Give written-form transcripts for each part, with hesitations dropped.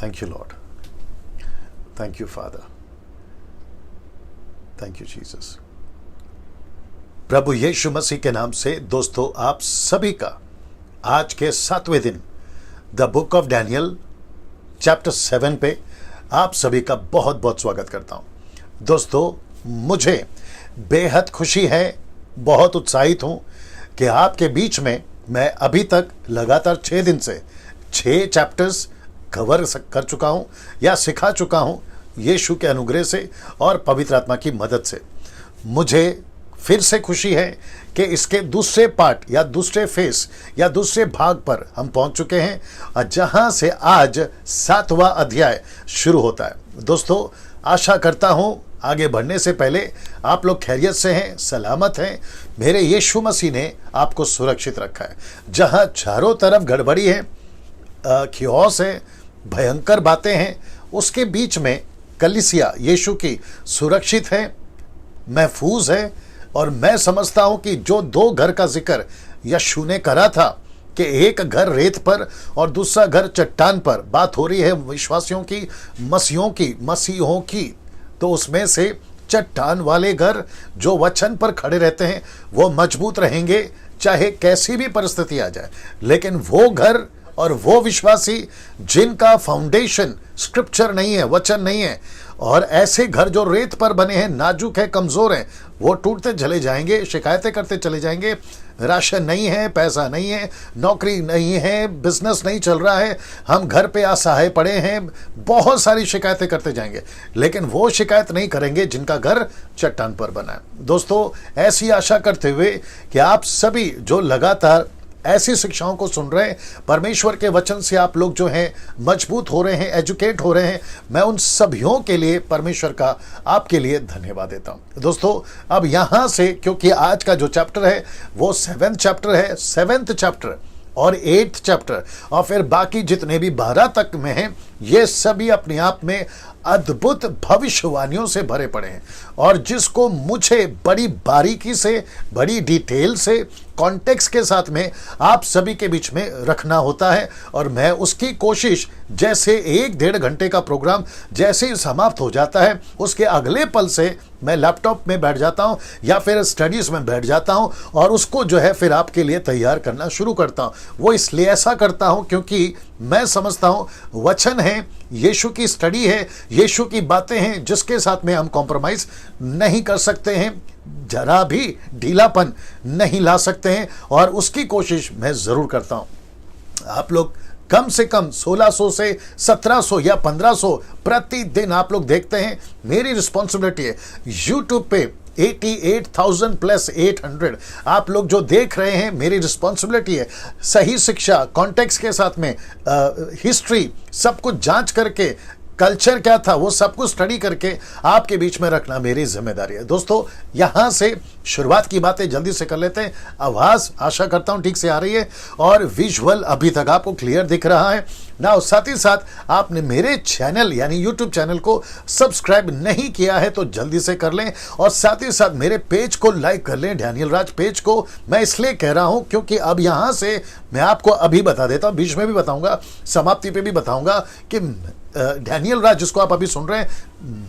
Thank you, Lord. Thank you, Father. Thank you, Jesus. प्रभु यीशु मसीह के नाम से दोस्तों आप सभी का आज के 7वें दिन the book of Daniel chapter 7 पे आप सभी का बहुत बहुत स्वागत करता हूं। दोस्तों मुझे बेहद खुशी है, बहुत उत्साहित हूं कि आपके बीच में मैं अभी तक लगातार 6 दिन से 6 चैप्टर्स कवर कर चुका हूं या सिखा चुका हूं यीशु के अनुग्रह से और पवित्र आत्मा की मदद से। मुझे फिर से खुशी है कि इसके दूसरे पार्ट या दूसरे फेस या दूसरे भाग पर हम पहुंच चुके हैं और जहां से आज 7वां अध्याय शुरू होता है। दोस्तों आशा करता हूं आगे बढ़ने से पहले आप लोग खैरियत से हैं, सलामत हैं। मेरे यीशु मसीह ने आपको सुरक्षित रखा है। जहां चारों तरफ गड़बड़ी है, खियोस है, भयंकर बातें हैं, उसके बीच में कलीसिया यीशु की सुरक्षित है, महफूज है। और मैं समझता हूं कि जो 2 घर का जिक्र यीशु ने करा था कि एक घर रेत पर और दूसरा घर चट्टान पर, बात हो रही है विश्वासियों की, मसीहों की, तो उसमें से चट्टान वाले घर जो वचन पर खड़े रहते हैं वो मजबूत रहेंगे चाहे कैसी भी परिस्थिति आ जाए। लेकिन वो घर और वो विश्वासी जिनका फाउंडेशन स्क्रिप्चर नहीं है, वचन नहीं है, और ऐसे घर जो रेत पर बने हैं, नाजुक है, कमजोर हैं, वो टूटते चले जाएंगे, शिकायतें करते चले जाएंगे। राशन नहीं है, पैसा नहीं है, नौकरी नहीं है, बिजनेस नहीं चल रहा है, हम घर पे असहाय पड़े हैं, बहुत सारी शिकायतें करते जाएंगे। लेकिन वो शिकायत नहीं करेंगे जिनका घर चट्टान पर बना है। दोस्तों ऐसी आशा करते हुए कि आप सभी जो लगातार ऐसी शिक्षाओं को सुन रहे हैं, परमेश्वर के वचन से आप लोग जो हैं मजबूत हो रहे हैं, एजुकेट हो रहे हैं, मैं उन सभियों के लिए परमेश्वर का आपके लिए धन्यवाद देता हूं। दोस्तों अब यहां से, क्योंकि आज का जो चैप्टर है वो 7th चैप्टर है, 7th चैप्टर और 8th चैप्टर और फिर बाकी जितने भी 12 तक में हैं, ये सभी अपने आप में अद्भुत भविष्यवाणियों से भरे पड़े हैं। और जिसको मुझे बड़ी बारीकी से, बड़ी डिटेल से, कॉन्टेक्स्ट के साथ में आप सभी के बीच में रखना होता है। और मैं उसकी कोशिश, जैसे 1-1.5 घंटे का प्रोग्राम जैसे ही समाप्त हो जाता है उसके अगले पल से मैं लैपटॉप में बैठ जाता हूं या फिर स्टडीज में बैठ जाता हूं और उसको जो है फिर आपके लिए तैयार करना शुरू करता हूं। वो इसलिए ऐसा करता हूं क्योंकि मैं समझता हूं वचन है, यीशु की स्टडी है, यीशु की बातें हैं जिसके साथ में हम कॉम्प्रोमाइज नहीं कर सकते हैं, जरा भी ढीलापन नहीं ला सकते हैं, और उसकी कोशिश मैं जरूर करता हूं। आप लोग कम से कम 1600 से 1700 या 1500 प्रतिदिन आप लोग देखते हैं, मेरी रिस्पॉन्सिबिलिटी है। यूट्यूब पे 88,000 + 800 आप लोग जो देख रहे हैं, मेरी रिस्पॉन्सिबिलिटी है सही शिक्षा, कॉन्टेक्स्ट के साथ में हिस्ट्री सब कुछ जांच करके, कल्चर क्या था वो सब कुछ स्टडी करके आपके बीच में रखना मेरी जिम्मेदारी है। दोस्तों यहां से शुरुआत की बातें जल्दी से कर लेते हैं। आवाज आशा करता हूं ठीक से आ रही है और विजुअल अभी तक आपको क्लियर दिख रहा है ना। साथ ही साथ आपने मेरे चैनल यानी यूट्यूब चैनल को सब्सक्राइब नहीं किया है तो जल्दी से कर लें, और साथ ही साथ मेरे पेज को लाइक कर लें, डैनियल राज पेज को। मैं इसलिए कह रहा हूं क्योंकि अब यहां से मैं आपको अभी बता देता हूं, बीच में भी बताऊंगा, समाप्ति पे भी बताऊंगा कि डैनियल राज जिसको आप अभी सुन रहे हैं,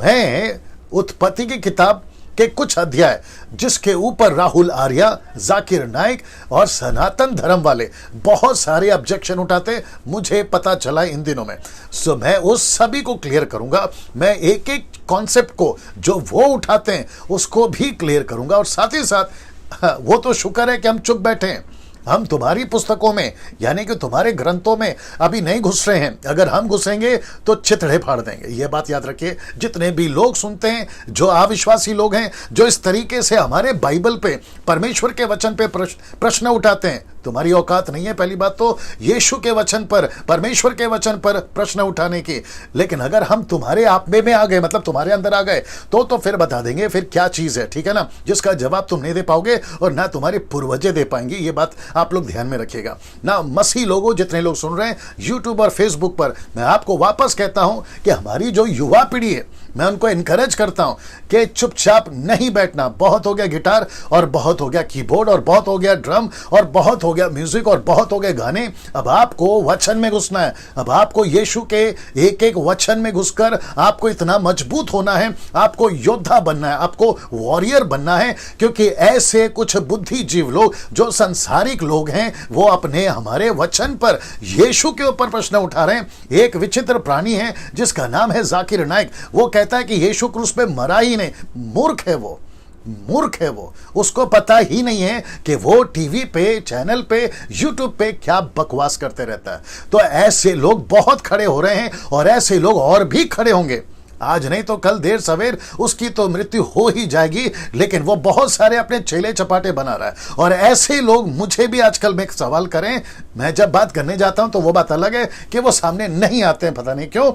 मैं उत्पत्ति की किताब के कुछ अध्याय जिसके ऊपर राहुल आर्या, जाकिर नाइक और सनातन धर्म वाले बहुत सारे ऑब्जेक्शन उठाते, मुझे पता चला इन दिनों में। सो मैं उस सभी को क्लियर करूंगा, मैं एक एक कॉन्सेप्ट को जो वो उठाते हैं उसको भी क्लियर करूंगा। और साथ ही साथ वो तो शुक्र है कि हम चुप बैठे हैं, हम तुम्हारी पुस्तकों में यानी कि तुम्हारे ग्रंथों में अभी नहीं घुस रहे हैं। अगर हम घुसेंगे तो चिथड़े फाड़ देंगे, ये बात याद रखिए। जितने भी लोग सुनते हैं, जो अविश्वासी लोग हैं, जो इस तरीके से हमारे बाइबल पे, परमेश्वर के वचन पे प्रश्न उठाते हैं, तुम्हारी औकात नहीं है पहली बात तो यीशु के वचन पर, परमेश्वर के वचन पर प्रश्न उठाने की। लेकिन अगर हम तुम्हारे आप में आ गए, मतलब तुम्हारे अंदर आ गए, तो फिर बता देंगे फिर क्या चीज है, ठीक है ना, जिसका जवाब तुम नहीं दे पाओगे और ना तुम्हारे पूर्वजे दे पाएंगे। ये बात आप लोग ध्यान में रखिएगा ना। मसीह लोगों, जितने लोग सुन रहे हैं यूट्यूब और फेसबुक पर, मैं आपको वापस कहता हूं कि हमारी जो युवा पीढ़ी है मैं उनको इनकरेज करता हूं कि चुपचाप नहीं बैठना। बहुत हो गया गिटार और बहुत हो गया कीबोर्ड और बहुत हो गया ड्रम और बहुत हो गया म्यूजिक और बहुत हो गए गाने। अब आपको वचन में घुसना है। अब आपको यीशु के एक एक वचन में घुसकर आपको इतना मजबूत होना है, आपको योद्धा बनना है, आपको वॉरियर बनना है। क्योंकि ऐसे कुछ बुद्धिजीव लोग जो संसारिक लोग हैं वो अपने हमारे वचन पर, यीशु के ऊपर प्रश्न उठा रहे हैं। एक विचित्र प्राणी है जिसका नाम है जाकिर नाइक। वो कहता है कि यीशु क्रूस पे मरा ही नहीं। मूर्ख है वो, मूर्ख है वो। उसको पता ही नहीं है कि वो टीवी पे, चैनल पे, यूट्यूब पे क्या बकवास करते रहता है। तो ऐसे लोग बहुत खड़े हो रहे हैं और ऐसे लोग और भी खड़े होंगे। आज नहीं तो कल देर सवेर उसकी तो मृत्यु हो ही जाएगी, लेकिन वो बहुत सारे अपने चेले चपाटे बना रहा है। और ऐसे लोग मुझे भी आजकल में सवाल करें, मैं जब बात करने जाता हूं तो वो बात अलग है कि वो सामने नहीं आते हैं, पता नहीं क्यों।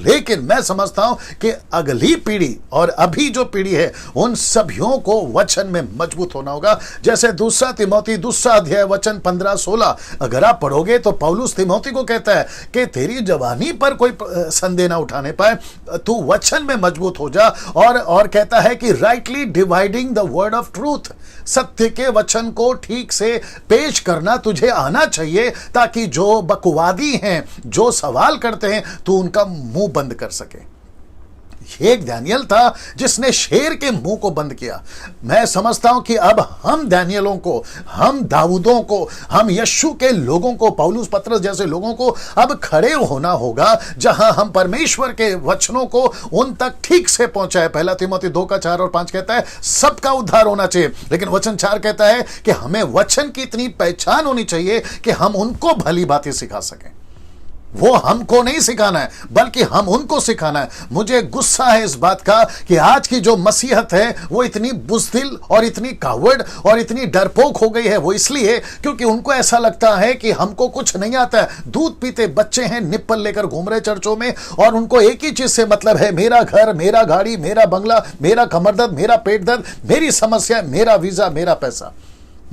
लेकिन मैं समझता हूं कि अगली पीढ़ी और अभी जो पीढ़ी है उन सभियों को वचन में मजबूत होना होगा। जैसे दूसरा तिमोथी 2 अध्याय वचन 15-16 अगर आप पढ़ोगे तो पौलुस तिमोथी को कहता है कि तेरी जवानी पर कोई संदेह ना उठाने पाए, तू वचन में मजबूत हो जा। और कहता है कि rightly dividing the word of truth, सत्य के वचन को ठीक से पेश करना तुझे आना चाहिए, ताकि जो बकवादी हैं, जो सवाल करते हैं, तू उनका मुंह बंद कर सके। एक दानियल था जिसने शेर के मुंह को बंद किया। मैं समझता हूं कि अब हम दानियलों को, हम दाऊदों को, हम यीशु के लोगों को, पौलुस पतरस जैसे लोगों को अब खड़े होना होगा, जहां हम परमेश्वर के वचनों को उन तक ठीक से पहुंचाए। पहला तिमोथी 2:4 और 5 कहता है सबका उद्धार होना चाहिए, लेकिन वचन 4 कहता है कि हमें वचन की इतनी पहचान होनी चाहिए कि हम उनको भली बातें सिखा सकें। वो हमको नहीं सिखाना है, बल्कि हम उनको सिखाना है। मुझे गुस्सा है इस बात का कि आज की जो मसीहत है वो इतनी बुज़दिल और इतनी कावर्ड और इतनी डरपोक हो गई है। वो इसलिए क्योंकि उनको ऐसा लगता है कि हमको कुछ नहीं आता है। दूध पीते बच्चे हैं, निप्पल लेकर घूम रहे चर्चों में, और उनको एक ही चीज से मतलब है, मेरा घर, मेरा गाड़ी, मेरा बंगला, मेरा कमर दर्द, मेरा पेट दर्द, मेरी समस्या, मेरा वीजा, मेरा पैसा।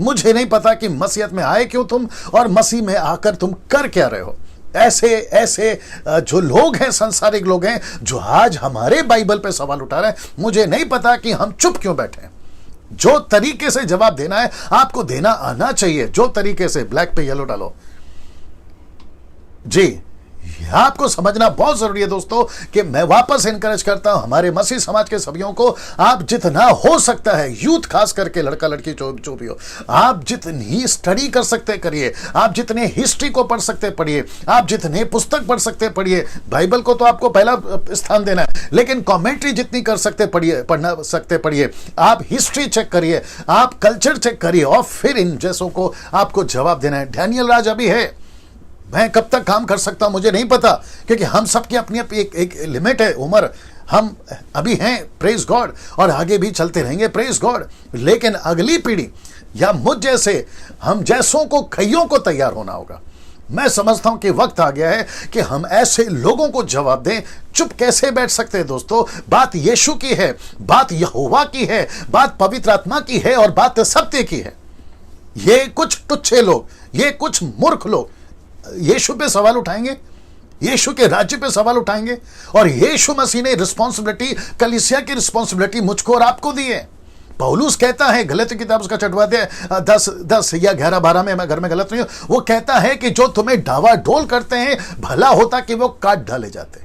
मुझे नहीं पता कि मसीहत में आए क्यों तुम, और मसीह में आकर तुम कर क्या रहे हो। ऐसे जो लोग हैं, संसारिक लोग हैं, जो आज हमारे बाइबल पे सवाल उठा रहे हैं, मुझे नहीं पता कि हम चुप क्यों बैठे हैं। जो तरीके से जवाब देना है आपको देना आना चाहिए। जो तरीके से ब्लैक पे येलो डालो जी, आपको समझना बहुत जरूरी है दोस्तों कि मैं वापस इनकरेज करता हूं हमारे मसीह समाज के सभियों को, आप जितना हो सकता है, यूथ खास करके, लड़का लड़की जो भी हो, आप जितनी स्टडी कर सकते करिए, आप जितने हिस्ट्री को पढ़ सकते पढ़िए, आप जितने पुस्तक पढ़ सकते पढ़िए। बाइबल को तो आपको पहला स्थान देना है, लेकिन कॉमेंट्री जितनी कर सकते पढ़िए, पढ़ना सकते पढ़िए। आप हिस्ट्री चेक करिए, आप कल्चर चेक करिए, और फिर इन जैसों को आपको जवाब देना है। डैनियल राज अभी है, मैं कब तक काम कर सकता हूं मुझे नहीं पता, क्योंकि हम सबकी अपनी एक लिमिट है, उम्र। हम अभी हैं, प्रेज गॉड, और आगे भी चलते रहेंगे, प्रेज गॉड। लेकिन अगली पीढ़ी या मुझ जैसे, हम जैसों को, कईयों को तैयार होना होगा। मैं समझता हूं कि वक्त आ गया है कि हम ऐसे लोगों को जवाब दें। चुप कैसे बैठ सकते हैं दोस्तों? बात यीशु की है, बात यहोवा की है, बात पवित्र आत्मा की है, और बात सत्य की है। ये कुछ तुच्छे लोग, ये कुछ मूर्ख लोग यीशु पे सवाल उठाएंगे, यीशु के राज्य पे सवाल उठाएंगे, और यीशु मसीह ने रिस्पॉन्सिबिलिटी, कलीसिया की रिस्पॉन्सिबिलिटी मुझको और आपको दी है। पौलुस कहता है, गलती किताब उसका 6वां अध्याय 10 या 11-12 में, मैं घर में गलत नहीं हूं, वो कहता है कि जो तुम्हें डावाडोल करते हैं, भला होता कि वो काट डाले जाते।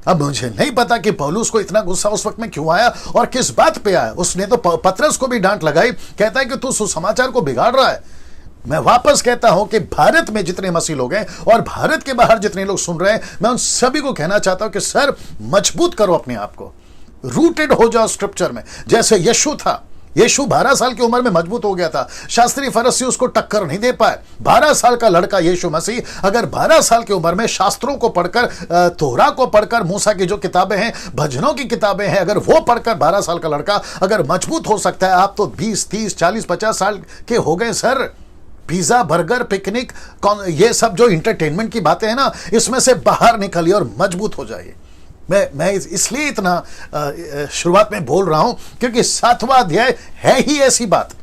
अब मुझे नहीं पता कि पौलुस को इतना गुस्सा उस वक्त में क्यों आया और किस बात पे आया। उसने तो पतरस को भी डांट लगाई, कहता है कि तू सुसमाचार को बिगाड़ रहा है। मैं वापस कहता हूं कि भारत में जितने मसीह लोग हैं और भारत के बाहर जितने लोग सुन रहे हैं, मैं उन सभी को कहना चाहता हूं कि सर, मजबूत करो अपने आप को, रूटेड हो जाओ स्क्रिप्चर में। जैसे यीशु था, यीशु 12 साल की उम्र में मजबूत हो गया था, शास्त्री फरीसी उसको टक्कर नहीं दे पाए। 12 साल का लड़का यीशु मसीह अगर 12 साल की उम्र में शास्त्रों को पढ़कर, तोरा को पढ़कर, मूसा की जो किताबें हैं, भजनों की किताबें हैं, अगर वो पढ़कर 12 साल का लड़का अगर मजबूत हो सकता है, आप तो 20, 30, 40, 50 साल के हो गए सर। पिज्जा, बर्गर, पिकनिक, ये सब जो इंटरटेनमेंट की बातें हैं ना, इसमें से बाहर निकलिए और मजबूत हो जाइए। मैं इसलिए इतना शुरुआत में बोल रहा हूं क्योंकि 7वां अध्याय है ही ऐसी बात।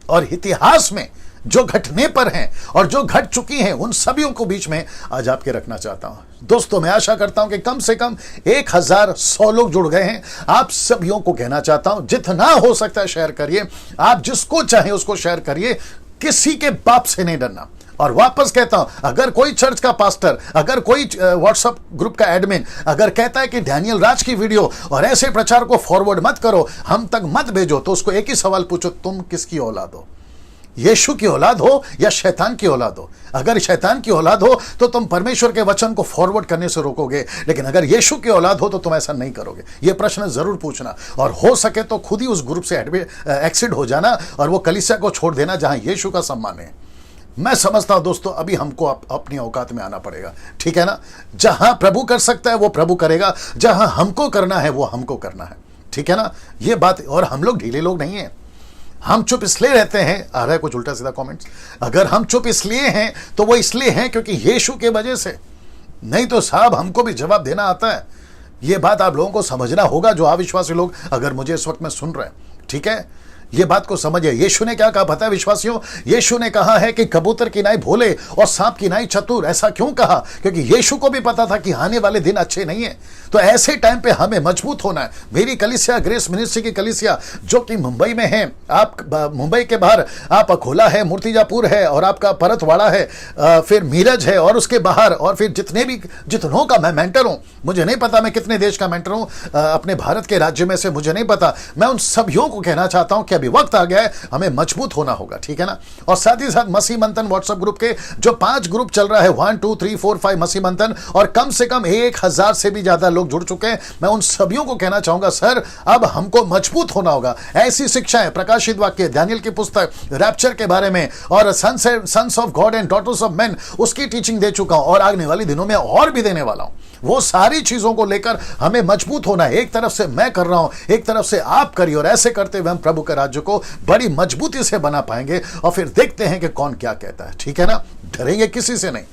और इतिहास में जो घटने पर हैं और जो घट चुकी हैं, उन सभी को बीच में आज आपके रखना चाहता हूं। दोस्तों, मैं आशा करता हूं कि कम से कम 1100 लोग जुड़ गए हैं। आप सभी को कहना चाहता हूं, जितना हो सकता है शेयर करिए। आप जिसको चाहे उसको शेयर करिए, किसी के बाप से नहीं डरना। और वापस कहता हूं, अगर कोई चर्च का पास्टर, अगर कोई व्हाट्सएप ग्रुप का एडमिन अगर कहता है कि डैनियल राज की वीडियो और ऐसे प्रचार को फॉरवर्ड मत करो, हम तक मत भेजो, तो उसको एक ही सवाल पूछो, तुम किसकी औलाद हो? यीशु की औलाद हो या शैतान की औलाद हो? अगर शैतान की औलाद हो तो तुम परमेश्वर के वचन को फॉरवर्ड करने से रोकोगे, लेकिन अगर यीशु की औलाद हो तो तुम ऐसा नहीं करोगे। यह प्रश्न जरूर पूछना, और हो सके तो खुद ही उस ग्रुप से एक्सिट हो जाना और वो कलीसिया को छोड़ देना जहां यीशु का सम्मान है। मैं समझता हूं दोस्तों, अभी हमको अपनी औकात में आना पड़ेगा, ठीक है ना। जहां प्रभु कर सकता है वो प्रभु करेगा, जहां हमको करना है वो हमको करना है, ठीक है ना। ये बात, और हम लोग ढीले लोग नहीं हैं। हम चुप इसलिए रहते हैं, आ रहा है कुछ उल्टा सीधा कमेंट्स, अगर हम चुप इसलिए हैं तो वो इसलिए हैं क्योंकि यीशु के वजह से, नहीं तो साहब हमको भी जवाब देना आता है। ये बात आप लोगों को समझना होगा, जो अविश्वासी लोग अगर मुझे इस वक्त में सुन रहे हैं, ठीक है। ये बात को समझिए। यीशु ने क्या कहा पता है विश्वासियों? यीशु ने कहा है कि कबूतर की नाई भोले और सांप की नाई चतुर। ऐसा क्यों कहा? क्योंकि यीशु को भी पता था कि आने वाले दिन अच्छे नहीं है। तो ऐसे टाइम पे हमें मजबूत होना है। मेरी कलीसिया, ग्रेस मिनिस्ट्री की कलीसिया, जो कि मुंबई में है, आप मुंबई के बाहर आप अकोला है, मूर्तिजापुर है, और आपका परतवाड़ा है, फिर मीरज है, और उसके बाहर, और फिर जितनों का मैं मेंटर हूं, मुझे नहीं पता मैं कितने देश का मेंटर हूं अपने भारत के राज्य में से, मुझे नहीं पता। मैं उन सभी को कहना चाहता हूं कि अभी वक्त आ गया है, हमें मजबूत होना होगा, ठीक है ना। और साथ ही साथ मसीह मंथन व्हाट्सएप ग्रुप के जो 5 ग्रुप चल रहा है, 1 2 3 4 5 मसीह मंथन, और कम से कम 1000 से भी ज्यादा लोग जुड़ चुके हैं। मैं उन सभी को कहना चाहूंगा, सर अब हमको मजबूत होना होगा। ऐसी शिक्षाएं, प्रकाशित वाक्य, दानियल की पुस्तक, रैप्चर के बारे में, और sons of God and daughters of man, उसकी टीचिंग दे चुका हूं, और आने वाले दिनों में और भी देने वाला हूं। वो सारी चीजों को लेकर हमें मजबूत होना है। एक तरफ से मैं कर रहा हूं, एक तरफ से आप करिए, और ऐसे करते हुए हम प्रभु के राज्य को बड़ी मजबूती से बना पाएंगे। और फिर देखते हैं कि कौन क्या कहता है, ठीक है ना। डरेंगे किसी से नहीं,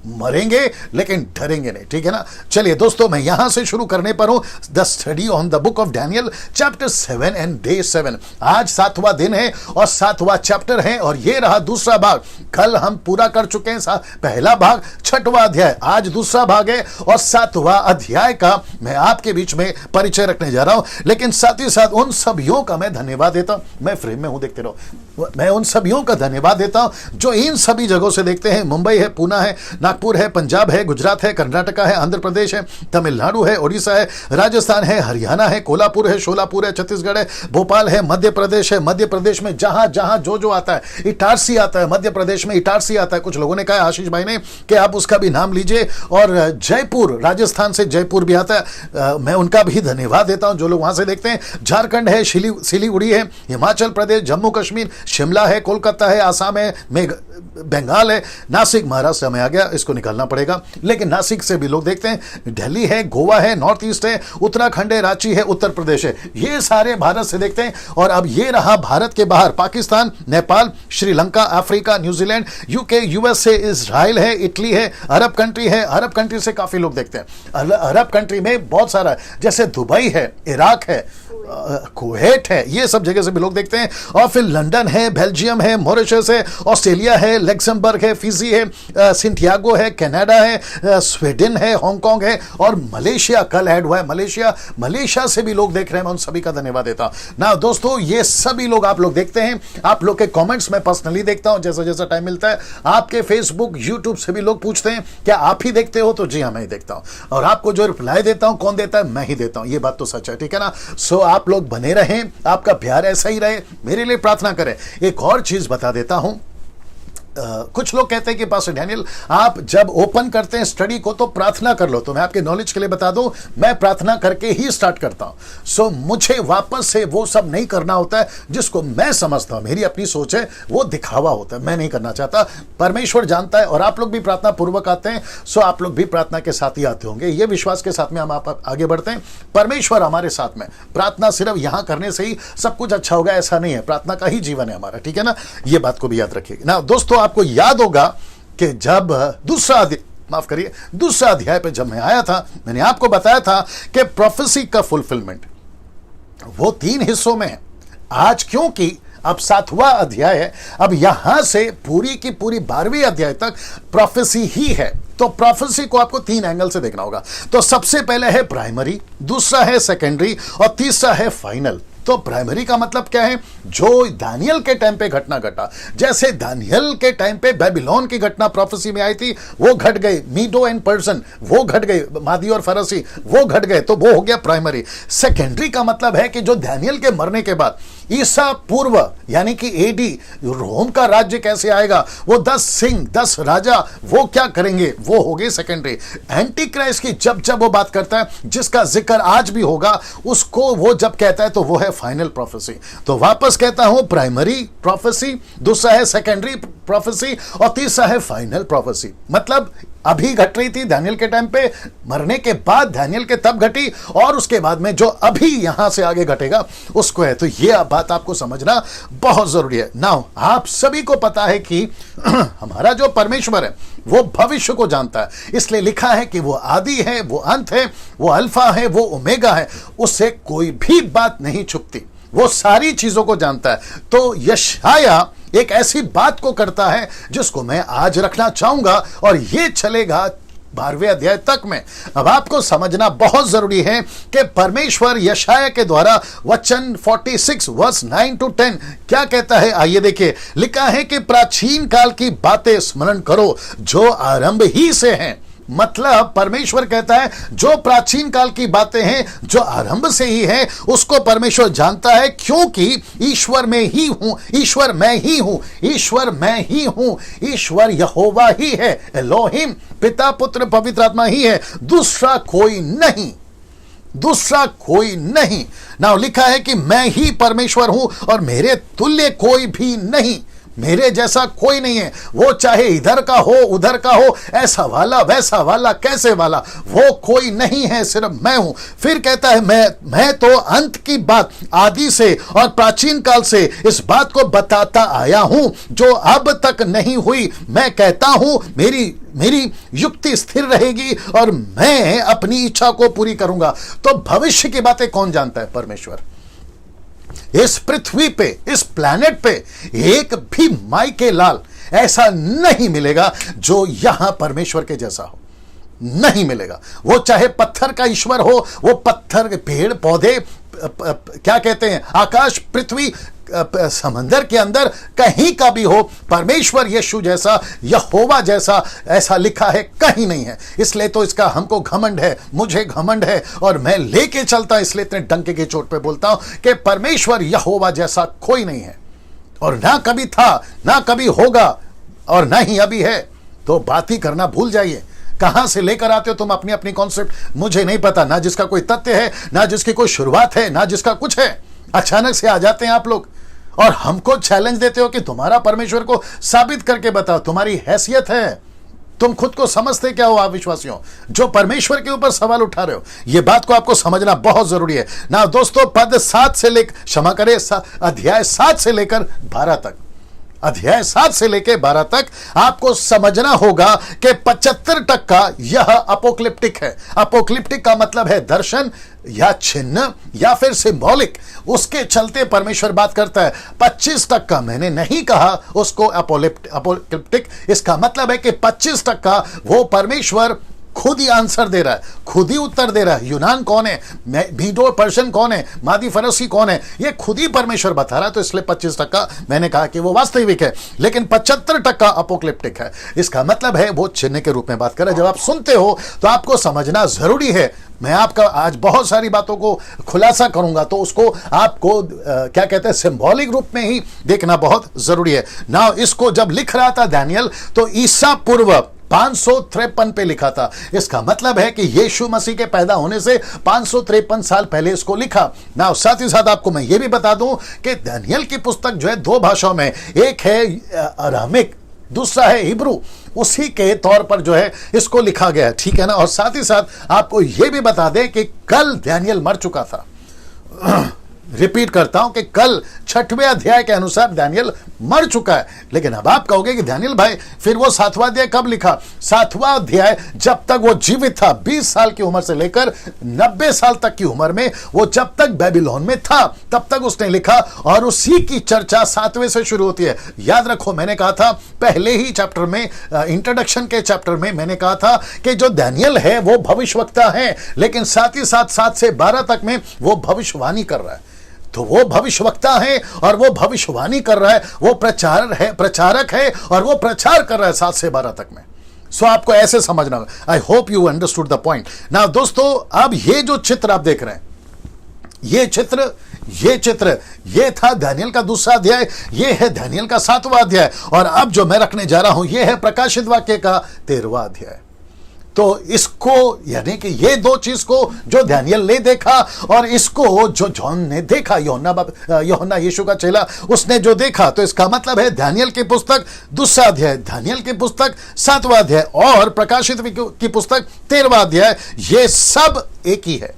मरेंगे लेकिन डरेंगे नहीं, ठीक है ना। चलिए दोस्तों, मैं यहां से शुरू करने पर हूं, the study on the book of Daniel chapter 7 and day 7। आज 7वां दिन है और 7वां चैप्टर है, और ये रहा दूसरा भाग। कल हम पूरा कर चुके हैं पहला भाग, 6वां अध्याय। आज दूसरा भाग है, और 7वां अध्याय का मैं आपके बीच में परिचय रखने जा रहा हूं। लेकिन साथ ही साथ उन सभियों का मैं धन्यवाद देता हूं। मैं फ्रेम में हूं, देखते रहो। मैं उन सभियों का धन्यवाद देता हूं जो इन सभी जगहों से देखते हैं। मुंबई है, पुणे है, नागपुर है, पंजाब है, गुजरात है, कर्नाटका है, आंध्र प्रदेश है, तमिलनाडु है, उड़ीसा है, राजस्थान है, हरियाणा है, कोल्हापुर है, शोलापुर है, छत्तीसगढ़ है, भोपाल है, मध्य प्रदेश है। मध्य प्रदेश में जहां जहां जो आता है, इटारसी आता है, मध्य प्रदेश में इटारसी आता है। कुछ लोगों ने कहा, आशीष भाई ने, कि आप उसका भी नाम लीजिए। और जयपुर, राजस्थान से जयपुर भी आता है, मैं उनका भी धन्यवाद देता हूं जो लोग वहां से देखते हैं। झारखंड है, सिलीगुड़ी है, हिमाचल प्रदेश, जम्मू कश्मीर, शिमला है, कोलकाता है, आसाम है, बंगाल है, नासिक महाराष्ट्र में आ गया, इसको निकालना पड़ेगा, लेकिन नासिक से भी लोग देखते हैं। दिल्ली है, गोवा है, नॉर्थ ईस्ट है, उत्तराखंड है, रांची है, उत्तर प्रदेश है। ये सारे भारत से देखते हैं। और अब ये रहा भारत के बाहर, Pakistan, Nepal, Sri Lanka, Africa, New Zealand, UK, USA, Israel है, इटली है, अरब कंट्री है। अरब कंट्री से काफी लोग देखते हैं। अरब कंट्री में बहुत सारा, जैसे दुबई है, इराक है, कुवैत है, ये सब जगह से भी लोग देखते हैं। और फिर लंदन है, बेल्जियम है, मॉरिशस है, ऑस्ट्रेलिया है, लग्जमबर्ग है, फिजी है, सिंटियागो है, कनाडा है, स्वीडन है, हांगकांग है, और मलेशिया कल ऐड हुआ है। मलेशिया से भी लोग देख रहे हैं। मैं उन सभी का धन्यवाद देता हूं ना। दोस्तों, ये सभी लोग आप लोग देखते हैं। आप लोग के कमेंट्स में पर्सनली देखता हूं, जैसा जैसा टाइम मिलता है। आपके फेसबुक, यूट्यूब से भी लोग पूछते हैं, क्या आप ही देखते हो? तो जी हाँ, मैं ही देखता हूं। और आपको जो रिप्लाई देता हूं, कौन देता है? मैं ही देता हूं। ये बात तो सच है, ठीक है ना। सो आप लोग बने रहें, आपका प्यार ऐसा ही रहे, मेरे लिए प्रार्थना करें। एक और चीज बता देता हूं, कुछ लोग कहते हैं कि पास्टर डैनियल, आप जब ओपन करते हैं स्टडी को तो प्रार्थना कर लो। तो मैं आपके नॉलेज के लिए बता दूं, मैं प्रार्थना करके ही स्टार्ट करता हूं। सो मुझे वापस से वो सब नहीं करना होता है जिसको मैं समझता हूं, मेरी अपनी सोच है, वो दिखावा होता है, मैं नहीं करना चाहता। परमेश्वर जानता है, और आप लोग भी प्रार्थना पूर्वक आते हैं। सो आप लोग भी प्रार्थना के साथ ही आते होंगे, ये विश्वास के साथ में हम आप आगे बढ़ते हैं। परमेश्वर हमारे साथ में, प्रार्थना सिर्फ यहां करने से ही सब कुछ अच्छा होगा ऐसा नहीं है। प्रार्थना का ही जीवन है हमारा, ठीक है ना। ये बात को भी याद रखिए ना। दोस्तों, आपको याद होगा कि जब दूसरा अध्याय पे जब मैं आया था, मैंने आपको बताया था कि प्रोफेसी का फुलफिलमेंट वो 3 हिस्सों में है। आज क्योंकि अब 7वां अध्याय है। अब यहां से पूरी की पूरी 12वीं अध्याय तक प्रोफेसी ही है। तो प्रोफेसी को आपको 3 एंगल से देखना होगा। तो सबसे पहले है प्राइमरी, दूसरा है सेकेंडरी और तीसरा है फाइनल। तो प्राइमरी का मतलब क्या है? जो दानियल के टाइम पे घटना घटा, जैसे दानियल के टाइम पे बेबीलोन की घटना प्रोफेसी में आई थी, वो घट गई। मीडो एंड पर्सन वो घट गए, मादी और फरसी वो घट गए, तो वो हो गया प्राइमरी। सेकेंडरी का मतलब है कि जो दानियल के मरने के बाद ईसा पूर्व यानी कि एडी रोम का राज्य कैसे आएगा, वो 10 सिंह 10 राजा वो क्या करेंगे, वो हो गए सेकेंडरी। एंटी क्राइस्ट की जब जब वो बात करता है, जिसका जिक्र आज भी होगा, उसको वो जब कहता है तो वो है फाइनल प्रोफेसी। तो वापस कहता हूं, प्राइमरी प्रोफेसी, दूसरा है सेकेंडरी प्रोफेसी और तीसरा है फाइनल प्रोफेसी। मतलब अभी घट रही थी दानियल के टाइम पे, मरने के बाद दानियल के तब घटी, और उसके बाद में जो अभी यहां से आगे घटेगा उसको है। तो ये बात आपको समझना बहुत जरूरी है। नाउ आप सभी को पता है कि हमारा जो परमेश्वर है वो भविष्य को जानता है, इसलिए लिखा है कि वो आदि है, वो अंत है, वो अल्फा है, वो ओमेगा है, उससे कोई भी बात नहीं छुपती, वो सारी चीजों को जानता है। तो यशाया एक ऐसी बात को करता है जिसको मैं आज रखना चाहूंगा, और ये चलेगा 12वें अध्याय तक में। अब आपको समझना बहुत जरूरी है कि परमेश्वर यशाया के द्वारा वचन 46 वर्स 9 to 10 क्या कहता है, आइए देखिए। लिखा है कि प्राचीन काल की बातें स्मरण करो जो आरंभ ही से हैं। मतलब परमेश्वर कहता है जो प्राचीन काल की बातें हैं, जो आरंभ से ही है, उसको परमेश्वर जानता है, क्योंकि ईश्वर में ही हूं, ईश्वर मैं ही हूं, ईश्वर मैं ही हूं, ईश्वर यहोवा ही है, एलोहिम पिता पुत्र पवित्र आत्मा ही है, दूसरा कोई नहीं, दूसरा कोई नहीं। ना लिखा है कि मैं ही परमेश्वर हूं और मेरे तुल्य कोई भी नहीं, मेरे जैसा कोई नहीं है। वो चाहे इधर का हो उधर का हो, ऐसा वाला वैसा वाला कैसे वाला, वो कोई नहीं है, सिर्फ मैं हूं। फिर कहता है मैं तो अंत की बात आदि से और प्राचीन काल से इस बात को बताता आया हूं जो अब तक नहीं हुई। मैं कहता हूं मेरी युक्ति स्थिर रहेगी और मैं अपनी इच्छा को पूरी करूंगा। तो भविष्य की बातें कौन जानता है? परमेश्वर। इस पृथ्वी पे, इस प्लैनेट पे एक भी माई के लाल ऐसा नहीं मिलेगा जो यहां परमेश्वर के जैसा हो, नहीं मिलेगा। वो चाहे पत्थर का ईश्वर हो, वो पत्थर, पेड़ पौधे, क्या कहते हैं, आकाश, पृथ्वी, समंदर के अंदर कहीं का भी हो, परमेश्वर यीशु जैसा, यहोवा जैसा ऐसा लिखा है कहीं नहीं है। इसलिए तो इसका हमको घमंड है, मुझे घमंड है, और मैं लेके चलता, इसलिए इतने डंके की चोट पे बोलता हूं कि परमेश्वर यहोवा जैसा कोई नहीं है, और ना कभी था, ना कभी होगा, और ना ही अभी है। तो बात ही करना भूल जाइए। कहां से लेकर आते हो तुम अपनी अपनी कॉन्सेप्ट, मुझे नहीं पता। ना जिसका कोई तथ्य है, ना जिसकी कोई शुरुआत है, ना जिसका कुछ है। अचानक से आ जाते हैं आप लोग और हमको चैलेंज देते हो कि तुम्हारा परमेश्वर को साबित करके बताओ। तुम्हारी हैसियत है, तुम खुद को समझते क्या हो आप विश्वासियों, जो परमेश्वर के ऊपर सवाल उठा रहे हो? ये बात को आपको समझना बहुत जरूरी है ना दोस्तों। पद 7 से लेकर, क्षमा करें, अध्याय 7 से लेकर 12 तक, अध्याय 7 से लेकर 12 तक आपको समझना होगा कि 75% यह अपोक्लिप्टिक है। अपोक्लिप्टिक का मतलब है दर्शन या चिन्ह या फिर सिंबॉलिक, उसके चलते परमेश्वर बात करता है। 25% मैंने नहीं कहा उसको अपोक्लिप्टिक, इसका मतलब है कि 25% वो परमेश्वर खुद ही आंसर दे रहा है, खुद ही उत्तर दे रहा है। यूनान कौन है, मीडो पर्शियन कौन है, मादी फरसी कौन है, ये खुद ही परमेश्वर बता रहा है। तो इसलिए 25% मैंने कहा कि वो वास्तविक है, लेकिन 75% अपोक्लिप्टिक है। इसका मतलब है वो चिन्ह के रूप में बात कर रहा है। जब आप सुनते हो तो आपको समझना जरूरी है। मैं आपका आज बहुत सारी बातों को खुलासा करूंगा, तो उसको आपको क्या कहते हैं, सिंबॉलिक रूप में ही देखना बहुत जरूरी है ना। इसको जब लिख रहा था दानियल तो ईसा पूर्व 553 पे लिखा था। इसका मतलब है कि यीशु मसीह के पैदा होने से 553 साल पहले इसको लिखा ना। साथ ही साथ आपको मैं ये भी बता दूं कि दानियल की पुस्तक जो है 2 भाषाओं में, एक है अरामिक, दूसरा है हिब्रू, उसी के तौर पर जो है इसको लिखा गया है, ठीक है ना। और साथ ही साथ आपको यह भी बता दें कि कल दानियल मर चुका था। रिपीट करता हूं कि कल 6वें अध्याय के अनुसार दानियल मर चुका है। लेकिन अब आप कहोगे कि दानियल भाई फिर वो 7वां अध्याय कब लिखा? 7वां अध्याय जब तक वो जीवित था, 20 साल की उम्र से लेकर 90 साल तक की उम्र में, वो जब तक बेबीलोन में था तब तक उसने लिखा, और उसी की चर्चा 7वें से शुरू होती है। याद रखो, मैंने कहा था पहले ही चैप्टर में, इंट्रोडक्शन के चैप्टर में मैंने कहा था कि जो दानियल है वो भविष्यवक्ता है, लेकिन साथ ही साथ 7 से 12 तक में वो भविष्यवाणी कर रहा है। तो वो भविष्यवक्ता है और वो भविष्यवाणी कर रहा है, वो प्रचारक है और वो प्रचार कर रहा है 7 से 12 तक में। सो आपको ऐसे समझना, I hope you understood the point. Now दोस्तों, अब ये जो चित्र आप देख रहे हैं, ये चित्र ये था दानियल का 2रा अध्याय, ये है दानियल का 7वां अध्याय, और अब जो मैं रखने जा रहा हूं ये है प्रकाशित वाक्य का 13वां अध्याय। तो इसको, यानी कि ये 2 चीज को जो दानियल ने देखा और इसको जो जॉन ने देखा, यूहन्ना यीशु का चेला, उसने जो देखा, तो इसका मतलब है दानियल की पुस्तक 2रा अध्याय, दानियल की पुस्तक 7वां अध्याय और प्रकाशित की पुस्तक 13वां अध्याय, ये सब एक ही है।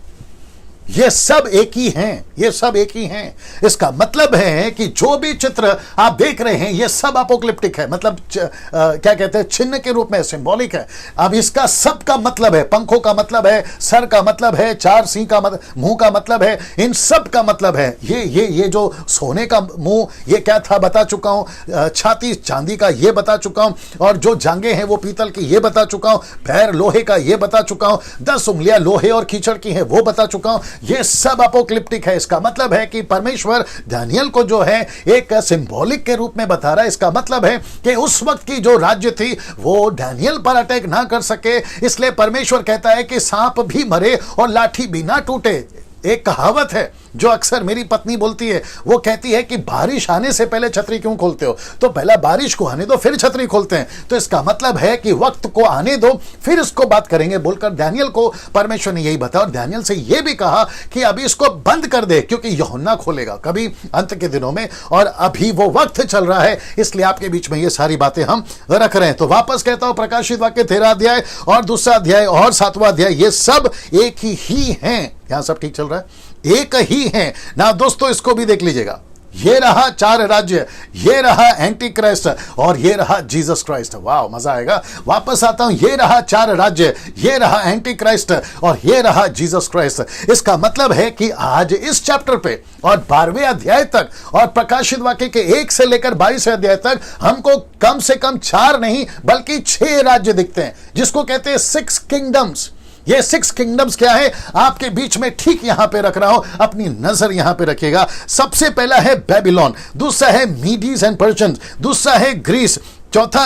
ये सब एक ही हैं, ये सब एक ही हैं। इसका मतलब है कि जो भी चित्र आप देख रहे हैं ये सब अपोक्लिप्टिक है, मतलब क्या कहते हैं, चिन्ह के रूप में, सिंबॉलिक है। अब इसका सब का मतलब है, पंखों का मतलब है, सर का मतलब है, 4 सिंह का मुंह का मतलब है, इन सब का मतलब है। ये जो सोने का मुंह, ये क्या था बता चुका हूं, छाती चांदी का ये बता चुका हूं, और जो जांघें हैं वो पीतल की ये बता चुका हूं, पैर लोहे का ये बता चुका हूं, 10 उंगलियां लोहे और कीचड़ की हैं वो बता चुका हूं। ये सब अपोक्लिप्टिक है। इसका मतलब है कि परमेश्वर दानियल को जो है एक सिंबॉलिक के रूप में बता रहा है। इसका मतलब है कि उस वक्त की जो राज्य थी वो दानियल पर अटैक ना कर सके, इसलिए परमेश्वर कहता है कि सांप भी मरे और लाठी भी ना टूटे। एक कहावत है जो अक्सर मेरी पत्नी बोलती है, वो कहती है कि बारिश आने से पहले छतरी क्यों खोलते हो? तो पहला बारिश को आने दो फिर छतरी खोलते हैं। तो इसका मतलब है कि वक्त को आने दो फिर इसको बात करेंगे, बोलकर दानियल को परमेश्वर ने यही बताया, और दानियल से यह भी कहा कि अभी इसको बंद कर दे, क्योंकि यूहन्ना खोलेगा कभी अंत के दिनों में, और अभी वो वक्त चल रहा है, इसलिए आपके बीच में ये सारी बातें हम रख रहे हैं। तो वापस कहता हूं, प्रकाशित वाक्य 13 अध्याय और 2रा अध्याय और 7वां अध्याय, ये सब एक ही हैं। यहां सब ठीक चल रहा है, एक ही है ना दोस्तों। इसको भी देख लीजिएगा, ये रहा 4 राज्य, ये रहा एंटी क्राइस्ट और ये रहा जीसस क्राइस्ट। वाह, मजा आएगा। वापस आता हूं, ये रहा 4 राज्य, ये रहा एंटी क्राइस्ट और ये रहा जीसस क्राइस्ट। इसका मतलब है कि आज इस चैप्टर पे और 12वें अध्याय तक और प्रकाशित वाक्य के 1 से लेकर 22 अध्याय तक हमको कम से कम 4 नहीं बल्कि 6 राज्य दिखते हैं, जिसको कहते हैं 6 किंगडम्स। ये 6 किंगडम्स क्या है आपके बीच में ठीक यहां पे रख रहा हूं, अपनी नजर यहां पे रखिएगा। सबसे पहला है बेबीलोन, दूसरा है मीडीज एंड पर्शियंस, दूसरा है ग्रीस, चौथा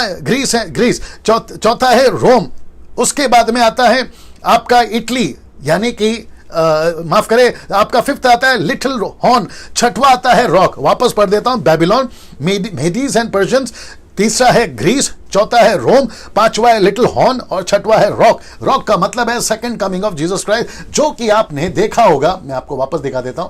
है रोम, उसके बाद में आता है आपका इटली, यानी कि माफ करें, आपका 5th आता है लिटिल हॉर्न, 6वां आता है रॉक। वापस पढ़ देता हूं, बेबीलोन, मेडीज एंड पर्शियंस, तीसरा है ग्रीस, चौथा है रोम, 5वां है लिटिल हॉर्न और 6वां है रॉक। रॉक का मतलब है second coming of Jesus Christ, जो कि आपने देखा होगा। मैं आपको वापस दिखा देता हूं,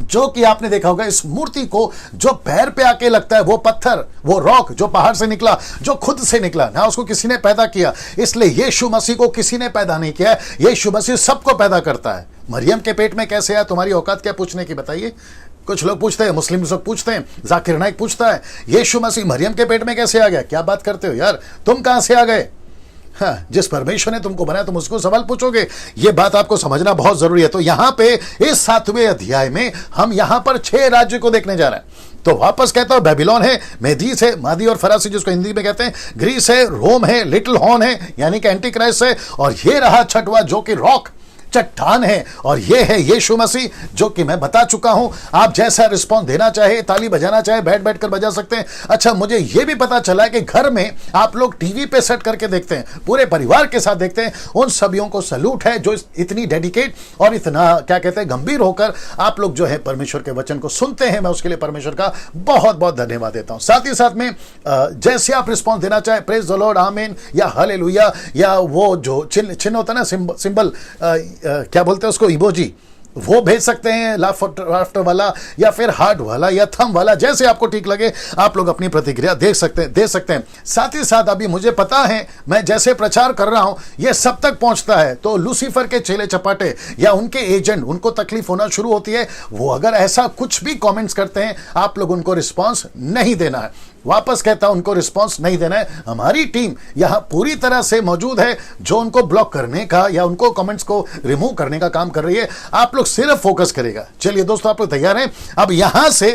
जो कि आपने देखा होगा इस मूर्ति को, जो पैर पे आके लगता है, वो पत्थर, वो रॉक जो पहाड़ से निकला, जो खुद से निकला ना, उसको किसी ने पैदा किया। इसलिए यीशु मसीह को किसी ने पैदा नहीं किया, यीशु मसीह सबको पैदा करता है। मरियम के पेट में कैसे आया, तुम्हारी औकात क्या पूछने की, बताइए। कुछ लोग पूछते हैं, मुस्लिम लोग पूछते हैं, जाकिर नाइक पूछता है, यीशु मसीह मरियम के पेट में कैसे आ गया? क्या बात करते हो यार, तुम कहां से आ गए? हाँ, जिस परमेश्वर ने तुमको बनाया तुम उसको सवाल पूछोगे। ये बात आपको समझना बहुत जरूरी है। तो यहां पे इस 7वें अध्याय में हम यहां पर 6 राज्य को देखने जा रहे हैं। तो वापस कहता हूं, बेबीलोन है, मेदीस है, मादी और फरासी जिसको हिंदी में कहते हैं, ग्रीस है, रोम है, लिटिल हॉर्न है यानी कि एंटी क्राइस्ट है, और ये रहा 6वां जो कि रॉक, चट्टान है, और ये है यीशु मसीह, जो कि मैं बता चुका हूं। आप जैसा रिस्पॉन्स देना चाहे, ताली बजाना चाहे, बैठ कर बजा सकते हैं। अच्छा, मुझे ये भी पता चला है कि घर में आप लोग टीवी पे सेट करके देखते हैं, पूरे परिवार के साथ देखते हैं। उन सभियों को सैल्यूट है जो इतनी डेडिकेट और इतना क्या कहते हैं गंभीर होकर आप लोग जो है परमेश्वर के वचन को सुनते हैं। मैं उसके लिए परमेश्वर का बहुत बहुत धन्यवाद देता हूं। साथ ही साथ में जैसे आप रिस्पॉन्स देना चाहे, प्रेज द लॉर्ड, आमीन, या हालेलुया, या वो जो चिन्ह होता है ना, सिंबल, क्या बोलते हैं उसको, इमोजी, वो भेज सकते हैं, लाफ्टर वाला या फिर हार्ट वाला या थम वाला, जैसे आपको ठीक लगे आप लोग अपनी प्रतिक्रिया दे सकते हैं। साथ ही साथ अभी मुझे पता है मैं जैसे प्रचार कर रहा हूं ये सब तक पहुंचता है, तो लूसीफर के चेले चपाटे या उनके एजेंट, उनको तकलीफ होना शुरू होती है। वो अगर ऐसा कुछ भी कमेंट्स करते हैं, आप लोग उनको रिस्पॉन्स नहीं देना है। वापस कहता हूं, उनको रिस्पांस नहीं देना है। हमारी टीम यहां पूरी तरह से मौजूद है जो उनको ब्लॉक करने का या उनको कमेंट्स को रिमूव करने का काम कर रही है। आप लोग सिर्फ फोकस करेगा। चलिए दोस्तों, आप लोग तैयार हैं? अब यहां से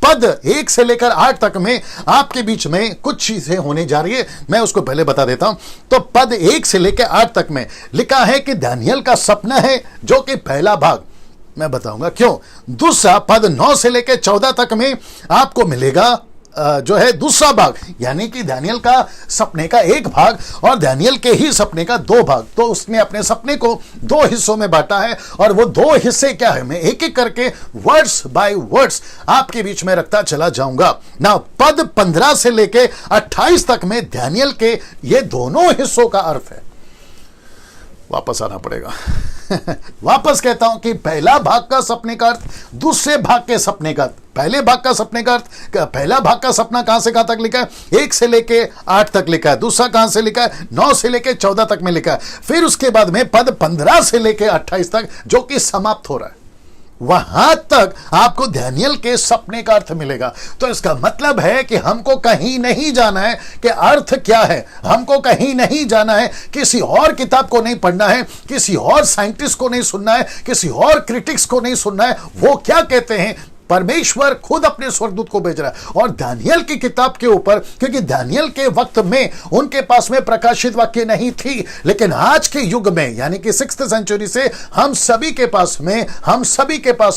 पद 1 से लेकर 8 तक में आपके बीच में कुछ चीजें होने जा रही है, मैं उसको पहले बता देता हूं। तो पद 1 से लेकर 8 तक में लिखा है कि दानियल का सपना है, जो कि पहला भाग, मैं बताऊंगा क्यों। दूसरा पद 9 से लेकर 14 तक में आपको मिलेगा जो है दूसरा भाग, यानी कि दानियल का सपने का एक भाग और दानियल के ही सपने का 2 भाग। तो उसने अपने सपने को 2 हिस्सों में बांटा है, और वो 2 हिस्से क्या है मैं एक एक करके वर्ड्स बाय वर्ड्स आपके बीच में रखता चला जाऊंगा ना। पद 15 से लेके 28 तक में दानियल के ये दोनों हिस्सों का अर्थ है। वापस आना पड़ेगा। वापस कहता हूं कि पहला भाग का सपने का अर्थ, दूसरे भाग के सपने का अर्थ। पहले भाग का सपने का अर्थ, पहला भाग का सपना कहां से कहां तक लिखा है? 1 से लेके 8 तक लिखा है। दूसरा कहां से लिखा है? 9 से लेके 14 तक में लिखा है। फिर उसके बाद में पद 15 से लेके 28 तक, जो कि समाप्त हो रहा है, वहां तक आपको दानियल के सपने का अर्थ मिलेगा। तो इसका मतलब है कि हमको कहीं नहीं जाना है कि अर्थ क्या है, हमको कहीं नहीं जाना है, किसी और किताब को नहीं पढ़ना है, किसी और साइंटिस्ट को नहीं सुनना है, किसी और क्रिटिक्स को नहीं सुनना है। वो क्या कहते हैं, परमेश्वर खुद अपने स्वर्गदूत को भेज रहा है। और दानियल की किताब के ऊपर, क्योंकि दानियल के वक्त में उनके पास में प्रकाशित वाक्य नहीं थी, लेकिन आज के युग में यानी कि 6th सेंचुरी से हम सभी के पास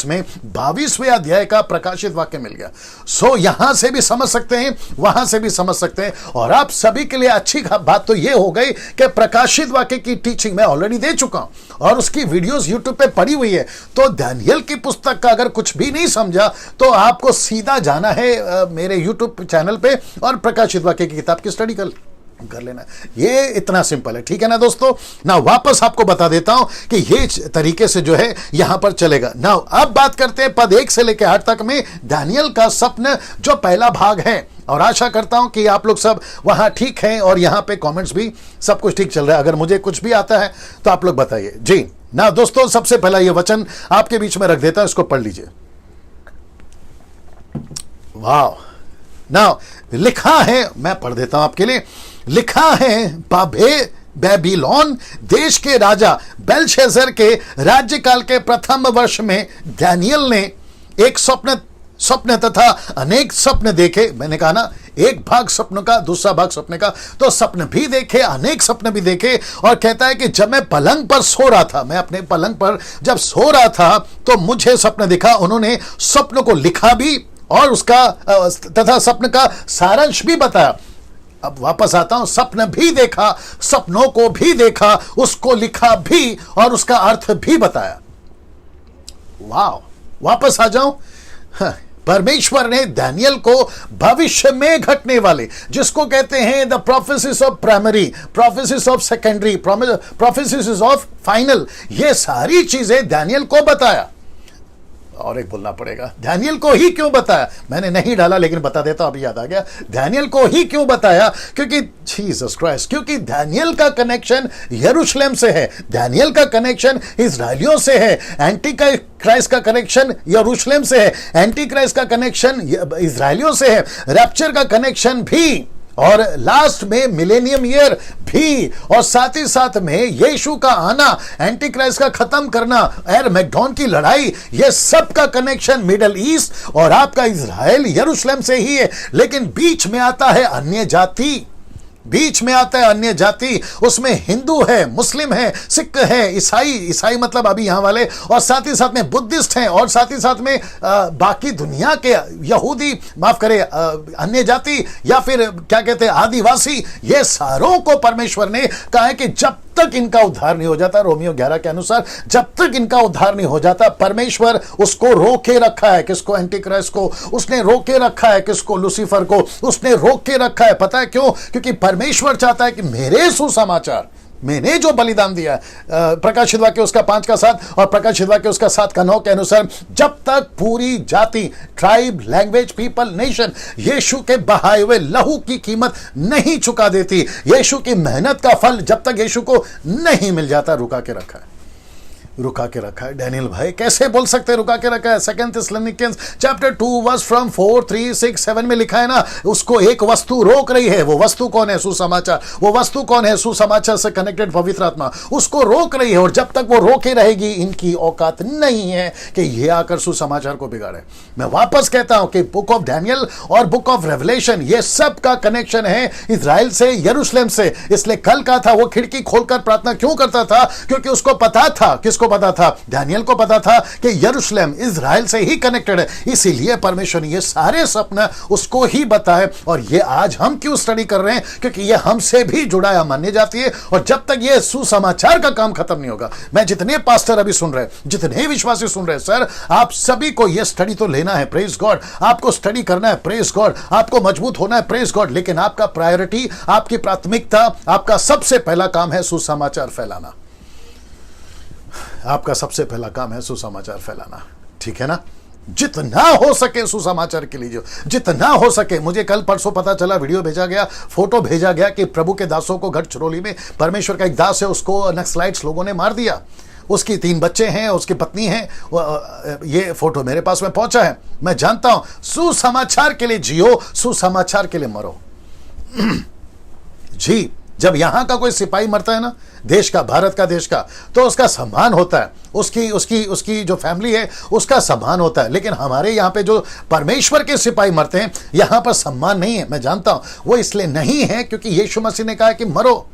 में 22वें अध्याय का प्रकाशित वाक्य मिल गया। सो यहां से भी समझ सकते हैं, वहां से भी समझ सकते हैं। और आप सभी के लिए अच्छी बात तो यह हो गई कि प्रकाशित वाक्य की टीचिंग मैं ऑलरेडी दे चुका हूं और उसकी वीडियोस यूट्यूब पे पड़ी हुई है। तो दानियल की पुस्तक का अगर कुछ भी नहीं समझा तो आपको सीधा जाना है मेरे YouTube चैनल पे और प्रकाशित वाक्य की किताब की स्टडी कर लेना। ये इतना सिंपल है, ठीक है ना दोस्तों। ना वापस आपको बता देता हूं कि ये तरीके से जो है यहां पर चलेगा ना। अब बात करते हैं पद 1 से लेकर 8 तक में दानियल का सपना, जो पहला भाग है। और आशा करता हूं कि आप लोग सब वहां ठीक हैं और यहां पे कमेंट्स भी सब कुछ ठीक चल रहा है। अगर मुझे कुछ भी आता है तो आप लोग बताइए जी ना। दोस्तों, सबसे पहला ये वचन आपके बीच में रख देता हूं, इसको पढ़ लीजिए। वाह, नाउ लिखा है, मैं पढ़ देता हूं आपके लिए। लिखा है, बेबीलोन देश के राजा बेलशस्सर के राज्यकाल के प्रथम वर्ष में दानियल ने एक स्वप्न तथा अनेक स्वप्न देखे। मैंने कहा ना, एक भाग स्वप्न का, दूसरा भाग स्वप्न का। तो स्वप्न भी देखे, अनेक स्वप्न भी देखे। और कहता है कि जब मैं पलंग पर सो रहा था, मैं अपने पलंग पर जब सो रहा था तो मुझे स्वप्न दिखा। उन्होंने स्वप्न को लिखा भी और उसका तथा स्वप्न का सारांश भी बताया। अब वापस आता हूं, स्वप्न भी देखा, सपनों को भी देखा, उसको लिखा भी और उसका अर्थ भी बताया। वाह, वापस आ जाऊं। परमेश्वर ने दानियल को भविष्य में घटने वाले, जिसको कहते हैं the prophecies of primary, prophecies of secondary, prophecies of final, ये सारी चीजें दानियल को बताया। और एक बोलना पड़ेगा, दानियल को ही क्यों बताया? मैंने नहीं डाला लेकिन बता देता, अभी याद आ गया। दानियल को ही क्यों बताया? क्योंकि जीसस क्राइस्ट, क्योंकि दानियल का कनेक्शन यरूशलेम से है, दानियल का कनेक्शन इजराइलियों से है, एंटी क्राइस्ट का कनेक्शन यरूशलेम से है, एंटी क्राइस्ट का कनेक्शन इजराइलियों से है, रैप्चर का कनेक्शन भी, और लास्ट में मिलेनियम ईयर भी, और साथ ही साथ में यीशु का आना, एंटी क्राइस्ट का खत्म करना, मैगडॉन की लड़ाई, ये सब का कनेक्शन मिडल ईस्ट और आपका इजराइल यरूशलेम से ही है। लेकिन बीच में आता है अन्य जाति, बीच में आता है अन्य जाति, उसमें हिंदू है, मुस्लिम है, सिख है, ईसाई मतलब अभी यहां वाले, और साथ ही साथ में बुद्धिस्ट हैं, और साथ ही साथ में बाकी दुनिया के यहूदी, माफ करें, अन्य जाति या फिर क्या कहते हैं आदिवासी, ये सारों को परमेश्वर ने कहा है कि जब तक इनका उद्धार नहीं हो जाता, रोमियो 11 के अनुसार, जब तक इनका उद्धार नहीं हो जाता, परमेश्वर उसको रोके रखा है। किसको? एंटी क्राइस्ट को उसने रोके रखा है। किसको? लूसीफर को उसने रोक के रखा है। पता है क्यों? क्योंकि परमेश्वर चाहता है कि मेरे सुसमाचार, मैंने जो बलिदान दिया है, प्रकाशित वाक्य उसका 5 का 7 और प्रकाशित वाक्य उसका 7 का 9 के अनुसार, जब तक पूरी जाति, ट्राइब, लैंग्वेज, पीपल, नेशन यीशु के बहाए हुए लहू की कीमत नहीं चुका देती, यीशु की मेहनत का फल जब तक यीशु को नहीं मिल जाता, रुका के रखा है, रुका के रखा है। डैनियल भाई कैसे बोल सकते रुका के रखा है? 2 थिस्सलुनीकियंस चैप्टर 2 वर्स फ्रॉम 4, 3, 6, 7 में लिखा है ना, उसको एक वस्तु रोक रही है। वो वस्तु कौन है? सुसमाचार। वो वस्तु कौन है? सुसमाचार से कनेक्टेड पवित्र आत्मा उसको रोक रही है, और जब तक वो रोके रहेगी, इनकी औकात नहीं है कि ये आकर सुसमाचार को बिगाड़े। मैं वापस कहता हूं कि बुक ऑफ डैनियल और बुक ऑफ रेवलेशन, ये सब का कनेक्शन है इजराइल से, यरूशलेम से। इसलिए कल का था वो खिड़की खोलकर प्रार्थना क्यों करता था? क्योंकि उसको पता था, किसको पता था? डैनियल को पता था कि यरूशलेम इजराइल से ही कनेक्टेड है। इसीलिए परमेश्वर ने ये सारे सपना उसको ही बताए। और ये आज हम क्यों स्टडी कर रहे हैं? क्योंकि ये हमसे भी जुड़ा है, मान्य जाती है। और जब तक ये सुसमाचार का काम खत्म नहीं होगा, मैं जितने पास्टर अभी सुन रहे हैं, जितने विश्वासी सुन रहे हैं, सर आप सभी को ये स्टडी तो लेना है, प्रेज गॉड, आपको स्टडी करना है, प्रेज गॉड, आपको मजबूत होना है, प्रेज गॉड। लेकिन आपका प्रायोरिटी, आपकी प्राथमिकता, आपका सबसे पहला काम है सुसमाचार फैलाना। आपका सबसे पहला काम है सुसमाचार फैलाना, ठीक है ना? जितना हो सके सुसमाचार के लिए, जितना हो सके। मुझे कल परसों पता चला, वीडियो भेजा गया, फोटो भेजा गया कि प्रभु के दासों को गढ़चिरौली में परमेश्वर का एक दास है, उसको नक्सलाइट्स लोगों ने मार दिया। उसकी 3 बच्चे हैं, उसकी पत्नी है। ये फोटो मेरे पास में पहुंचा है। मैं जानता हूं, सुसमाचार के लिए जियो, सुसमाचार के लिए मरो। जी, जब यहां का कोई सिपाही मरता है ना, देश का, भारत का, देश का, तो उसका सम्मान होता है, उसकी उसकी उसकी जो फैमिली है उसका सम्मान होता है। लेकिन हमारे यहाँ पे जो परमेश्वर के सिपाही मरते हैं, यहाँ पर सम्मान नहीं है। मैं जानता हूं वो इसलिए नहीं है क्योंकि यीशु मसीह ने कहा कि मरो,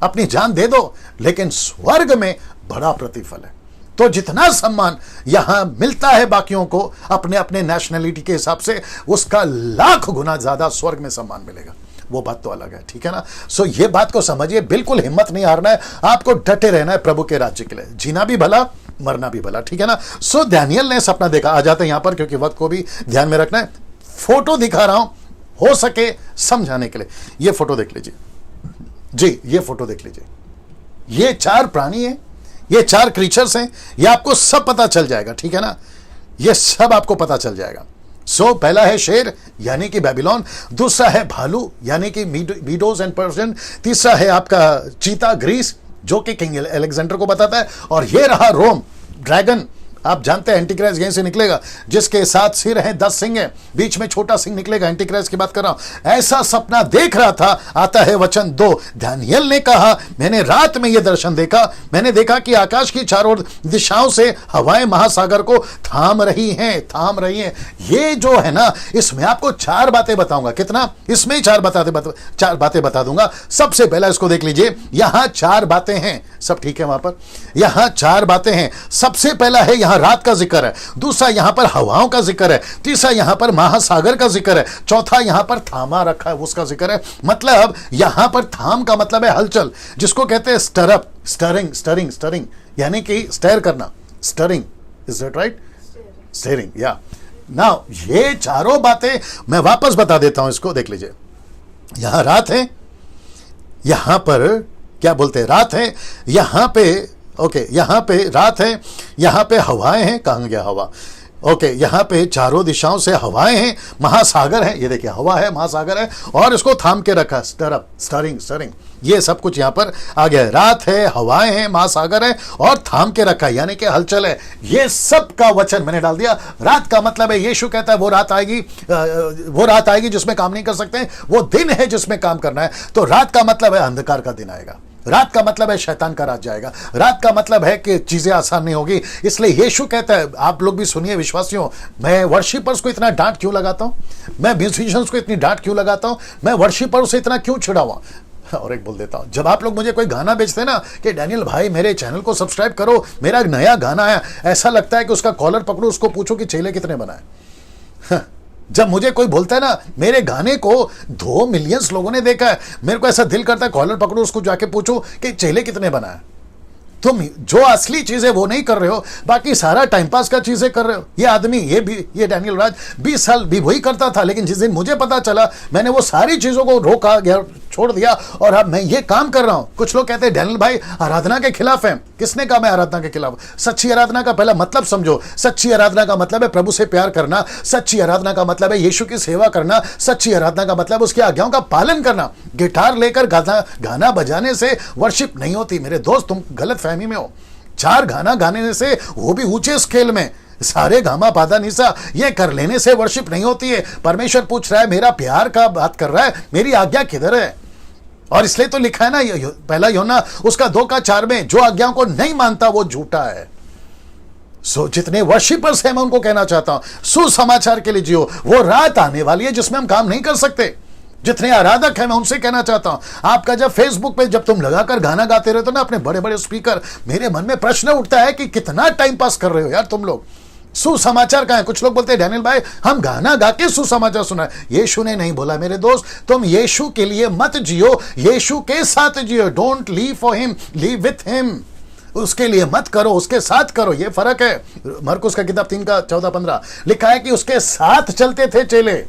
अपनी जान दे दो, लेकिन स्वर्ग में बड़ा प्रतिफल है। तो जितना सम्मान यहां मिलता है बाकियों को अपने अपने नेशनलिटी के हिसाब से, उसका लाख गुना ज्यादा स्वर्ग में सम्मान मिलेगा। वो बात तो अलग है, ठीक है ना? सो ये बात को समझिए, बिल्कुल हिम्मत नहीं हारना है, आपको डटे रहना है प्रभु के राज्य के लिए, जीना भी भला, मरना भी भला, ठीक है ना? सो डैनियल ने सपना देखा। आ जाते हैं यहां पर, क्योंकि वक्त को भी ध्यान में रखना है। फोटो दिखा रहा हूं, हो सके समझाने के लिए। ये फोटो देख लीजिए जी, ये फोटो देख लीजिए। ये 4 प्राणी हैं, ये 4 क्रीचर्स हैं, ये आपको सब पता चल जाएगा, ठीक है ना? ये सब आपको पता चल जाएगा। सो पहला है शेर यानी कि बेबीलोन, दूसरा है भालू यानी कि मीडोज एंड पर्शियन, तीसरा है आपका चीता ग्रीस जो कि किंग अलेक्जेंडर को बताता है, और ये रहा रोम, ड्रैगन। आप जानते हैं एंटीक्राइस्ट यहीं से निकलेगा, जिसके 7 सिर हैं, 10 सिंह हैं, बीच में छोटा सिंह निकलेगा। एंटीक्राइस्ट की बात कर रहा हूं। ऐसा सपना देख रहा था। आता है वचन 2, दानियेल ने कहा, मैंने रात में यह दर्शन देखा, मैंने देखा कि आकाश की चारों दिशाओं से हवाएं महासागर को थाम रही हैं, थाम रही हैं। ये जो है ना, इसमें आपको 4 बातें बताऊंगा। कितना? इसमें 4 बातें बता दूंगा। सबसे पहला इसको देख लीजिए, यहां 4 बातें हैं, सब ठीक है वहां पर? यहां 4 बातें हैं। सबसे पहला है यहां रात का जिक्र है, दूसरा यहां पर हवाओं का जिक्र है, तीसरा यहां पर महासागर का जिक्र है, चौथा यहां पर थामा रखा है उसका जिक्र है। मतलब यहां पर थाम का मतलब है हलचल, जिसको कहते हैं स्टरअप, स्टरिंग, स्टरिंग, स्टरिंग यानी कि स्टेयर करना, stirring, is that right? Steering, या। नाउ ये चारों बातें मैं वापस बता देता हूं, इसको देख लीजिए। यहां रात है, यहां पर क्या बोलते हैं, रात है, यहां पे ओके, यहां पे रात है, यहां पे हवाएं हैं, कहां गया हवा? ओके, यहां पे चारों दिशाओं से हवाएं हैं, महासागर है, ये देखिए हवा है, महासागर है, और इसको थाम के रखा, स्टरअप, स्टरिंग, स्टरिंग, ये सब कुछ यहां पर आ गया है। रात है, हवाएं हैं, महासागर है, और थाम के रखा यानी कि हलचल है। ये सब का वचन मैंने डाल दिया। रात का मतलब है, यीशु कहता है वो रात आएगी जिसमें काम नहीं कर सकते, वो दिन है जिसमें काम करना है। तो रात का मतलब है अंधकार का दिन आएगा, रात का मतलब है शैतान का राज जाएगा, रात का मतलब है कि चीजें आसान नहीं होगी। इसलिए यीशु कहता है, आप लोग भी सुनिए विश्वासियों, मैं वर्शिपर्स को इतना डांट क्यों लगाता हूं, मैं म्यूजिशियंस को इतनी डांट क्यों लगाता हूं, मैं वर्शिपर्स से इतना क्यों छिड़ावा। और एक बोल देता हूं, जब आप लोग मुझे कोई गाना बेचते हैं ना कि डैनियल भाई मेरे चैनल को सब्सक्राइब करो, मेरा नया गाना आया, ऐसा लगता है कि उसका कॉलर पकड़ो, उसको पूछो कि चेले कितने बनाए। जब मुझे कोई बोलता है ना मेरे गाने को 2 मिलियन लोगों ने देखा है, मेरे को ऐसा दिल करता है कॉलर पकड़ो, उसको जाके पूछो कि चेले कितने बनाए। तुम जो असली चीजें वो नहीं कर रहे हो, बाकी सारा टाइम पास का चीजें कर रहे हो। ये आदमी ये डैनियल राज 20 साल भी वही करता था, लेकिन जिस दिन मुझे पता चला मैंने वो सारी चीजों को रोका गया, छोड़ दिया, और अब मैं ये काम कर रहा हूं। कुछ लोग कहते हैं डैनियल भाई आराधना के खिलाफ है। किसने कहा मैं आराधना के खिलाफ? सच्ची आराधना का पहला मतलब समझो। सच्ची आराधना का मतलब है प्रभु से प्यार करना। सच्ची आराधना का मतलब है यीशु की सेवा करना। सच्ची आराधना का मतलब उसकी आज्ञाओं का पालन करना। गिटार लेकर गाना बजाने से वर्शिप नहीं होती मेरे दोस्त, तुम गलत फहमी में हो। 4 गाना गाने से, वो भी ऊंचे स्केल में, सारे गामा पादा निसा, ये कर लेने से वर्शिप नहीं होती है। परमेश्वर पूछ रहा है, मेरा प्यार का बात कर रहा है, मेरी आज्ञा किधर है? और इसलिए तो लिखा है ना पहला यूहन्ना उसका 2:4 में, जो आज्ञाओं को नहीं मानता वो झूठा है। जितने वर्शिपर्स हैं मैं उनको कहना चाहता हूं, सुसमाचार के लिए जियो। वो रात आने वाली है जिसमें हम काम नहीं कर सकते। जितने आराधक हैं मैं उनसे कहना चाहता हूं, आपका जब फेसबुक पे जब तुम लगाकर गाना गाते रहते हो ना अपने बड़े बड़े स्पीकर, मेरे मन में प्रश्न उठता है कि कितना टाइम पास कर रहे हो यार तुम लोग। सुसमाचार का है। कुछ लोग बोलते हैं डैनियल भाई हम गाना गा के सुसमाचार सुना। यीशु ने नहीं बोला मेरे दोस्त, तुम यीशु के लिए मत जियो, यीशु के साथ जियो। Don't live for him, live with him. उसके लिए मत करो, उसके साथ करो। ये फर्क है। मरकुस का किताब 3:14-15 लिखा है कि उसके साथ चलते थे चेले।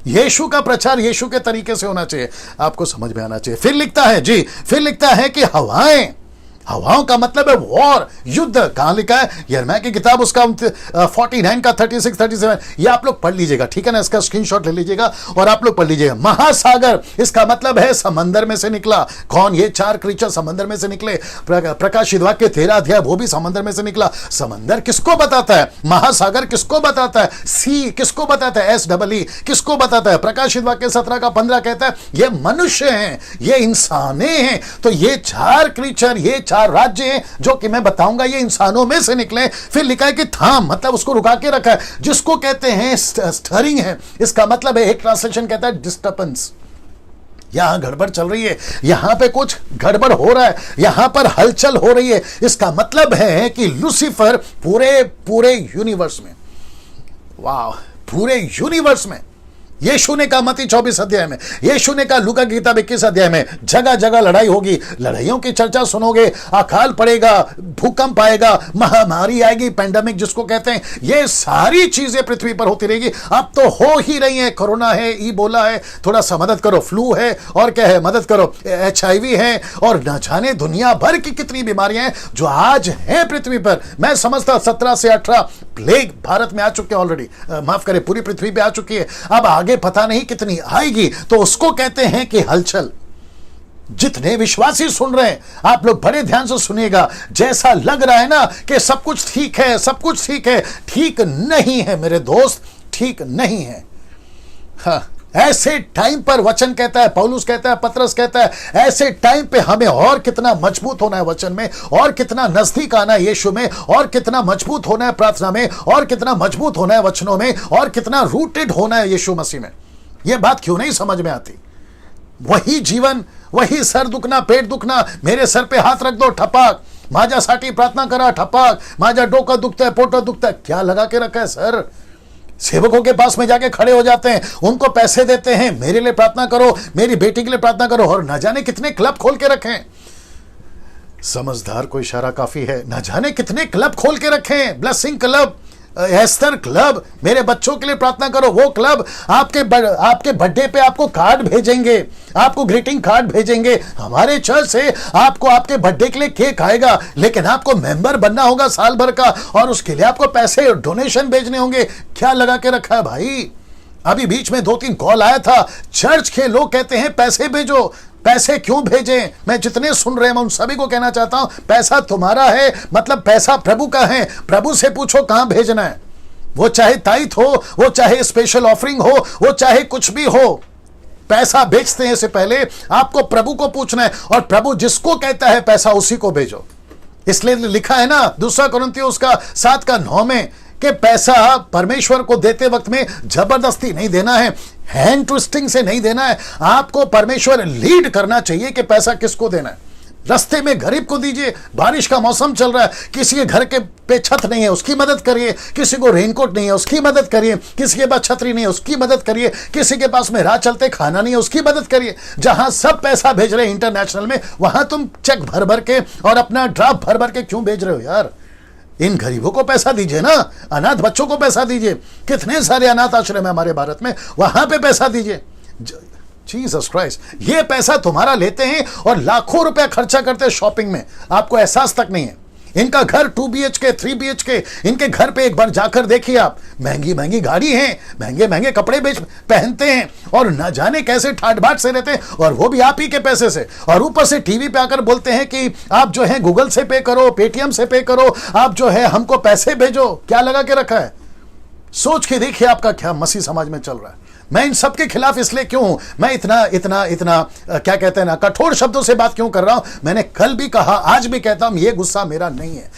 यीशु का प्रचार यीशु के तरीके से होना चाहिए, आपको समझ में आना चाहिए। फिर लिखता है कि हवाओं का मतलब है वॉर, युद्ध। कहां लिखा है? यिर्मयाह की किताब उसका 49 का 36-37, ये आप लोग पढ़ लीजिएगा, ठीक है ना? इसका स्क्रीनशॉट ले लीजिएगा और आप लोग पढ़ लीजिएगा। महासागर, इसका मतलब है समंदर में से निकला। कौन? ये 4 क्रीचर समंदर में से निकले। प्रकाशित वाक्य 13 अध्याय वो भी समंदर में से निकला। समंदर किसको बताता है? महासागर किसको बताता है? सी किसको बताता है? SEE किसको बताता है? प्रकाशित वाक्य 17:15 कहता है ये मनुष्य हैं, ये इंसाने हैं। तो ये 4 क्रीचर, ये 4 राज्य हैं जो कि मैं बताऊंगा, ये इंसानों में से निकले। फिर लिखा है कि थाम, मतलब उसको रुका के रखा है, जिसको कहते हैं स्टरिंग है। इसका मतलब है, एक ट्रांसलेशन कहता है डिस्टर्बेंस। यहां गड़बड़ चल रही है, यहां पे कुछ गड़बड़ हो रहा है, यहां पर हलचल हो रही है। इसका मतलब है कि लूसीफर पूरे यूनिवर्स में, वाह, पूरे यूनिवर्स में, यीशु ने कहा मत्ती 24 अध्याय में, यीशु ने कहा लूका की किताब 21 अध्याय में, जगह जगह लड़ाई होगी। लड़ाइयों की चर्चा सुनोगे, अकाल पड़ेगा, भूकंप आएगा, महामारी आएगी, पैंडेमिक जिसको कहते हैं, ये सारी चीजें पृथ्वी पर होती रहेगी। अब तो हो ही रही है। कोरोना है, इबोला है, थोड़ा सा मदद करो, फ्लू है, और क्या है मदद करो, HIV है, और न जाने दुनिया भर की कितनी बीमारियां हैं जो आज हैं पृथ्वी पर। मैं समझता 17 से 18 प्लेग भारत में आ चुके हैं ऑलरेडी, माफ करें पूरी पृथ्वी पे आ चुकी है। अब आगे पता नहीं कितनी आएगी। तो उसको कहते हैं कि हलचल। जितने विश्वासी सुन रहे हैं, आप लोग बड़े ध्यान से सुनिएगा। जैसा लग रहा है ना कि सब कुछ ठीक है, सब कुछ ठीक है, ठीक नहीं है मेरे दोस्त, ठीक नहीं है। हाँ, ऐसे टाइम पर वचन कहता है, पौलुस कहता है, पतरस कहता है, ऐसे टाइम पे हमें और कितना मजबूत होना है वचन में, और कितना नजदीक आना है यीशु में, और कितना मजबूत होना है प्रार्थना में, और कितना मजबूत होना है वचनों में, और कितना रूटेड होना है यीशु मसीह में। यह बात क्यों नहीं समझ में आती? वही जीवन, वही सर दुखना, पेट दुखना, मेरे सर पे हाथ रख दो, ठपाक, माझ्यासाठी प्रार्थना करा, ठपाक, माझा डोकं दुखता है, पोट दुखता है। क्या लगा के रखा है सर? सेवकों के पास में जाके खड़े हो जाते हैं, उनको पैसे देते हैं, मेरे लिए प्रार्थना करो, मेरी बेटी के लिए प्रार्थना करो, और न जाने कितने क्लब खोल के रखे हैं। समझदार को इशारा काफी है। न जाने कितने क्लब खोल के रखे हैं, ब्लेसिंग क्लब, एस्टर क्लब, मेरे बच्चों के लिए प्रार्थना करो, वो क्लब आपके बर्थडे पे आपको कार्ड भेजेंगे, आपको ग्रीटिंग कार्ड भेजेंगे। हमारे चर्च से आपको आपके बर्थडे के लिए केक आएगा, लेकिन आपको मेंबर बनना होगा साल भर का, और उसके लिए आपको पैसे डोनेशन भेजने होंगे। क्या लगा के रखा है भाई? अभी बीच में 2-3 कॉल आया था, चर्च के लोग कहते हैं पैसे भेजो। पैसे क्यों भेजें? मैं जितने सुन रहे हैं मैं उन सभी को कहना चाहता हूं, पैसा तुम्हारा है, मतलब पैसा प्रभु का है। प्रभु से पूछो कहां भेजना है। वो चाहे ताइथ हो, वो चाहे स्पेशल ऑफरिंग हो, वो चाहे कुछ भी हो, पैसा भेजते हैं से पहले आपको प्रभु को पूछना है, और प्रभु जिसको कहता है पैसा उसी को भेजो। इसलिए लिखा है ना 2 कुरिन्थियों 7:9 में कि पैसा परमेश्वर को देते वक्त में जबरदस्ती नहीं देना है, हैंड ट्विस्टिंग से नहीं देना है। आपको परमेश्वर लीड करना चाहिए कि पैसा किसको देना है। रास्ते में गरीब को दीजिए, बारिश का मौसम चल रहा है, किसी के घर के पे छत नहीं है उसकी मदद करिए, किसी को रेनकोट नहीं है उसकी मदद करिए, किसी के पास छतरी नहीं है उसकी मदद करिए, किसी के पास में राह चलते खाना नहीं है उसकी मदद करिए। जहां सब पैसा भेज रहे हैं इंटरनेशनल में, वहां तुम चेक भर भर के और अपना ड्राफ्ट भर भर के क्यों भेज रहे हो यार? इन गरीबों को पैसा दीजिए ना, अनाथ बच्चों को पैसा दीजिए। कितने सारे अनाथ आश्रम है हमारे भारत में, वहां पे पैसा दीजिए। जीसस क्राइस्ट, ये पैसा तुम्हारा लेते हैं और लाखों रुपए खर्चा करते हैं शॉपिंग में, आपको एहसास तक नहीं है। इनका घर 2 BHK 3 BHK, इनके घर पे एक बार जाकर देखिए आप, महंगी महंगी गाड़ी है, महंगे महंगे कपड़े पहनते हैं और न जाने कैसे ठाट बाट से रहते हैं, और वो भी आप ही के पैसे से। और ऊपर से टीवी पे आकर बोलते हैं कि आप जो है गूगल से पे करो, पेटीएम से पे करो, आप जो है हमको पैसे भेजो। क्या लगा के रखा है? सोच के देखिए आपका क्या मसीह समाज में चल रहा है। मैं इन सब के खिलाफ इसलिए क्यों हूं, मैं इतना क्या कहते हैं ना, कठोर शब्दों से बात क्यों कर रहा हूं? मैंने कल भी कहा, आज भी कहता हूं, ये गुस्सा मेरा नहीं है,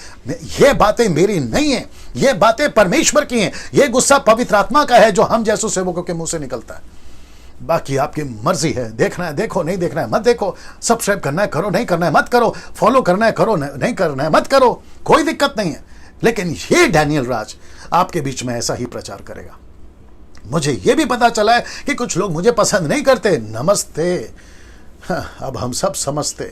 ये बातें मेरी नहीं है, ये बातें परमेश्वर की हैं। ये गुस्सा पवित्र आत्मा का है जो हम जैसों सेवकों के मुंह से निकलता है। बाकी आपकी मर्जी है, देखना है देखो, नहीं देखना है मत देखो, सब्सक्राइब करना है करो, नहीं करना है मत करो, फॉलो करना है करो, नहीं करना है मत करो, कोई दिक्कत नहीं है। लेकिन ये डैनियल राज आपके बीच में ऐसा ही प्रचार करेगा। मुझे यह भी पता चला है कि कुछ लोग मुझे पसंद नहीं करते। नमस्ते, अब हम सब समझते।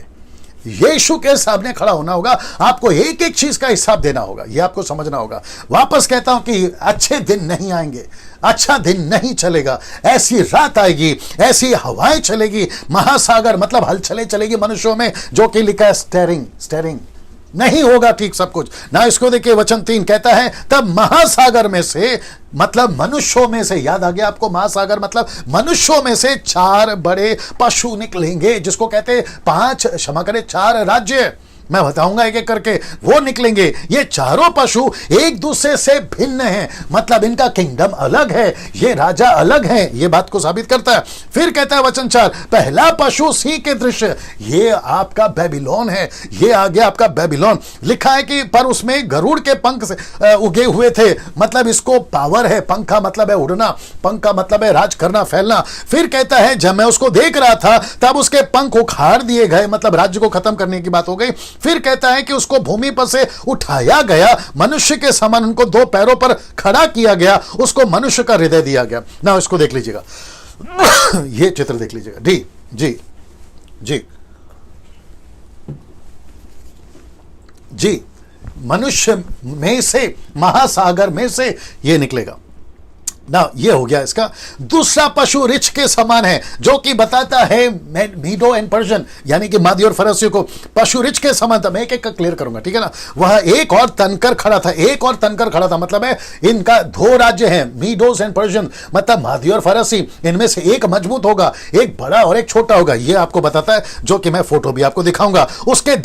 यीशु के सामने खड़ा होना होगा, आपको एक एक चीज का हिसाब देना होगा, यह आपको समझना होगा। वापस कहता हूं कि अच्छे दिन नहीं आएंगे, अच्छा दिन नहीं चलेगा, ऐसी रात आएगी, ऐसी हवाएं चलेगी, महासागर मतलब हलचलें चलेगी मनुष्यों में, जो कि लिखा है स्टेरिंग नहीं होगा ठीक सब कुछ ना। इसको देखिए, वचन 3 कहता है, तब महासागर में से मतलब मनुष्यों में से, याद आ गया आपको, महासागर मतलब मनुष्यों में से 4 बड़े पशु निकलेंगे, जिसको कहते हैं 4 राज्य। मैं बताऊंगा एक एक करके, वो निकलेंगे। ये चारों पशु एक दूसरे से भिन्न हैं, मतलब इनका किंगडम अलग है, ये राजा अलग है, ये बात को साबित करता है। फिर कहता है वचन 4, पहला पशु सिंह के दृश्य, ये आपका बेबीलोन है, ये आ गया आपका बेबीलोन। लिखा है कि पर उसमें गरुड़ के पंख से उगे हुए थे, मतलब इसको पावर है, पंख का मतलब है उड़ना, पंख का मतलब है राज करना, फैलना। फिर कहता है, जब मैं उसको देख रहा था तब उसके पंख उखाड़ दिए गए, मतलब राज्य को खत्म करने की बात हो गई। फिर कहता है कि उसको भूमि पर से उठाया गया, मनुष्य के समान उनको 2 पैरों पर खड़ा किया गया, उसको मनुष्य का हृदय दिया गया। ना इसको देख लीजिएगा, ये चित्र देख लीजिएगा। जी जी जी जी, मनुष्य में से, महासागर में से ये निकलेगा ना। ये हो गया इसका। दूसरा पशु रिछ के समान है, जो कि बताता है मीडो एंड पर्शियन, यानी कि मादी और फरसियों को पशु रिछ के समान था। मैं एक एक का क्लियर करूंगा, ठीक है ना। वह एक और तनकर खड़ा था, एक और तनकर खड़ा था, मतलब है इनका 2 राज्य हैं, मीडोस एंड पर्शियन, मतलब मादी और फरसी। इनमें से एक मजबूत होगा, एक बड़ा और एक छोटा होगा, ये आपको बताता है, जो कि मैं फोटो भी आपको दिखाऊंगा। उसके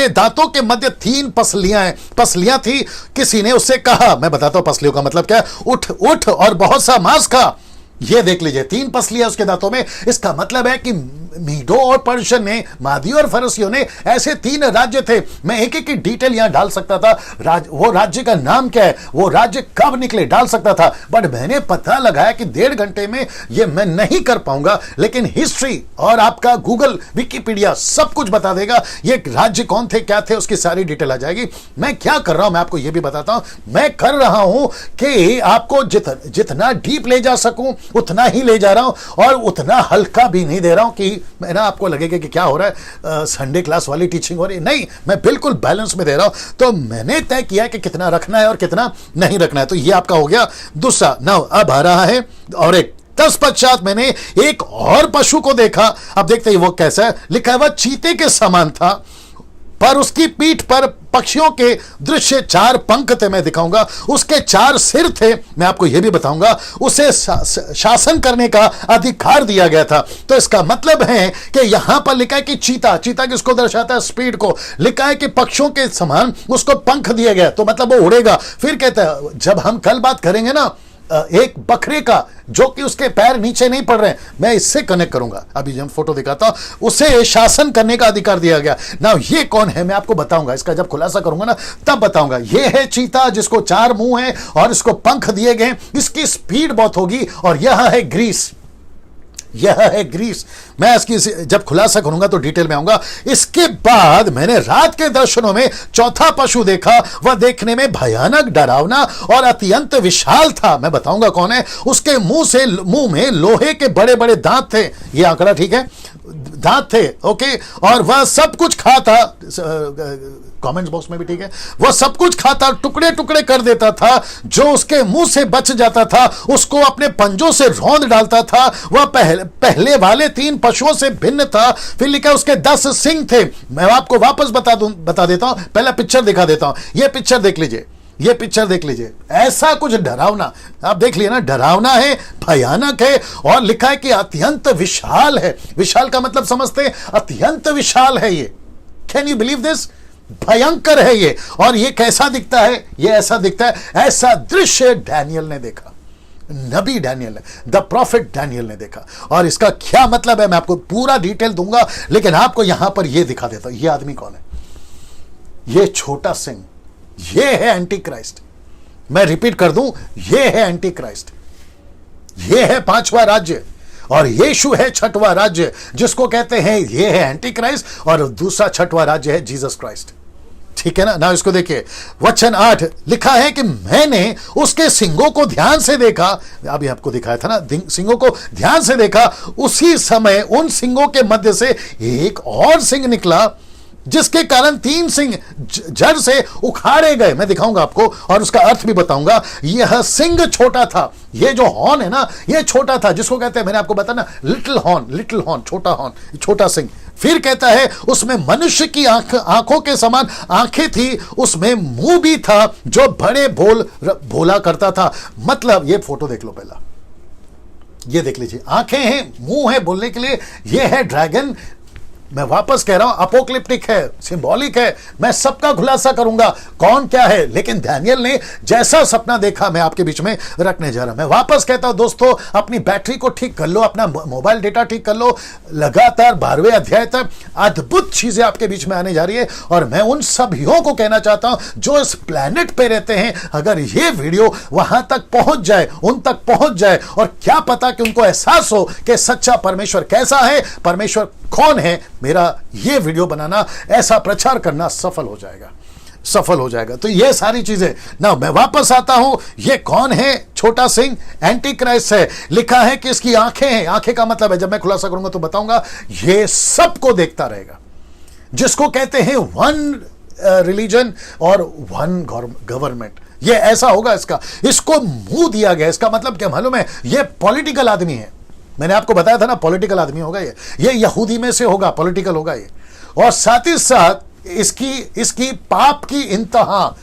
दांतों के मध्य 3 पसलियां थी। किसी ने उससे कहा, मैं बताता हूं पसलियों का मतलब क्या है, उठ और बहुत सा मांस खा। ये देख लीजिए, 3 पसलियां उसके दांतों में। इसका मतलब है कि मीडो और पर्शियन ने, मादी और फरसियों ने, ऐसे 3 राज्य थे। मैं एक एक की डिटेल यहां डाल सकता था, वो राज्य का नाम क्या है, वो राज्य कब निकले, डाल सकता था, बट मैंने पता लगाया कि 1.5 घंटे में ये मैं नहीं कर पाऊंगा। लेकिन हिस्ट्री और आपका गूगल, विकिपीडिया सब कुछ बता देगा ये राज्य कौन थे, क्या थे, उसकी सारी डिटेल आ जाएगी। मैं क्या कर रहा हूं, मैं आपको यह भी बताता हूं। मैं कर रहा हूं कि आपको जितना डीप ले जा सकूं उतना ही ले जा रहा हूं, और उतना हल्का भी नहीं दे रहा हूं कि मैं ना आपको लगेगा कि क्या हो रहा है, संडे क्लास वाली टीचिंग हो रही है। नहीं, मैं बिल्कुल बैलेंस में दे रहा हूं। तो मैंने तय किया कि कितना रखना है और कितना नहीं रखना है। तो ये आपका हो गया दूसरा। नाउ अब आ रहा है और एक तत्पश्चात मैंने एक और पशु को देखा। अब देखते ही वो कैसा है। लिखा है, वह चीते के समान था, पर उसकी पीठ पर पक्षियों के दृश्य 4 पंख थे। मैं दिखाऊंगा। उसके 4 सिर थे। मैं आपको यह भी बताऊंगा, उसे शासन करने का अधिकार दिया गया था। तो इसका मतलब है कि यहां पर लिखा है कि चीता किसको दर्शाता है, स्पीड को। लिखा है कि पक्षियों के समान उसको पंख दिया गया, तो मतलब वो उड़ेगा। फिर कहता है, जब हम कल बात करेंगे ना एक बकरे का, जो कि उसके पैर नीचे नहीं पड़ रहे हैं, मैं इससे कनेक्ट करूंगा। अभी जब फोटो दिखाता हूं, उसे शासन करने का अधिकार दिया गया ना। ये कौन है मैं आपको बताऊंगा, इसका जब खुलासा करूंगा ना तब बताऊंगा। ये है चीता, जिसको 4 मुंह हैं और इसको पंख दिए गए। इसकी स्पीड बहुत होगी। और यह है ग्रीस। यह है ग्रीस। मैं इसकी जब खुलासा करूंगा तो डिटेल में आऊंगा। इसके बाद मैंने रात के दर्शनों में चौथा पशु देखा, वह देखने में भयानक, डरावना और अत्यंत विशाल था। मैं बताऊंगा कौन है। उसके मुंह में लोहे के बड़े बड़े दांत थे। यह आंकड़ा ठीक है, दांत थे, ओके। और वह सब कुछ खाता, कमेंट्स बॉक्स में भी ठीक है, वह सब कुछ खाता, टुकड़े टुकड़े कर देता था। जो उसके मुंह से बच जाता था उसको अपने पंजों से रौंद डालता था। वह पहले वाले 3 पशुओं से भिन्न था। फिर लिखा उसके 10 सिंग थे। मैं आपको वापस बता देता हूं, पहला पिक्चर दिखा देता हूं। यह पिक्चर देख लीजिए, ये पिक्चर देख लीजिए। ऐसा कुछ डरावना, आप देख लिए ना, डरावना है, भयानक है, और लिखा है कि अत्यंत विशाल है। विशाल का मतलब समझते हैं, अत्यंत विशाल है ये। Can you believe this? भयंकर है ये। और ये कैसा दिखता है? ये ऐसा दिखता है, ऐसा दृश्य डैनियल ने देखा, नबी डैनियल ने, द प्रॉफिट डैनियल ने देखा। और इसका क्या मतलब है मैं आपको पूरा डिटेल दूंगा, लेकिन आपको यहां पर यह दिखा देता हूं। यह आदमी कौन है? यह छोटा सिंह, ये है एंटी क्राइस्ट। मैं रिपीट कर दूं, ये है एंटी क्राइस्ट। ये है 5वां राज्य, और यीशु है 6वां राज्य, जिसको कहते हैं ये है एंटी क्राइस्ट, और दूसरा 6वां राज्य है जीसस क्राइस्ट। ठीक है ना? ना इसको देखिए, वचन 8 लिखा है कि मैंने उसके सिंगों को ध्यान से देखा। अभी आपको दिखाया था ना, सिंगों को ध्यान से देखा। उसी समय उन सिंगों के मध्य से एक और सिंह निकला, जिसके कारण 3 सिंह जड़ से उखाड़े गए। मैं दिखाऊंगा आपको और उसका अर्थ भी बताऊंगा। यह सिंह छोटा था, ये जो हॉर्न है ना, ये छोटा था, जिसको कहते हैं, मैंने आपको बताया ना, लिटिल हॉर्न, छोटा हॉर्न, छोटा सिंह। फिर कहता है उसमें मनुष्य की आंखों के समान आंखें थी, उसमें मुंह भी था जो बड़े बोला करता था। मतलब ये फोटो देख लो पहला, ये देख लीजिए, आंखें हैं, मुंह है बोलने के लिए। ये है ड्रैगन। मैं वापस कह रहा हूं, अपोक्लिप्टिक है, सिंबॉलिक है। मैं सबका खुलासा करूंगा कौन क्या है, लेकिन डैनियल ने जैसा सपना देखा मैं आपके बीच में रखने जा रहा हूं। मैं वापस कहता हूं दोस्तों, अपनी बैटरी को ठीक कर लो, अपना मोबाइल डेटा ठीक कर लो। लगातार 12वें अध्याय तक अद्भुत चीजें आपके बीच में आने जा रही है। और मैं उन सभीयों को कहना चाहता हूं जो इस प्लेनेट पे रहते हैं, अगर ये वीडियो वहां तक पहुंच जाए, उन तक पहुंच जाए, और क्या पता कि उनको एहसास हो कि सच्चा परमेश्वर कैसा है, परमेश्वर कौन है, मेरा ये वीडियो बनाना, ऐसा प्रचार करना सफल हो जाएगा। तो ये सारी चीजें ना, मैं वापस आता हूं। ये कौन है? छोटा सिंह एंटी क्राइस्ट है। लिखा है कि इसकी आंखें हैं। आंखें का मतलब है, जब मैं खुलासा करूंगा तो बताऊंगा, ये सबको देखता रहेगा, जिसको कहते हैं 1 रिलीजन और 1 गवर्नमेंट। ये ऐसा होगा, इसको मुंह दिया गया। इसका मतलब क्या मालूम है? ये पॉलिटिकल आदमी है। मैंने आपको बताया था ना, पॉलिटिकल आदमी होगा ये यहूदी में से होगा, पॉलिटिकल होगा ये। और साथ ही साथ इसकी पाप की इंतहा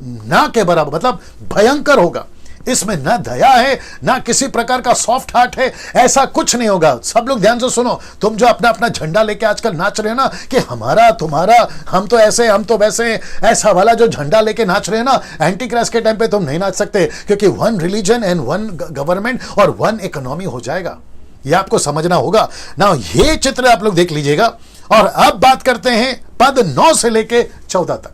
ना के बराबर, मतलब भयंकर होगा। इसमें ना दया है, ना किसी प्रकार का सॉफ्ट हार्ट है, ऐसा कुछ नहीं होगा। सब लोग ध्यान से सुनो, तुम जो अपना अपना झंडा लेके आजकल नाच रहे हो ना, कि हमारा तुम्हारा, हम तो ऐसे, हम तो वैसे, ऐसा वाला जो झंडा लेके नाच रहे हैं ना, एंटी क्राइस्ट के टाइम पे तुम नहीं नाच सकते, क्योंकि 1 रिलीजन एंड 1 गवर्नमेंट और 1 इकोनॉमी हो जाएगा। ये आपको समझना होगा ना। ये चित्र आप लोग देख लीजिएगा। और अब बात करते हैं पद 9 से लेके 14 तक।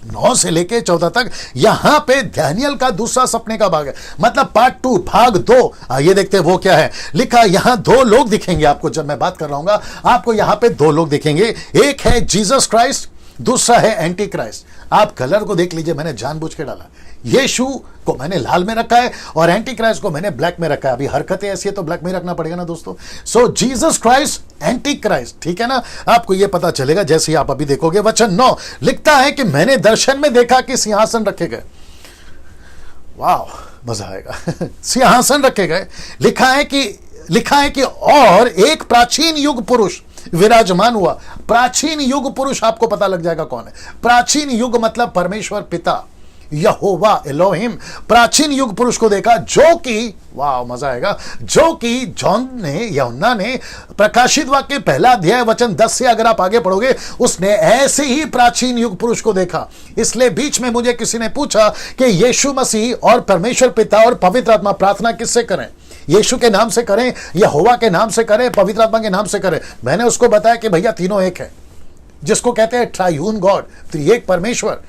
9 से लेके 14 तक यहां पे डैनियल का दूसरा सपने का भाग है, मतलब पार्ट 2, भाग 2। ये देखते हैं वो क्या है। लिखा यहां 2 लोग दिखेंगे आपको, जब मैं बात कर रहा हूं आपको यहां पे 2 लोग दिखेंगे। एक है जीसस क्राइस्ट, दूसरा है एंटी क्राइस्ट। आप कलर को देख लीजिए, मैंने जानबूझ के डाला। यीशु को मैंने लाल में रखा है और एंटी क्राइस्ट को मैंने ब्लैक में रखा है। अभी हरकतें ऐसी है तो ब्लैक में रखना पड़ेगा ना दोस्तों। So Jesus Christ, anti Christ, ठीक है ना। आपको यह पता चलेगा जैसे ही आप अभी देखोगे। वचन 9 लिखता है कि मैंने दर्शन में देखा कि सिंहासन रखे गए। वाह, मजा आएगा। सिंहासन रखे गए। लिखा है कि और एक प्राचीन युग पुरुष विराजमान हुआ। प्राचीन युग पुरुष, आपको पता लग जाएगा कौन है। प्राचीन युग मतलब परमेश्वर पिता, यहोवा एलोहिम। प्राचीन युग पुरुष को देखा, जो कि, वाह मजा आएगा, जो कि यूहन्ना ने प्रकाशित वाक्य 1 अध्याय वचन 10 से अगर आप आगे पढ़ोगे, उसने ऐसे ही प्राचीन युग पुरुष को देखा। इसलिए बीच में मुझे किसी ने पूछा कि यीशु मसीह और परमेश्वर पिता और पवित्र आत्मा प्रार्थना किससे करें? यीशु के नाम से करें, यहोवा के नाम से करें, पवित्र आत्मा के नाम से करें? मैंने उसको बताया कि भैया तीनों एक है, जिसको कहते हैं ट्रायून गॉड, त्रिएक परमेश्वर।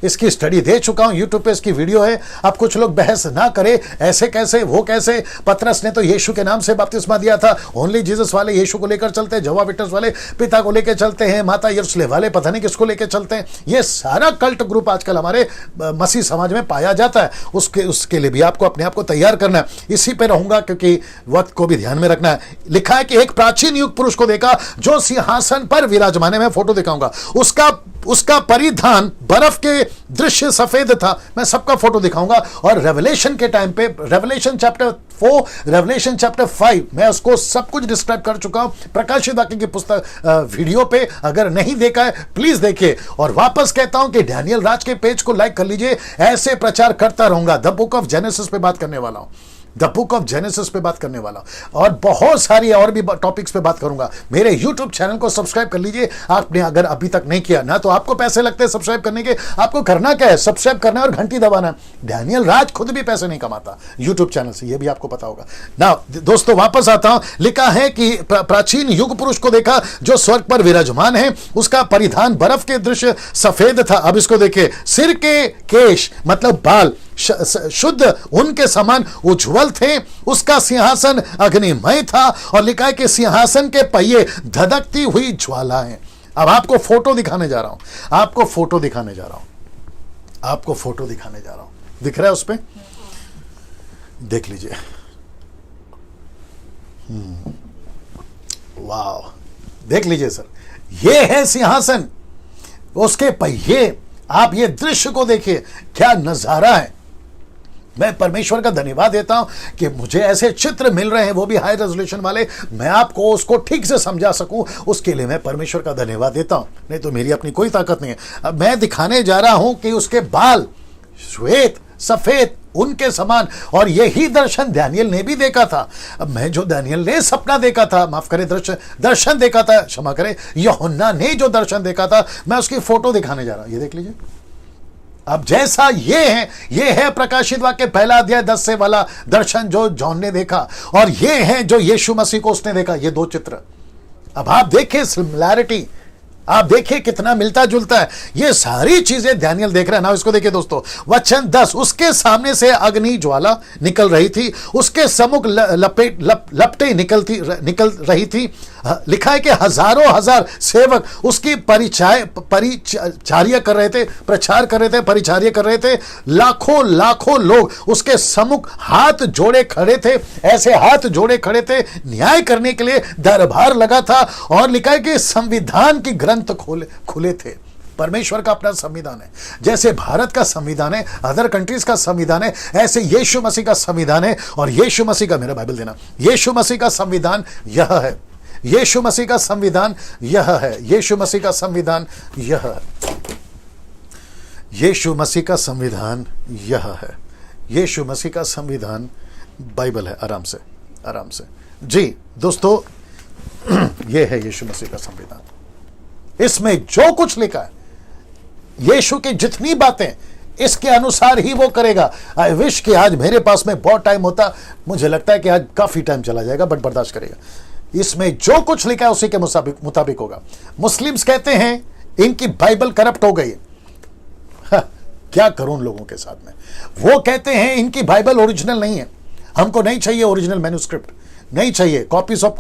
इसकी स्टडी दे चुका हूं, यूट्यूब पे इसकी वीडियो है। अब कुछ लोग बहस ना करे, ऐसे कैसे वो कैसे, पतरस ने तो यीशु के नाम से बपतिस्मा दिया था, ओनली जीसस वाले यीशु को लेकर चलते हैं, जवा विटनेस वाले पिता को लेकर चलते हैं, माता यरूशलेम वाले पता नहीं किसको लेकर चलते हैं। ये सारा कल्ट ग्रुप आजकल हमारे मसीह समाज में पाया जाता है। उसके लिए भी आपको अपने आप को तैयार करना है। इसी पे रहूंगा क्योंकि वक्त को भी ध्यान में रखना है। लिखा है कि एक प्राचीन युग पुरुष को देखा जो सिंहासन पर विराजमान है। मैं फोटो दिखाऊंगा, उसका परिधान बर्फ के दृश्य सफेद था। मैं सबका फोटो दिखाऊंगा। और रेवलेशन के टाइम पे, रेवलेशन चैप्टर 4, रेवलेशन चैप्टर 5, मैं उसको सब कुछ डिस्क्राइब कर चुका हूं प्रकाशित वाक्य की पुस्तक वीडियो पे। अगर नहीं देखा है प्लीज देखिए। और वापस कहता हूं कि डैनियल राज के पेज को लाइक कर लीजिए, ऐसे प्रचार करता रहूंगा। द बुक ऑफ जेनेसिस पे बात करने वाला हूं, द बुक ऑफ जेनेसिस पे बात करने वाला, और बहुत सारी और भी टॉपिक्स पे बात करूंगा। मेरे यूट्यूब चैनल को सब्सक्राइब कर लीजिए आपने अगर अभी तक नहीं किया ना। तो आपको पैसे लगते हैं सब्सक्राइब करने के, आपको करना क्या है, सब्सक्राइब करना है और घंटी दबाना है। डैनियल राज खुद भी पैसे नहीं कमाता यूट्यूब चैनल से, ये भी आपको पता होगा ना। दोस्तों वापस आता हूं। लिखा है कि प्राचीन युग पुरुष को देखा जो स्वर्ग पर विराजमान है, उसका परिधान बर्फ के दृश्य सफेद था। अब इसको देखिए, सिर के केश मतलब बाल शुद्ध उनके समान उज्जवल थे, उसका सिंहासन अग्निमय था, और लिखा है कि सिंहासन के पहिए धधकती हुई ज्वाला हैं। अब आपको फोटो दिखाने जा रहा हूं, आपको फोटो दिखाने जा रहा हूं। दिख रहा है उस पे, देख लीजिए। वाह, देख लीजिए सर, ये है सिंहासन, उसके पहिए। आप ये दृश्य को देखिए, क्या नजारा है। मैं परमेश्वर का धन्यवाद देता हूं कि मुझे ऐसे चित्र मिल रहे हैं, वो भी हाई रेजोल्यूशन वाले, मैं आपको उसको ठीक से समझा सकूं, उसके लिए मैं परमेश्वर का धन्यवाद देता हूं। नहीं तो मेरी अपनी कोई ताकत नहीं है। अब मैं दिखाने जा रहा हूं कि उसके बाल श्वेत सफेद उनके समान, और यही दर्शन दानियल ने भी देखा था। अब मैं जो दानियल ने सपना देखा था, माफ करें दर्शन देखा था, क्षमा करें, यूहन्ना ने जो दर्शन देखा था, मैं उसकी फोटो दिखाने जा रहा हूं। ये देख लीजिए। अब जैसा ये है प्रकाशित वाक्य 1 अध्याय 10 से वाला दर्शन जो जॉन ने देखा, और ये है जो यीशु मसीह को उसने देखा। ये दो चित्र, अब आप देखिए सिमिलैरिटी, आप देखिए कितना मिलता जुलता है। ये सारी चीजें दानियल देख रहा है ना। इसको देखिए दोस्तों, वचन 10, उसके सामने से अग्नि ज्वाला निकल रही थी, उसके सम्मुख लपटे निकल रही थी। लिखा है कि हजारों हजार सेवक उसकी परिचर्या कर रहे थे, प्रचार कर रहे थे, परिचर्या कर रहे थे। लाखों लोग उसके सम्मुख हाथ जोड़े खड़े थे, ऐसे हाथ जोड़े खड़े थे, न्याय करने के लिए दरबार लगा था। और लिखा है कि संविधान की ग्रंथ खुले थे। परमेश्वर का अपना संविधान है। जैसे भारत का संविधान है, अदर कंट्रीज का संविधान है, ऐसे यीशु मसीह का संविधान है। और यीशु मसीह का, मेरा बाइबल देना, यीशु मसीह का संविधान यह है, यीशु मसीह का संविधान यह है, यीशु मसीह का संविधान यह है, यीशु मसीह का संविधान यह है, यीशु मसीह का संविधान बाइबल है। आराम से जी दोस्तों, यह है यीशु मसीह का संविधान। इसमें जो कुछ लिखा है, यीशु की जितनी बातें, इसके अनुसार ही वो करेगा। आई विश कि आज मेरे पास में बहुत टाइम होता, मुझे लगता है कि आज काफी टाइम चला जाएगा, बट बर्दाश्त करेगा। इसमें जो कुछ लिखा है उसी के मुताबिक होगा। मुस्लिम्स कहते हैं इनकी बाइबल करप्ट हो गई। क्या करूं उन लोगों के साथ में। वो कहते हैं इनकी बाइबल ओरिजिनल नहीं है, हमको नहीं चाहिए ओरिजिनल मैन्युस्क्रिप्ट, नहीं चाहिए कॉपीज ऑफ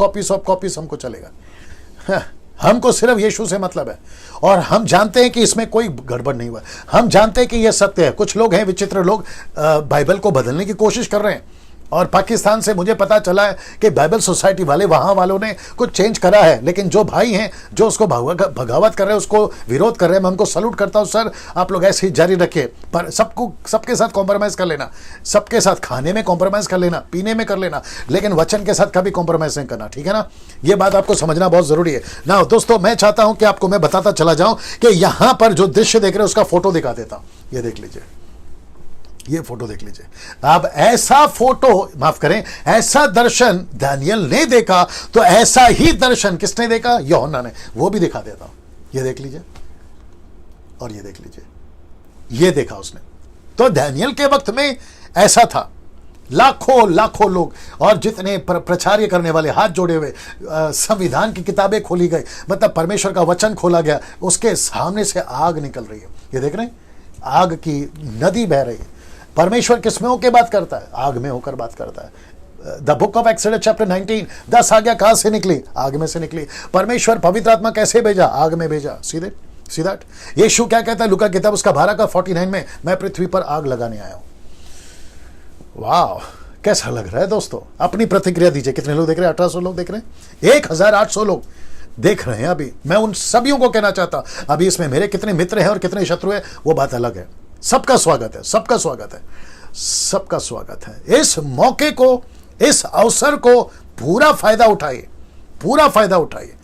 कॉपीज हमको चलेगा। हमको सिर्फ यीशु से मतलब है, और हम जानते हैं कि इसमें कोई गड़बड़ नहीं हुआ। हम जानते हैं कि यह सत्य है। कुछ लोग हैं विचित्र लोग, बाइबल को बदलने की कोशिश कर रहे हैं। और पाकिस्तान से मुझे पता चला है कि बाइबल सोसाइटी वाले, वहां वालों ने कुछ चेंज करा है। लेकिन जो भाई हैं जो उसको भगावत कर रहे हैं, उसको विरोध कर रहे हैं, मैं उनको सल्यूट करता हूं। सर आप लोग ऐसे ही जारी रखिए, पर सबके साथ कॉम्प्रोमाइज कर लेना, सबके साथ खाने में कॉम्प्रोमाइज कर लेना, पीने में कर लेना, लेकिन वचन के साथ कभी कॉम्प्रोमाइज नहीं करना, ठीक है ना। ये बात आपको समझना बहुत जरूरी है ना। दोस्तों मैं चाहता हूं कि आपको मैं बताता चला जाऊं कि यहां पर जो दृश्य देख रहे हैं उसका फोटो दिखा देता हूं। ये देख लीजिए, ये फोटो देख लीजिए। अब ऐसा फोटो, माफ करें, ऐसा दर्शन दानियल ने देखा, तो ऐसा ही दर्शन किसने देखा? यूहन्ना ने। वो भी दिखा देता हूं। ये देख लीजिए, और ये देख लीजिए, ये देखा उसने। तो दानियल के वक्त में ऐसा था। लाखों लोग, और जितने प्रचार्य करने वाले हाथ जोड़े हुए, संविधान की किताबें खोली गई, मतलब परमेश्वर का वचन खोला गया, उसके सामने से आग निकल रही है। ये देख रहे हैं, आग की नदी बह रही है। परमेश्वर किस में होकर बात करता है? आग में होकर बात करता है। The book of exodus chapter 19, 10 आज्ञा कहां से निकली? आग में से निकली। परमेश्वर पवित्र आत्मा कैसे भेजा? आग में भेजा। सीधे सीधा। यीशु क्या कहता है लूका किताब उसका 12 का 49 में, मैं पृथ्वी पर आग लगाने आया हूं। वाह, कैसा लग रहा है दोस्तों? अपनी प्रतिक्रिया दीजिए। कितने लोग देख रहे हैं? 1800 लोग देख रहे हैं, 1800 लोग देख रहे हैं। अभी मैं उन सभी को कहना चाहता हूं, अभी इसमें मेरे कितने मित्र हैं और कितने शत्रु हैं वो बात अलग है। सबका स्वागत है, सबका स्वागत है, सबका स्वागत है। इस मौके को, इस अवसर को पूरा फायदा उठाइए, पूरा फायदा उठाइए।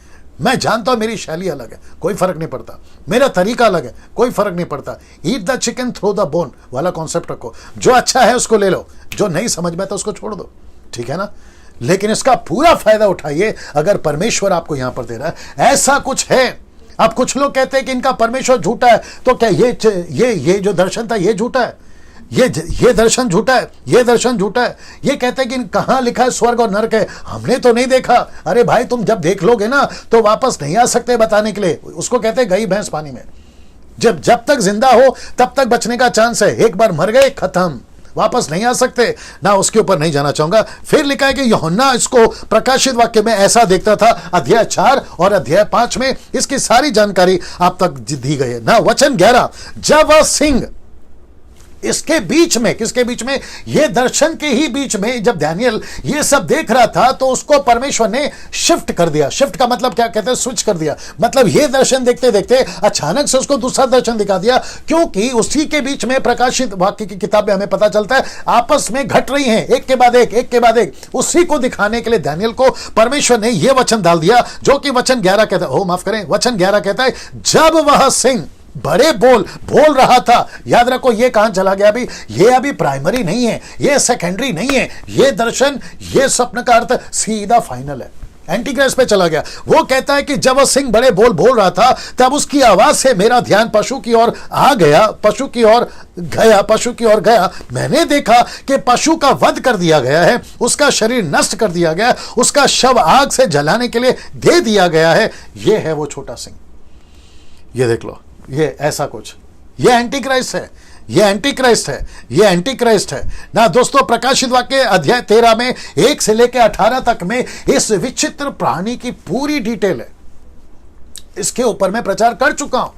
मैं जानता हूं मेरी शैली अलग है, कोई फर्क नहीं पड़ता। मेरा तरीका अलग है, कोई फर्क नहीं पड़ता। Eat the chicken throw the bone वाला कॉन्सेप्ट रखो। जो अच्छा है उसको ले लो, जो नहीं समझ में तो उसको छोड़ दो, ठीक है ना? लेकिन इसका पूरा फायदा उठाइए अगर परमेश्वर आपको यहां पर दे रहा है। ऐसा कुछ है। अब कुछ लोग कहते हैं कि इनका परमेश्वर झूठा है, तो क्या ये जो दर्शन था ये झूठा है? ये दर्शन झूठा है, ये दर्शन झूठा है। ये कहते हैं कि कहां लिखा है स्वर्ग और नरक है? हमने तो नहीं देखा। अरे भाई, तुम जब देख लोगे ना तो वापस नहीं आ सकते बताने के लिए। उसको कहते हैं गई भैंस पानी में। जब तक जिंदा हो तब तक बचने का चांस है। एक बार मर गए, खत्म, वापस नहीं आ सकते ना। उसके ऊपर नहीं जाना चाहूंगा। फिर लिखा है कि यूहन्ना इसको प्रकाशित वाक्य में ऐसा देखता था, अध्याय 4 और अध्याय 5 में इसकी सारी जानकारी आप तक दी गई है ना। वचन 11, जब वह सिंह इसके बीच में, किसके बीच में? ये दर्शन के ही बीच में जब दानियल ये सब देख रहा था तो उसको परमेश्वर ने शिफ्ट कर दिया। शिफ्ट का मतलब क्या कहते हैं? स्विच कर दिया। मतलब ये दर्शन देखते देखते अचानक से उसको दूसरा दर्शन दिखा दिया, क्योंकि उसी के बीच में प्रकाशित वाक्य की किताब में हमें पता चलता है आपस में घट रही हैं, एक के बाद एक, एक के बाद एक। उसी को दिखाने के लिए दानियल को परमेश्वर ने यह वचन डाल दिया, जो कि वचन 11 कहता है, माफ करें, वचन 11 कहता है, जब वह सिंह बड़े बोल रहा था। याद रखो, ये कहां चला गया? अभी ये अभी प्राइमरी नहीं है, ये सेकेंडरी नहीं है। ये दर्शन, ये स्वप्न का अर्थ सीधा फाइनल है, एंटीक्राइस्ट पे चला गया। वो कहता है कि जब वह सिंह बड़े बोल रहा था तब उसकी आवाज से मेरा ध्यान पशु की ओर आ गया, पशु की ओर गया। मैंने देखा कि पशु का वध कर दिया गया है, उसका शरीर नष्ट कर दिया गया, उसका शव आग से जलाने के लिए दे दिया गया है। ये है वो छोटा सिंह। ये देख लो, ये ऐसा कुछ, ये एंटीक्राइस्ट है, ये एंटीक्राइस्ट है, ये एंटीक्राइस्ट है ना दोस्तों। प्रकाशित वाक्य अध्याय 13 में 1 से लेकर 18 तक में इस विचित्र प्राणी की पूरी डिटेल है। इसके ऊपर मैं प्रचार कर चुका हूं।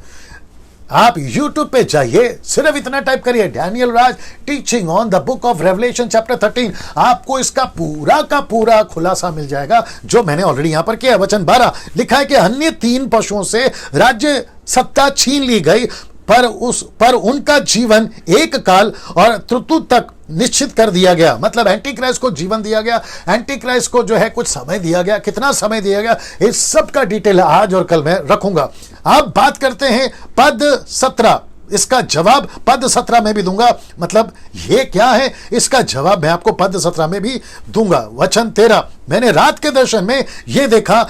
आप YouTube पे जाइए, सिर्फ इतना टाइप करिए, Daniel Raj teaching on the book of revelation chapter 13। आपको इसका पूरा का पूरा खुलासा मिल जाएगा, जो मैंने ऑलरेडी यहां पर किया। वचन 12 लिखा है कि अन्य 3 पशुओं से राज्य सत्ता छीन ली गई, पर उनका जीवन एक काल और ऋतु तक निश्चित कर दिया गया। मतलब एंटीक्राइस्ट को जीवन दिया गया, एंटीक्राइस्ट को जो है कुछ समय दिया गया। कितना समय दिया गया, इस सब का डिटेल आज और कल मैं रखूंगा। अब बात करते हैं पद 17। इसका जवाब पद 17 में भी दूंगा। मतलब ये क्या है, इसका जवाब मैं आपको पद 17 में भी दूंगा। वचन 13, मैंने रात के दर्शन में ये देखा।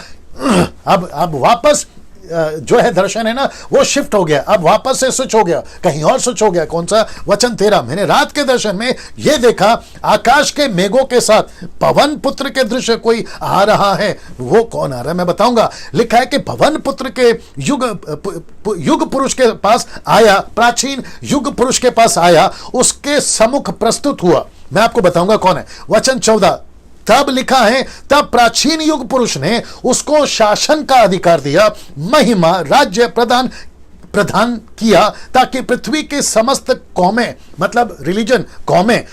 अब वापस जो है दर्शन है ना, वो शिफ्ट हो गया। अब वापस से स्विच हो गया, कहीं और स्विच हो गया। कौन सा? वचन 13, मैंने रात के दर्शन में यह देखा, आकाश के मेघों के साथ पवन पुत्र के दृश्य कोई आ रहा है। वो कौन आ रहा है मैं बताऊंगा। लिखा है कि पवन पुत्र के युग पुरुष के पास आया, प्राचीन युग पुरुष के पास आया, उसके सम्मुख प्रस्तुत हुआ। मैं आपको बताऊंगा कौन है। वचन 14, तब लिखा है, तब प्राचीन युग पुरुष ने उसको शासन का अधिकार दिया, महिमा राज्य प्रदान किया, ताकि पृथ्वी के समस्त कौमें, मतलब रिलीजन, कौमें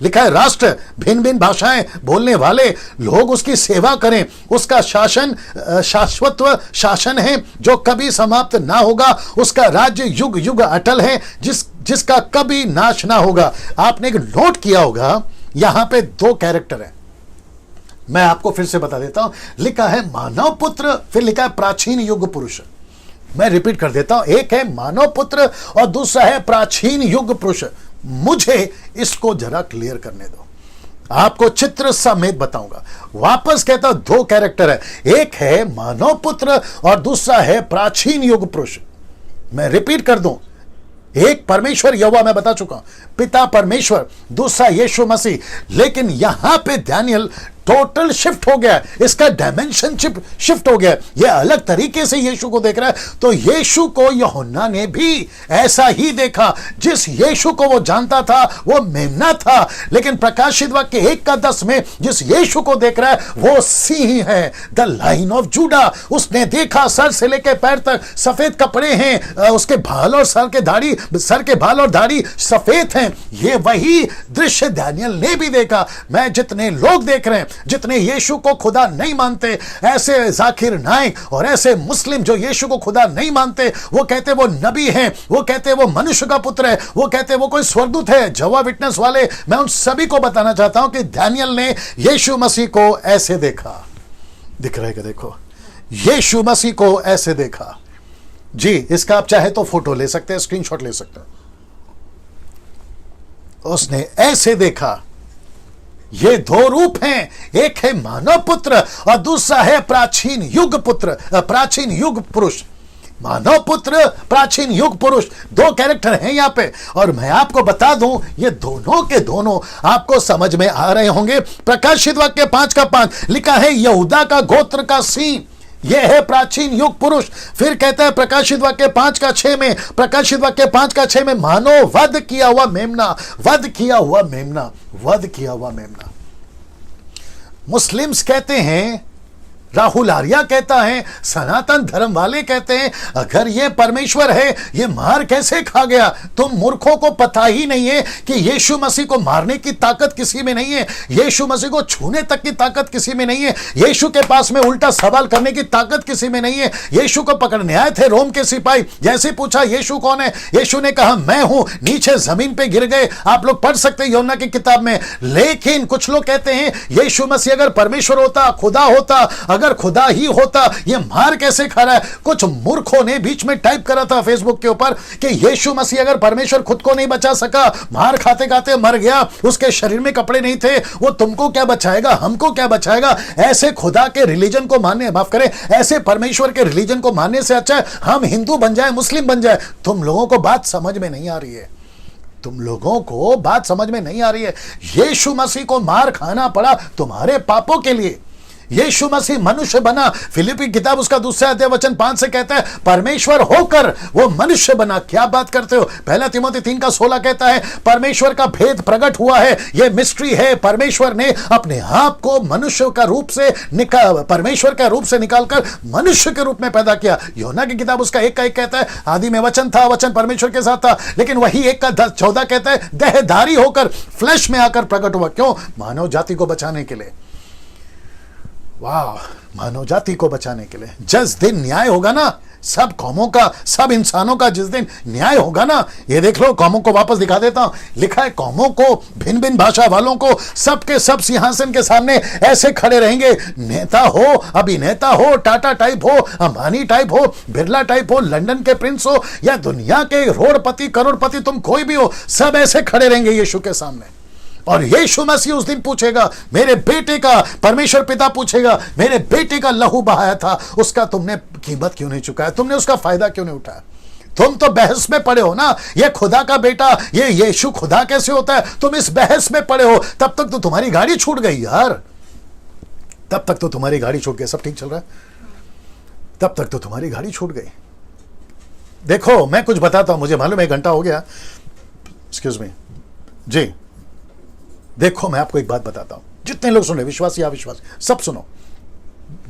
लिखा है राष्ट्र, भिन्न भिन्न भाषाएं बोलने वाले लोग उसकी सेवा करें। उसका शासन शाश्वत शासन है जो कभी समाप्त ना होगा। उसका राज्य युग युग अटल है, जिसका कभी नाश ना होगा। आपने एक नोट किया होगा, यहां पे 2 कैरेक्टर है, मैं आपको फिर से बता देता हूं। लिखा है मानव पुत्र, फिर लिखा है प्राचीन युग पुरुष। मैं रिपीट कर देता हूं, एक है मानव पुत्र और दूसरा है प्राचीन युग पुरुष। मुझे इसको जरा क्लियर करने दो, आपको चित्र समेत बताऊंगा। वापस कहता हूं, 2 कैरेक्टर है, एक है मानव पुत्र और दूसरा है प्राचीन युग पुरुष। मैं रिपीट कर दूं, एक परमेश्वर यहोवा मैं बता चुका हूं, पिता परमेश्वर, दूसरा यीशु मसीह। लेकिन यहां पे दानियल टोटल शिफ्ट हो गया, इसका डायमेंशन शिफ्ट हो गया, ये अलग तरीके से यीशु को देख रहा है। तो यीशु को यूहन्ना ने भी ऐसा ही देखा। जिस यीशु को वो जानता था वो मेमना था, लेकिन प्रकाशित वाक्य 1:10 में जिस यीशु को देख रहा है वो सिंह है, द लाइन ऑफ जूडा। उसने देखा सर से लेकर पैर तक सफेद कपड़े हैं, उसके बाल और सर के बाल और दाढ़ी सफेद हैं। ये वही दृश्य दानियल ने भी देखा। मैं जितने लोग देख रहे हैं, जितने यीशु को खुदा नहीं मानते, ऐसे जाकिर नाइक और ऐसे मुस्लिम जो यीशु को खुदा नहीं मानते, वो कहते वो नबी हैं, वो कहते वो मनुष्य का पुत्र है, वो कहते वो कोई स्वर्गदूत है, जवा विटनेस वाले, मैं उन सभी को बताना चाहता हूं कि दानियल ने यीशु मसीह को ऐसे देखा। दिख रहेगा, देखो, यीशु मसीह को ऐसे देखा जी। इसका आप चाहे तो फोटो ले सकते हैं, स्क्रीनशॉट ले सकते हैं। उसने ऐसे देखा। ये दो रूप हैं, एक है मानव पुत्र और दूसरा है प्राचीन युग पुत्र, प्राचीन युग पुरुष। मानव पुत्र, प्राचीन युग पुरुष, दो कैरेक्टर हैं यहां पे। और मैं आपको बता दूं, ये दोनों के दोनों आपको समझ में आ रहे होंगे। प्रकाशित वाक्य 5:5 लिखा है, यहूदा का गोत्र का सिंह, यह है प्राचीन युग पुरुष। फिर कहता है प्रकाशित वाक्य 5:6 में, प्रकाशित वाक्य 5:6 में, मानो वध किया हुआ मेमना, वध किया हुआ मेमना, वध किया हुआ मेमना। मुस्लिम्स कहते हैं, राहुल आर्या कहता है, सनातन धर्म वाले कहते हैं, अगर ये परमेश्वर है, ये मार कैसे खा गया? तुम मूर्खों को पता ही नहीं है कि यीशु मसीह को मारने की ताकत किसी में नहीं है, यीशु मसीह को छूने तक की ताकत किसी में नहीं है, यीशु के पास में उल्टा सवाल करने की ताकत किसी में नहीं है। यीशु को पकड़ने आए थे रोम के सिपाही, जैसे पूछा यीशु कौन है, यीशु ने कहा मैं हूं, नीचे जमीन पे गिर गए। आप लोग पढ़ सकते हैं यूहन्ना की किताब में। लेकिन कुछ लोग कहते हैं यीशु मसीह अगर परमेश्वर होता, खुदा होता, अगर खुदा ही होता, ये मार कैसे खा रहा है? कुछ मूर्खों ने बीच में टाइप करा था फेसबुक के ऊपर कि यीशु मसीह अगर परमेश्वर खुद को नहीं बचा सका, मार खाते खाते मर गया, उसके शरीर में कपड़े नहीं थे, वो तुमको क्या बचाएगा, हमको क्या बचाएगा? ऐसे खुदा के रिलीजन को मानने, माफ करें, ऐसे परमेश्वर के रिलीजन को मानने से अच्छा है हम हिंदू बन जाए, मुस्लिम बन जाए। तुम लोगों को बात समझ में नहीं आ रही है, तुम लोगों को बात समझ में नहीं आ रही है। यीशु मसीह को मार खाना पड़ा तुम्हारे पापों के लिए। यीशु मसीह मनुष्य बना। फिलिपी किताब उसका 2 अध्याय वचन 5 से कहता है परमेश्वर होकर वो मनुष्य बना। क्या बात करते हो? 1 तिमोथी 3:16 कहता है परमेश्वर का भेद प्रकट हुआ है, ये मिस्ट्री है। परमेश्वर ने अपने आप को मनुष्य का रूप से परमेश्वर का रूप से निकालकर मनुष्य के रूप में पैदा किया। यूहन्ना की किताब उसका 1:1 कहता है आदि में वचन था, वचन परमेश्वर के साथ था। लेकिन वही 1:14 कहता है देहधारी होकर फ्लैश में आकर प्रकट हुआ। क्यों? मानव जाति को बचाने के लिए। वाह, मानव जाति को बचाने के लिए। जिस दिन न्याय होगा ना, सब कौमों का, सब इंसानों का जिस दिन न्याय होगा ना, ये देख लो, कौमों को वापस दिखा देता हूं। लिखा है कौमों को, भिन्न भिन्न भाषा वालों को, सबके सब सिंहासन के सामने ऐसे खड़े रहेंगे। नेता हो, अभिनेता हो, टाटा टाइप हो, अंबानी टाइप हो, बिरला टाइप हो, लंदन के प्रिंस हो, या दुनिया के रोडपति करोड़पति, तुम कोई भी हो, सब ऐसे खड़े रहेंगे यीशु के सामने। और यीशु मसीह उस दिन पूछेगा, मेरे बेटे का, परमेश्वर पिता पूछेगा, मेरे बेटे का लहू बहाया था, उसका तुमने कीमत क्यों नहीं चुकाया? तुमने उसका फायदा क्यों नहीं उठाया? तुम तो बहस में पड़े हो ना, ये खुदा का बेटा, ये यीशु खुदा कैसे होता है? तुम इस बहस में पड़े हो। तब तक तो तुम्हारी गाड़ी छूट गई यार, तब तक तो तुम्हारी गाड़ी छूट गई। सब ठीक चल रहा है? तब तक तो तुम्हारी गाड़ी छूट गई। देखो, मैं कुछ बताता हूं, मुझे मालूम है 1 घंटा हो गया, एक्सक्यूज मी जी। देखो, मैं आपको एक बात बताता हूं, जितने लोग सुन रहे, विश्वासी अविश्वासी, सब सुनो।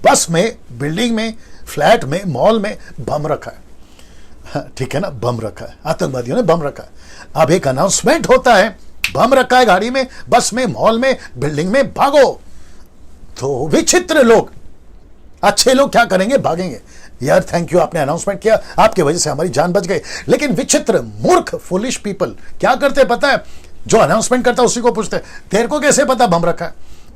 बस में, बिल्डिंग में, फ्लैट में, मॉल में बम रखा है, ठीक है ना, बम रखा है, आतंकवादियों ने बम रखा है। अब एक अनाउंसमेंट होता है, बम रखा है गाड़ी में, बस में, मॉल में, बिल्डिंग में, भागो। तो विचित्र लोग, अच्छे लोग क्या करेंगे? भागेंगे। यार थैंक यू, आपने अनाउंसमेंट किया, आपकी वजह से हमारी जान बच गई। लेकिन विचित्र, मूर्ख, फुलिश पीपल क्या करते पता है? जो अनाउंसमेंट करता है उसी को पूछते हैं, तेरे को कैसे पता बम रखा है?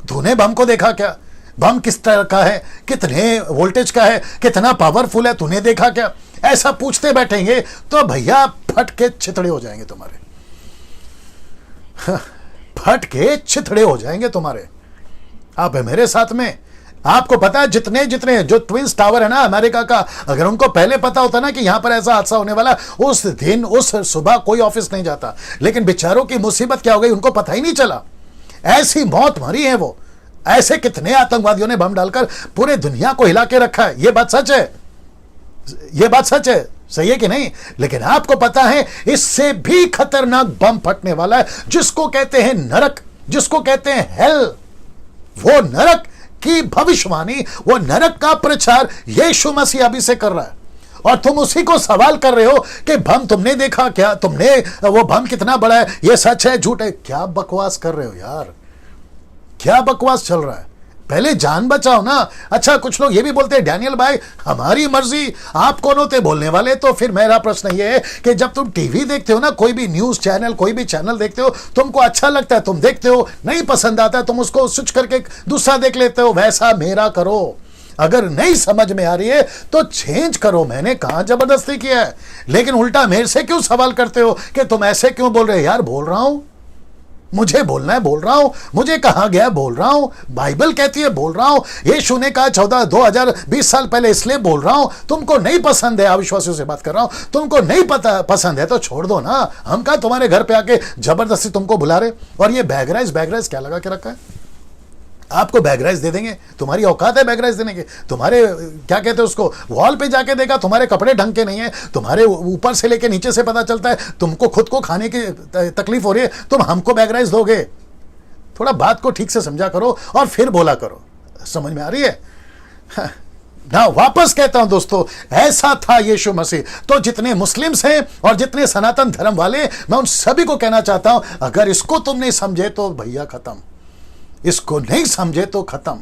तूने बम को देखा क्या? बम किस तरह का है, कितने वोल्टेज का है, कितना पावरफुल है, तूने देखा क्या? ऐसा पूछते बैठेंगे तो भैया फट के छितड़े हो जाएंगे तुम्हारे, फट के छितड़े हो जाएंगे तुम्हारे। आप है मेरे साथ में। आपको पता है जितने जितने जो ट्विंस टावर है ना अमेरिका का, अगर उनको पहले पता होता ना कि यहां पर ऐसा हादसा होने वाला, उस दिन, उस सुबह कोई ऑफिस नहीं जाता। लेकिन बेचारों की मुसीबत क्या हो गई, उनको पता ही नहीं चला। ऐसी मौत मरी है वो, ऐसे कितने आतंकवादियों ने बम डालकर पूरे दुनिया को हिला के रखा है। ये बात सच है, ये बात सच है, सही है कि नहीं? लेकिन आपको पता है इससे भी खतरनाक बम फटने वाला है, जिसको कहते हैं नरक, जिसको कहते हैं हेल। वो नरक की भविष्यवाणी, वो नरक का प्रचार यीशु मसीह अभी से कर रहा है, और तुम उसी को सवाल कर रहे हो कि बम तुमने देखा क्या, तुमने वो बम कितना बड़ा है, ये सच है झूठ है? क्या बकवास कर रहे हो यार, क्या बकवास चल रहा है? पहले जान बचाओ ना। अच्छा, कुछ लोग ये भी बोलते हैं डैनियल भाई हमारी मर्जी, आप कौन होते बोलने वाले? तो फिर मेरा प्रश्न ये है कि जब तुम टीवी देखते हो ना, कोई भी न्यूज चैनल, कोई भी चैनल देखते हो, तुमको अच्छा लगता है तुम देखते हो, नहीं पसंद आता है तुम उसको स्विच करके दूसरा देख लेते हो। वैसा मेरा करो। अगर नहीं समझ में आ रही है तो चेंज करो। मैंने कहां जबरदस्ती किया है, लेकिन उल्टा मेरे से क्यों सवाल करते हो कि तुम ऐसे क्यों बोल रहे हो? यार बोल रहा हूं, मुझे बोलना है बोल रहा हूं, मुझे कहा गया बोल रहा हूं, बाइबल कहती है बोल रहा हूं, यीशु ने कहा 2020 साल पहले इसलिए बोल रहा हूं। तुमको नहीं पसंद है, अविश्वासियों से बात कर रहा हूं, तुमको नहीं पसंद है तो छोड़ दो ना। हम कहा तुम्हारे घर पे आके जबरदस्ती तुमको बुला रहे। और ये बैग राइस क्या लगा के रखा है? आपको बैग राइस दे देंगे, तुम्हारी औकात है बैग राइस देने के? तुम्हारे क्या कहते हैं उसको, वॉल पे जाके देखा तुम्हारे कपड़े ढंग के नहीं है, तुम्हारे ऊपर से लेके नीचे से पता चलता है तुमको खुद को खाने की तकलीफ हो रही है, तुम हमको बैग राइस दोगे? थोड़ा बात को ठीक से समझा करो और फिर बोला करो। समझ में आ रही है ना? वापस कहता हूं दोस्तों, ऐसा था यीशु मसीह। तो जितने मुस्लिम्स हैं और जितने सनातन धर्म वाले, मैं उन सभी को कहना चाहता हूं, अगर इसको तुम नहीं समझे तो भैया खत्म, इसको नहीं समझे तो खत्म।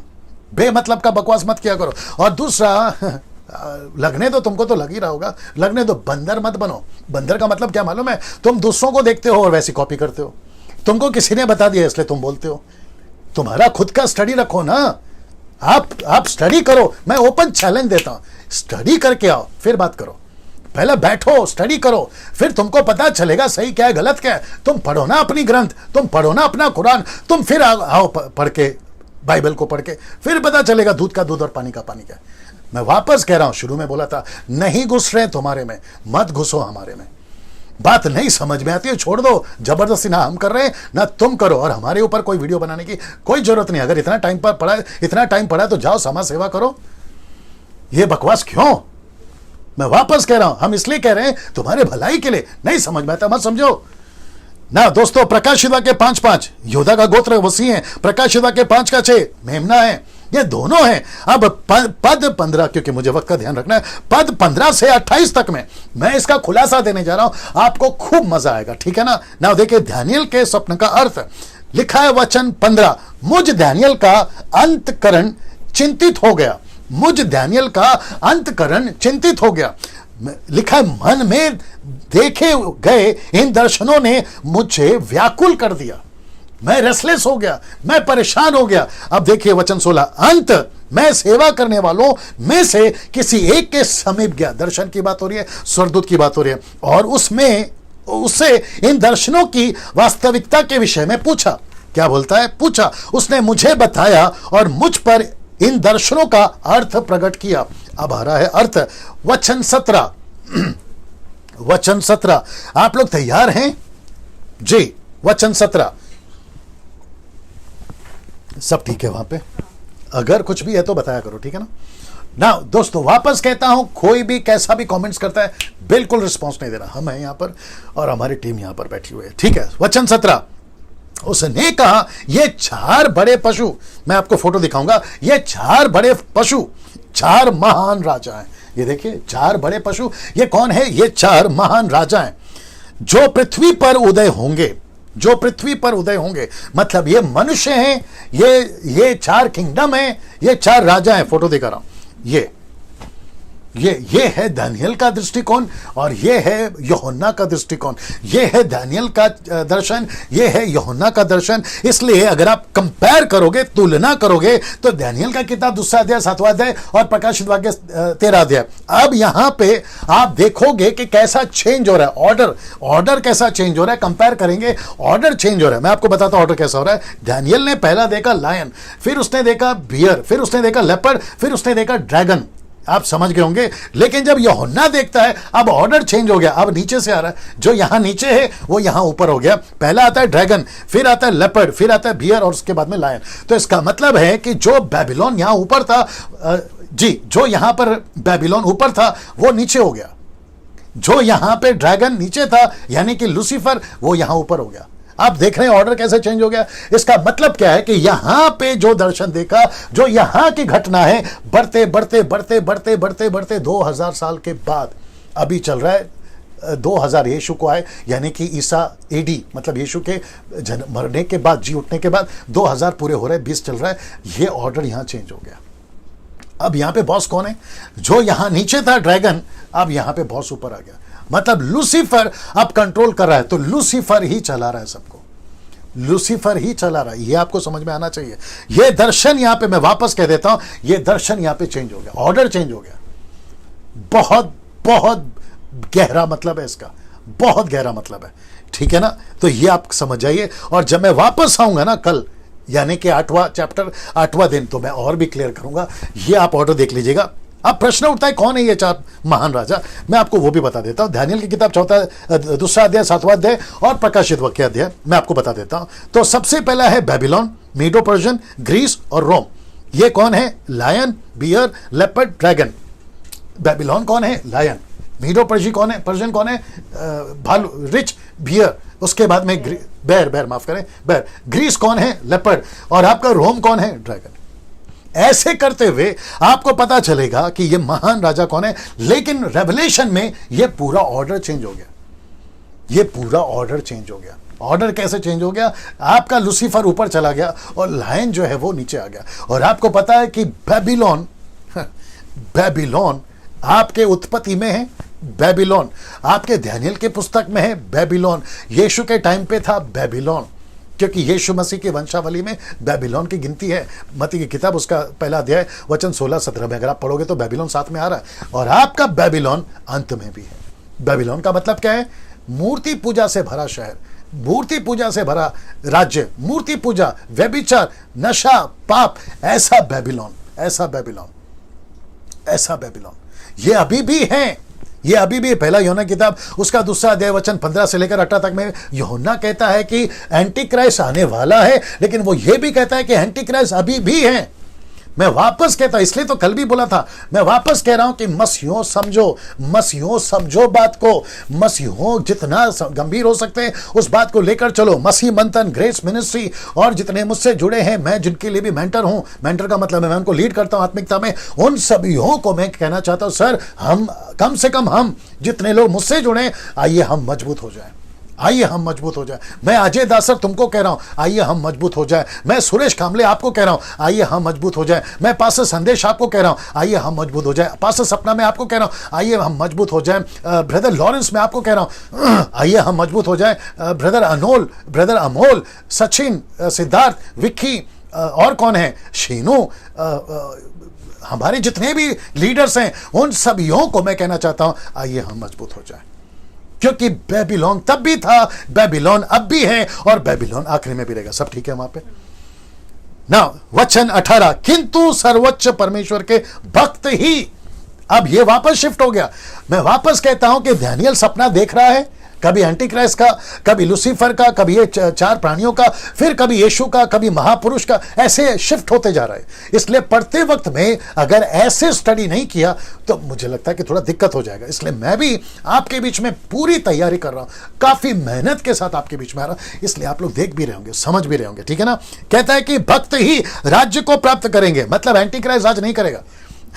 बेमतलब का बकवास मत किया करो। और दूसरा, लगने दो, तुमको तो लग ही रहा होगा, लगने दो, बंदर मत बनो। बंदर का मतलब क्या मालूम है? तुम दूसरों को देखते हो और वैसी कॉपी करते हो। तुमको किसी ने बता दिया इसलिए तुम बोलते हो। तुम्हारा खुद का स्टडी रखो ना। आप स्टडी करो। मैं ओपन चैलेंज देता हूं, स्टडी करके आओ फिर बात करो। पहले बैठो, स्टडी करो, फिर तुमको पता चलेगा सही क्या है गलत क्या है। तुम पढ़ो ना अपनी ग्रंथ, तुम पढ़ो ना अपना कुरान, तुम फिर आओ पढ़ के, बाइबल को पढ़ के, फिर पता चलेगा दूध का दूध और पानी का पानी क्या है। मैं वापस कह रहा हूं, शुरू में बोला था नहीं घुस रहे तुम्हारे में, मत घुसो हमारे में। बात नहीं समझ में आती है छोड़ दो। जबरदस्ती ना हम कर रहे हैं ना तुम करो, और हमारे ऊपर कोई वीडियो बनाने की कोई जरूरत नहीं। अगर इतना टाइम पड़ा है तो जाओ समाज सेवा करो। ये बकवास क्यों? मैं वापस कह रहा हूं, हम इसलिए कह रहे हैं तुम्हारे भलाई के लिए। नहीं समझ में आता मत समझो ना। दोस्तों, प्रकाशिता के 5-5 योदा का गोत्र वसी है, प्रकाशिता के 5 का 6 मेमना है, ये दोनों हैं। अब पद 15, क्योंकि मुझे वक्त का ध्यान रखना है, पद 15 से 28 तक में मैं इसका खुलासा देने जा रहा हूं, आपको खूब मजा आएगा, ठीक है ना? देखिए, दानिय्येल के स्वप्न का अर्थ लिखा है, वचन 15, मुझ दानिय्येल का अंतकरण चिंतित हो गया। मुझ दानिय्येल का अंतकरण चिंतित हो गया। लिखा है, मन में देखे गए इन दर्शनों ने मुझे व्याकुल कर दिया। मैं रेस्टलेस हो गया, मैं परेशान हो गया। अब देखिए वचन 16, अंत मैं सेवा करने वालों में से किसी एक के समीप गया। दर्शन की बात हो रही है, स्वर्गदूत की बात हो रही है, और उससे इन दर्शनों की वास्तविकता के विषय में पूछा। क्या बोलता है? पूछा। उसने मुझे बताया और मुझ पर इन दर्शनों का अर्थ प्रकट किया। अब आ रहा है अर्थ, वचन 17 वचन 17। आप लोग तैयार हैं जी? वचन 17 सब ठीक है वहां पे? अगर कुछ भी है तो बताया करो, ठीक है ना? दोस्तों, वापस कहता हूं, कोई भी कैसा भी कमेंट्स करता है बिल्कुल रिस्पॉन्स नहीं देना। हम हैं यहां पर और हमारी टीम यहां पर बैठी हुई है, ठीक है? वचन 17, उसने कहा, ये 4 बड़े पशु, मैं आपको फोटो दिखाऊंगा, ये 4 बड़े पशु 4 महान राजा हैं। ये देखिए 4 बड़े पशु, ये कौन है? ये 4 महान राजा हैं जो पृथ्वी पर उदय होंगे। जो पृथ्वी पर उदय होंगे मतलब ये मनुष्य हैं, ये 4 किंगडम हैं, ये 4 राजा हैं। फोटो दिखा रहा हूं, ये है दानिय्येल का दृष्टिकोण और ये है यूहन्ना का दृष्टिकोण। ये है दानिय्येल का दर्शन, ये है यूहन्ना का दर्शन। इसलिए अगर आप कंपेयर करोगे, तुलना करोगे, तो दानिय्येल का किताब 2 अध्याय 7वां अध्याय और प्रकाशित वाक्य 13 अध्याय। अब यहां पे आप देखोगे कि कैसा चेंज हो रहा है, ऑर्डर कैसा चेंज हो रहा है। कंपेयर करेंगे, ऑर्डर चेंज हो रहा है। मैं आपको बताता हूं ऑर्डर कैसा हो रहा है। दानिय्येल ने पहला देखा लायन, फिर उसने देखा बियर, फिर उसने देखा लेपर्ड, फिर उसने देखा ड्रैगन। आप समझ गए होंगे। लेकिन जब यूहन्ना देखता है, अब ऑर्डर चेंज हो गया, अब नीचे से आ रहा है, जो यहां नीचे है वो यहां ऊपर हो गया। पहला आता है ड्रैगन, फिर आता है लेपर्ड, फिर आता है बियर और उसके बाद में लायन। तो इसका मतलब है कि जो बेबीलोन यहां ऊपर था, जो यहां पर बेबीलोन ऊपर था वो नीचे हो गया, जो यहां पे ड्रैगन नीचे था यानी कि लूसीफर, वो यहां ऊपर हो गया। आप देख रहे हैं ऑर्डर कैसे चेंज हो गया। इसका मतलब क्या है कि यहां पे जो दर्शन देखा, जो यहां की घटना है, बढ़ते बढ़ते बढ़ते बढ़ते बढ़ते बढ़ते 2000 साल के बाद अभी चल रहा है 2000 यीशु को आए, यानी कि ईसा एडी, मतलब यीशु के मरने के बाद, जी उठने के बाद 2000 पूरे हो रहे, 20 चल रहा है। ये ऑर्डर यहां चेंज हो गया। अब यहां पे बॉस कौन है? जो यहां नीचे था ड्रैगन, अब यहां पे बॉस ऊपर आ गया, मतलब लूसीफर अब कंट्रोल कर रहा है। तो लूसीफर ही चला रहा है सबको, लूसीफर ही चला रहा है। ये आपको समझ में आना चाहिए। ये दर्शन यहां पे, मैं वापस कह देता हूं, ये दर्शन यहां पे चेंज हो गया, ऑर्डर चेंज हो गया। बहुत बहुत गहरा मतलब है इसका, बहुत गहरा मतलब है, ठीक है ना। तो ये आप समझ जाइए। और जब मैं वापस आऊंगा ना कल, यानी कि 8वां चैप्टर 8वां दिन, तो मैं और भी क्लियर करूंगा। ये आप ऑर्डर देख लीजिएगा। अब प्रश्न उठता है कौन है ये 4 महान राजा, मैं आपको वो भी बता देता हूं। दानियेल की किताब 2 अध्याय 7वां अध्याय और प्रकाशित वाक्य अध्याय मैं आपको बता देता हूं। तो सबसे पहला है बेबीलोन, मीडो पर्शियन, ग्रीस और रोम। ये कौन है? Lion, bear, leopard, dragon. Babylon कौन है? लायन। मीडो पर्शियन कौन है? पर्शियन कौन है? भालू, रिच, बियर। उसके बाद में बैर माफ करें, बैर। ग्रीस कौन है? लेपर्ड। और आपका रोम कौन है? ड्रैगन। ऐसे करते हुए आपको पता चलेगा कि ये महान राजा कौन है। लेकिन रेवलेशन में ये पूरा ऑर्डर चेंज हो गया, ये पूरा ऑर्डर चेंज हो गया। ऑर्डर कैसे चेंज हो गया? आपका लूसीफर ऊपर चला गया और लायन जो है वो नीचे आ गया। और आपको पता है कि बेबीलोन, बेबीलोन आपके उत्पत्ति में है, बेबीलोन आपके दानियेल के पुस्तक में है, बेबीलोन यीशु के टाइम पे था, बेबीलोन, क्योंकि यीशु मसीह की वंशावली में बेबीलोन की गिनती है। मत्ती की किताब उसका पहला अध्याय वचन 16-17 में अगर आप पढ़ोगे तो बेबीलोन साथ में आ रहा है। और आपका बेबीलोन अंत में भी है। बेबीलोन का मतलब क्या है? मूर्ति पूजा से भरा शहर, मूर्ति पूजा से भरा राज्य, मूर्ति पूजा, व्यभिचार, नशा, पाप, ऐसा बेबीलोन, ऐसा बेबीलोन, ऐसा बेबीलोन ये अभी भी है। ये अभी भी पहला यूहन्ना किताब उसका 2 अध्याय वचन 15 से लेकर 18 तक में यूहन्ना कहता है कि एंटी क्राइस्ट आने वाला है, लेकिन वो ये भी कहता है कि एंटी क्राइस्ट अभी भी है। मैं वापस कहता हूं, इसलिए तो कल भी बोला था, मैं वापस कह रहा हूं कि मसीहों समझो, मसीहों समझो बात को, मसीहों जितना गंभीर हो सकते हैं उस बात को लेकर चलो। मसीह मंथन, ग्रेस मिनिस्ट्री और जितने मुझसे जुड़े हैं, मैं जिनके लिए भी मेंटर हूं, मेंटर का मतलब है मैं उनको लीड करता हूं आत्मिकता में, उन सभी को मैं कहना चाहता हूं, सर हम कम से कम, हम जितने लोग मुझसे जुड़े, आइए हम मजबूत हो जाए, आइए हम मजबूत हो जाए। मैं अजय दास सर तुमको कह रहा हूं, आइए हम मजबूत हो जाए। मैं सुरेश कामले आपको कह रहा हूं, आइए हम मजबूत हो जाए। मैं पास्टर संदेश आपको कह रहा हूं, आइए हम मजबूत हो जाए। पास्टर सपना मैं आपको कह रहा हूं, आइए हम मजबूत हो जाए। ब्रदर लॉरेंस मैं आपको कह रहा हूं, आइए हम मजबूत हो जाए। ब्रदर अनोल, ब्रदर अमोल, सचिन, सिद्धार्थ, विक्की, और कौन है, शीनू, हमारे जितने भी लीडर्स हैं, उन सभियों को मैं कहना चाहता हूं, आइए हम मजबूत हो जाए। क्योंकि बेबीलोन तब भी था, बेबीलोन अब भी है और बेबीलोन आखिरी में भी रहेगा। सब ठीक है वहां पे ना। वचन 18, किंतु सर्वोच्च परमेश्वर के भक्त ही, अब ये वापस शिफ्ट हो गया। मैं वापस कहता हूं कि दानियेल सपना देख रहा है, कभी एंटी क्राइस्ट का, कभी लूसीफर का, कभी ये 4 प्राणियों का, फिर कभी यीशु का, कभी महापुरुष का, ऐसे शिफ्ट होते जा रहा है। इसलिए पढ़ते वक्त में अगर ऐसे स्टडी नहीं किया तो मुझे लगता है कि थोड़ा दिक्कत हो जाएगा। इसलिए मैं भी आपके बीच में पूरी तैयारी कर रहा हूं, काफी मेहनत के साथ आपके बीच में आ रहा हूं, इसलिए आप लोग देख भी रहे होंगे, समझ भी रहे होंगे, ठीक है ना। कहता है कि भक्त ही राज्य को प्राप्त करेंगे, मतलब एंटी क्राइस्ट राज नहीं करेगा,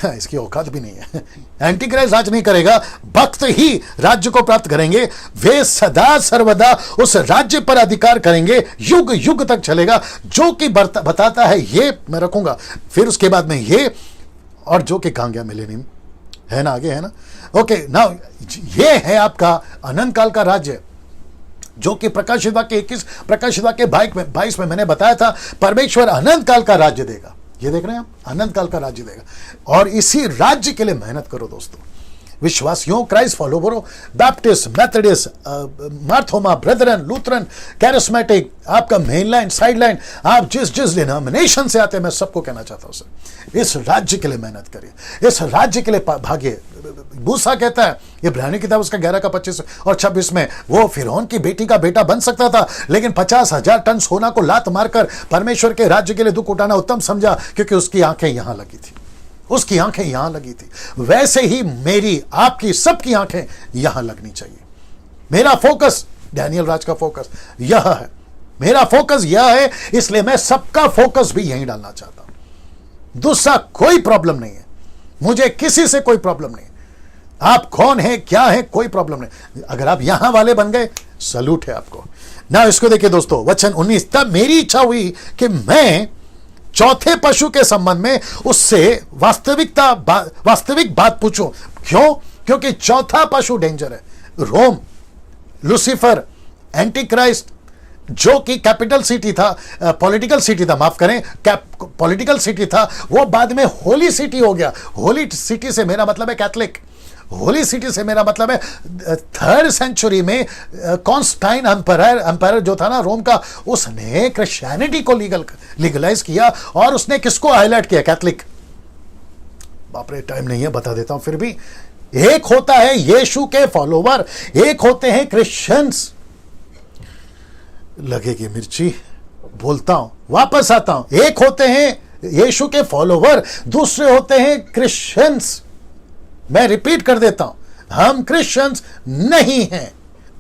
इसकी औकात भी नहीं है, एंटी क्राइस्ट राज नहीं करेगा, भक्त ही राज्य को प्राप्त करेंगे। वे सदा सर्वदा उस राज्य पर अधिकार करेंगे, युग युग तक चलेगा। जो कि बताता है ये मैं रखूंगा, फिर उसके बाद में ये, और जो कि कहां गया मिलेनियम, है ना, आगे है ना। ओके नाउ ये है आपका अनंत काल का राज्य, जो कि प्रकाशित वाक्य 21, प्रकाशित वाक्य 22 में मैंने बताया था, परमेश्वर अनंत काल का राज्य देगा। ये देख रहे हैं आप, अनंत काल का राज्य देगा। और इसी राज्य के लिए मेहनत करो दोस्तों, विश्वासियों, क्राइस्ट फॉलोवरों, Baptist, Methodist, Marthoma, Brethren, Lutheran, charismatic, आपका मेन लाइन, साइड लाइन, आप जिस जिस डिनोमिनेशन से आते हैं, मैं सबको कहना चाहता हूं सर, इस राज्य के लिए मेहनत करिए, इस राज्य के लिए भागिए। मूसा कहता है, इब्रानी किताब उसका 11 का 25 और 26 में, वो फिरौन की बेटी का बेटा बन सकता था, लेकिन 50,000 टन सोना को लात मारकर परमेश्वर के राज्य के लिए दुख उठाना उत्तम समझा, क्योंकि उसकी आंखें यहां लगी थी, उसकी आंखें यहां लगी थी। वैसे ही मेरी, आपकी, सबकी आंखें यहां लगनी चाहिए। मेरा फोकस, डैनियल राज का फोकस यह है, मेरा फोकस यह है, इसलिए मैं सबका फोकस भी यहीं डालना चाहता हूं। दूसरा कोई प्रॉब्लम नहीं है मुझे, किसी से कोई प्रॉब्लम नहीं, आप कौन है, क्या है, कोई प्रॉब्लम नहीं। अगर आप यहां वाले बन गए, सलूट है आपको ना। इसको देखिए दोस्तों, वचन 19, तब मेरी इच्छा हुई कि मैं चौथे पशु के संबंध में उससे वास्तविक बात पूछूं। क्यों? क्योंकि चौथा पशु डेंजर है। रोम, लूसीफर, एंटी क्राइस्ट, जो कि कैपिटल सिटी था, पॉलिटिकल सिटी था, माफ करें, पॉलिटिकल सिटी था, वो बाद में होली सिटी हो गया। होली सिटी से मेरा मतलब है कैथलिक, होली सिटी से मेरा मतलब है 3rd सेंचुरी में कॉन्स्टाइन अंपायर जो था ना रोम का, उसने क्रिश्चियनिटी को लीगलाइज किया और उसने किसको हाईलाइट किया? कैथलिक। बाप रे, टाइम नहीं है, बता देता हूं फिर भी। एक होता है यीशु के फॉलोवर, एक होते हैं क्रिश्चियंस। लगेगी मिर्ची, बोलता हूं, वापस आता हूं। एक होते हैं यीशु के फॉलोवर, दूसरे होते हैं क्रिश्चियंस। मैं रिपीट कर देता हूं, हम क्रिश्चियंस नहीं हैं,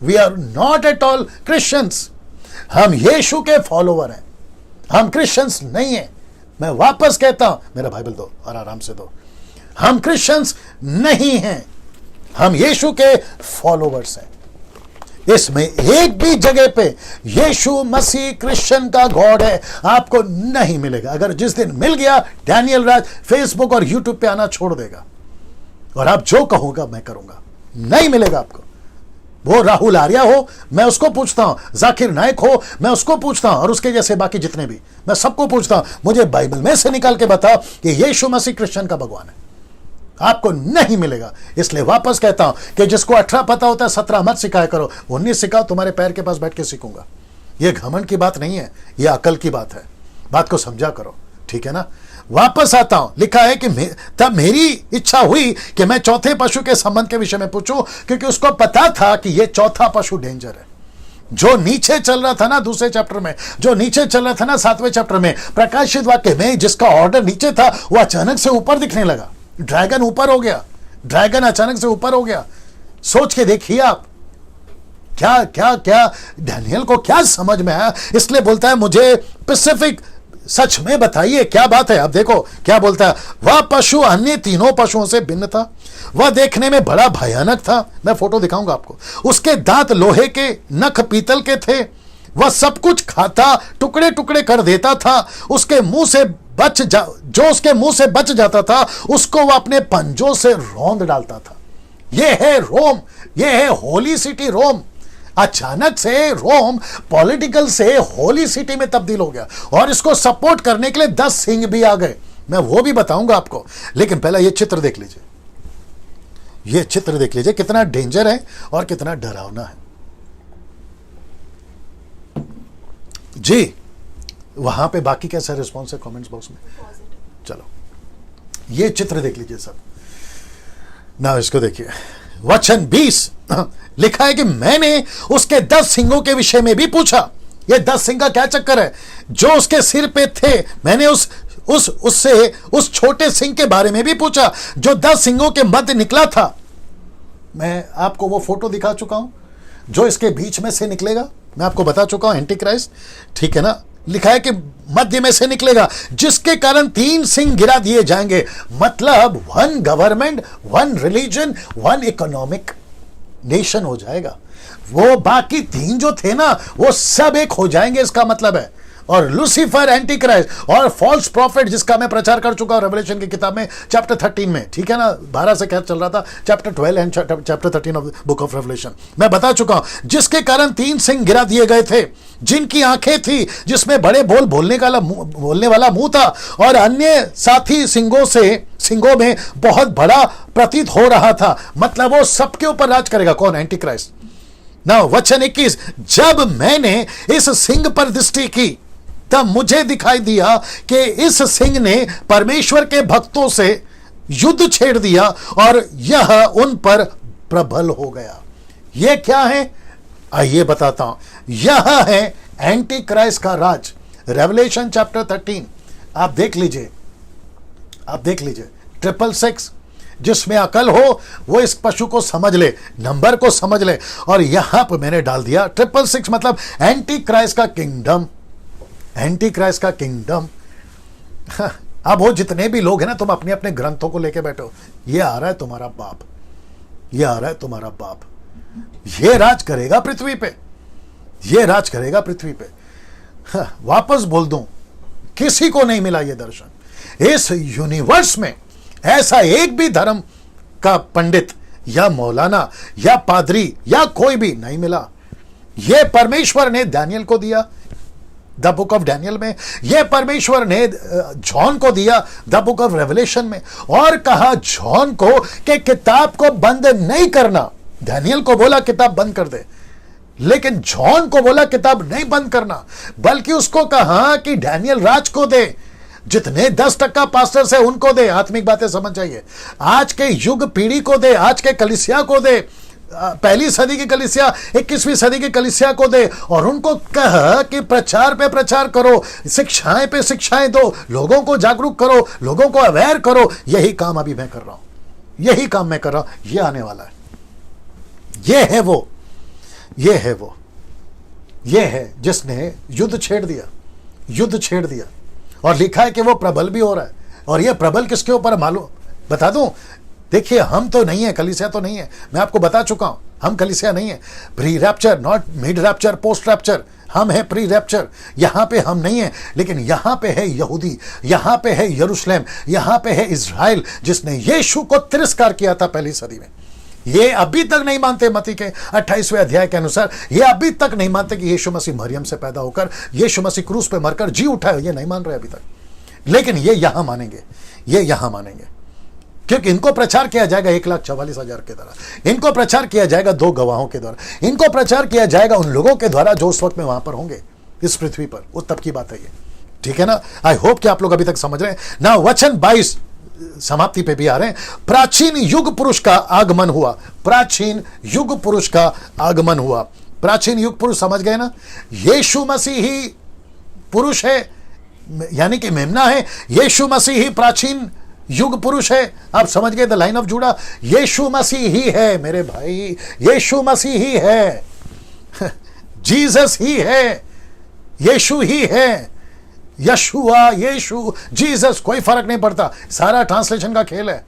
we are not at all Christians. हम यीशु के फॉलोवर हैं, हम क्रिश्चियंस नहीं हैं। मैं वापस कहता हूं, मेरा बाइबल दो और आराम से दो। हम क्रिश्चियंस नहीं हैं, हम यीशु के फॉलोवर्स हैं। इसमें एक भी जगह पे यीशु मसीह क्रिश्चियन का गॉड है आपको नहीं मिलेगा। अगर जिस दिन मिल गया, डैनियल राज फेसबुक और यूट्यूब पे आना छोड़ देगा और आप जो कहोगा मैं करूंगा। नहीं मिलेगा आपको। वो राहुल आर्या हो, मैं उसको पूछता हूं, जाकिर नायक हो, मैं उसको पूछता हूं, और उसके जैसे बाकी जितने भी, मैं सबको पूछता हूं, मुझे बाइबल में से निकाल के बता कि यीशु मसीह क्रिश्चियन का भगवान है। आपको नहीं मिलेगा। इसलिए वापस कहता हूं कि जिसको 18 पता होता है 17 मत सिखाया करो, 19 सिखाओ, तुम्हारे पैर के पास बैठ के सीखूंगा। यह घमंड की बात नहीं है, यह अकल की बात है। बात को समझा करो, ठीक है ना। वापस आता हूं, लिखा है कि तब मेरी इच्छा हुई कि मैं चौथे पशु के संबंध के विषय में पूछूं, क्योंकि उसको पता था कि यह चौथा पशु डेंजर है। जो नीचे चल रहा था ना दूसरे चैप्टर में, जो नीचे चल रहा था ना 7वें चैप्टर में, प्रकाशित वाक्य में, जिसका ऑर्डर नीचे था वो अचानक से ऊपर दिखने लगा। ड्रैगन ऊपर हो गया, ड्रैगन अचानक से ऊपर हो गया। सोच के देखिए आप, क्या क्या क्या डैनियल को क्या समझ में आया। इसलिए बोलता है मुझे स्पेसिफिक सच में बताइए क्या बात है। अब देखो क्या बोलता है, वह पशु अन्य तीनों पशुओं से भिन्न था, वह देखने में बड़ा भयानक था। मैं फोटो दिखाऊंगा आपको। उसके दांत लोहे के, नख पीतल के थे, वह सब कुछ खाता, टुकड़े टुकड़े कर देता था। उसके मुंह से जो उसके मुंह से बच जाता था उसको वह अपने पंजों से रौंद डालता था। यह है रोम, यह है होली सिटी रोम। अचानक से रोम पॉलिटिकल से होली सिटी में तब्दील हो गया और इसको सपोर्ट करने के लिए 10 सिंह भी आ गए। मैं वो भी बताऊंगा आपको, लेकिन पहला ये चित्र देख लीजिए। ये चित्र देख लीजिए कितना डेंजर है और कितना डरावना है। जी, वहां पे बाकी कैसा रिस्पॉन्स है कमेंट्स बॉक्स में? चलो ये चित्र देख लीजिए सब ना। इसको देखिए, वचन 20 लिखा है कि मैंने उसके 10 सिंगों के विषय में भी पूछा। ये 10 सिंह का क्या चक्कर है? जो उसके सिर पे थे, मैंने उससे उस छोटे सिंह के बारे में भी पूछा जो 10 सिंगों के मध्य निकला था। मैं आपको वो फोटो दिखा चुका हूं जो इसके बीच में से निकलेगा। मैं आपको बता चुका हूं, एंटी क्राइस्ट, ठीक है ना। लिखा है कि मध्य में से निकलेगा, जिसके कारण 3 सिंह गिरा दिए जाएंगे। मतलब 1 गवर्नमेंट, 1 रिलीजन, 1 इकोनॉमिक नेशन हो जाएगा। वो बाकी 3 जो थे ना वो सब एक हो जाएंगे, इसका मतलब है। और लूसीफर एंटी क्राइस्ट और फॉल्स प्रॉफिट, जिसका मैं प्रचार कर चुका हूं रेवलेशन की किताब में चैप्टर 13 में, ठीक है ना, 12 से क्या चल रहा था, chapter 12 and chapter 13 of book of revelation. मैं बता चुका हूं, जिसके कारण 3 सिंह गिरा दिए गए थे, जिनकी आंखें थी, जिसमें बड़े बोलने वाला मुंह था, और अन्य साथी सिंगों में बहुत बड़ा प्रतीत हो रहा था। मतलब वो सबके ऊपर राज करेगा। कौन? Anti Christ. ना वचन 21, जब मैंने इस सिंह पर दृष्टि की तब मुझे दिखाई दिया कि इस सिंह ने परमेश्वर के भक्तों से युद्ध छेड़ दिया और यह उन पर प्रबल हो गया। यह क्या है? आइए बताता हूं। यह है एंटी क्राइस्ट का राज। रेवलेशन चैप्टर 13 आप देख लीजिए, 666। जिसमें अकल हो वो इस पशु को समझ ले, नंबर को समझ ले। और यहां पर मैंने डाल दिया 666, मतलब एंटी क्राइस्ट का किंगडम। एंटी क्राइस्ट का किंगडम। अब वो जितने भी लोग हैं ना, तुम अपने अपने ग्रंथों को लेके बैठो, ये आ रहा है तुम्हारा बाप, ये आ रहा है तुम्हारा बाप, ये राज करेगा पृथ्वी पे, ये राज करेगा पृथ्वी पे। वापस बोल दूं, किसी को नहीं मिला ये दर्शन। इस यूनिवर्स में ऐसा एक भी धर्म का पंडित या मौलाना या पादरी या कोई भी नहीं मिला। यह परमेश्वर ने दानियल को दिया द बुक ऑफ डैनियल में, यह परमेश्वर ने जॉन को दिया द बुक ऑफ रेवलेशन में, और कहा जॉन को कि किताब को बंद नहीं करना। दानियल को बोला किताब बंद कर दे, लेकिन जॉन को बोला किताब नहीं बंद करना, बल्कि उसको कहा कि डैनियल राज को दे, जितने 10% पास्टर्स है उनको दे। आत्मिक बातें समझ जाइए, आज के युग पीढ़ी को दे, आज के कलीसिया को दे, पहली सदी की कलीसिया 21वीं सदी की कलीसिया को दे, और उनको कह कि प्रचार पे प्रचार करो, शिक्षाएं पे शिक्षाएं दो, लोगों को जागरूक करो, लोगों को अवेयर करो। यही काम अभी मैं कर रहा हूं, यही काम मैं कर रहा हूं। ये आने वाला है, ये है वो, ये है वो, ये है जिसने युद्ध छेड़ दिया, युद्ध छेड़ दिया। और लिखा है कि वो प्रबल भी हो रहा है। और ये प्रबल किसके ऊपर मालूम बता दूं? देखिए, हम तो नहीं है, कलीसिया तो नहीं है, मैं आपको बता चुका हूं, हम कलीसिया नहीं है। Pre rapture, not mid rapture, post rapture, हम है प्री रैप्चर। यहां पे हम नहीं है, लेकिन यहां पे है यहूदी, यहां पे है यरूशलेम, यहां पे है इज़राइल, जिसने यीशु को तिरस्कार किया था पहली सदी में। ये अभी तक नहीं मानते, मत्ती के 28वें अध्याय के अनुसार ये अभी तक नहीं मानते कि यीशु मसीह मरियम से पैदा होकर, यीशु मसीह क्रूस पे मरकर जी उठा है। ये नहीं मान रहे अभी तक, लेकिन ये यहां मानेंगे, ये यहां मानेंगे, क्योंकि इनको प्रचार किया जाएगा 1,44,000 के द्वारा, इनको प्रचार किया जाएगा 2 गवाहों के द्वारा, इनको प्रचार किया जाएगा उन लोगों के द्वारा जो उस वक्त में वहां पर होंगे इस पृथ्वी पर। वो तब की बात है ये, ठीक है ना। आई होप कि आप लोग अभी तक समझ रहे हैं ना। वचन 22 समाप्ति पे भी आ रहे हैं। प्राचीन युग पुरुष का आगमन हुआ, प्राचीन युग पुरुष का आगमन हुआ। प्राचीन युग पुरुष समझ गए ना, यीशु मसीह ही पुरुष है, यानी कि मेमना है। यीशु मसीह ही प्राचीन युग पुरुष है। आप समझ गए द लाइन ऑफ जूडा? यीशु मसीह ही है मेरे भाई, यीशु मसीह ही है, जीसस ही है, यीशु ही है, यशुआ, यीशु, जीसस, कोई फर्क नहीं पड़ता। सारा ट्रांसलेशन का खेल है।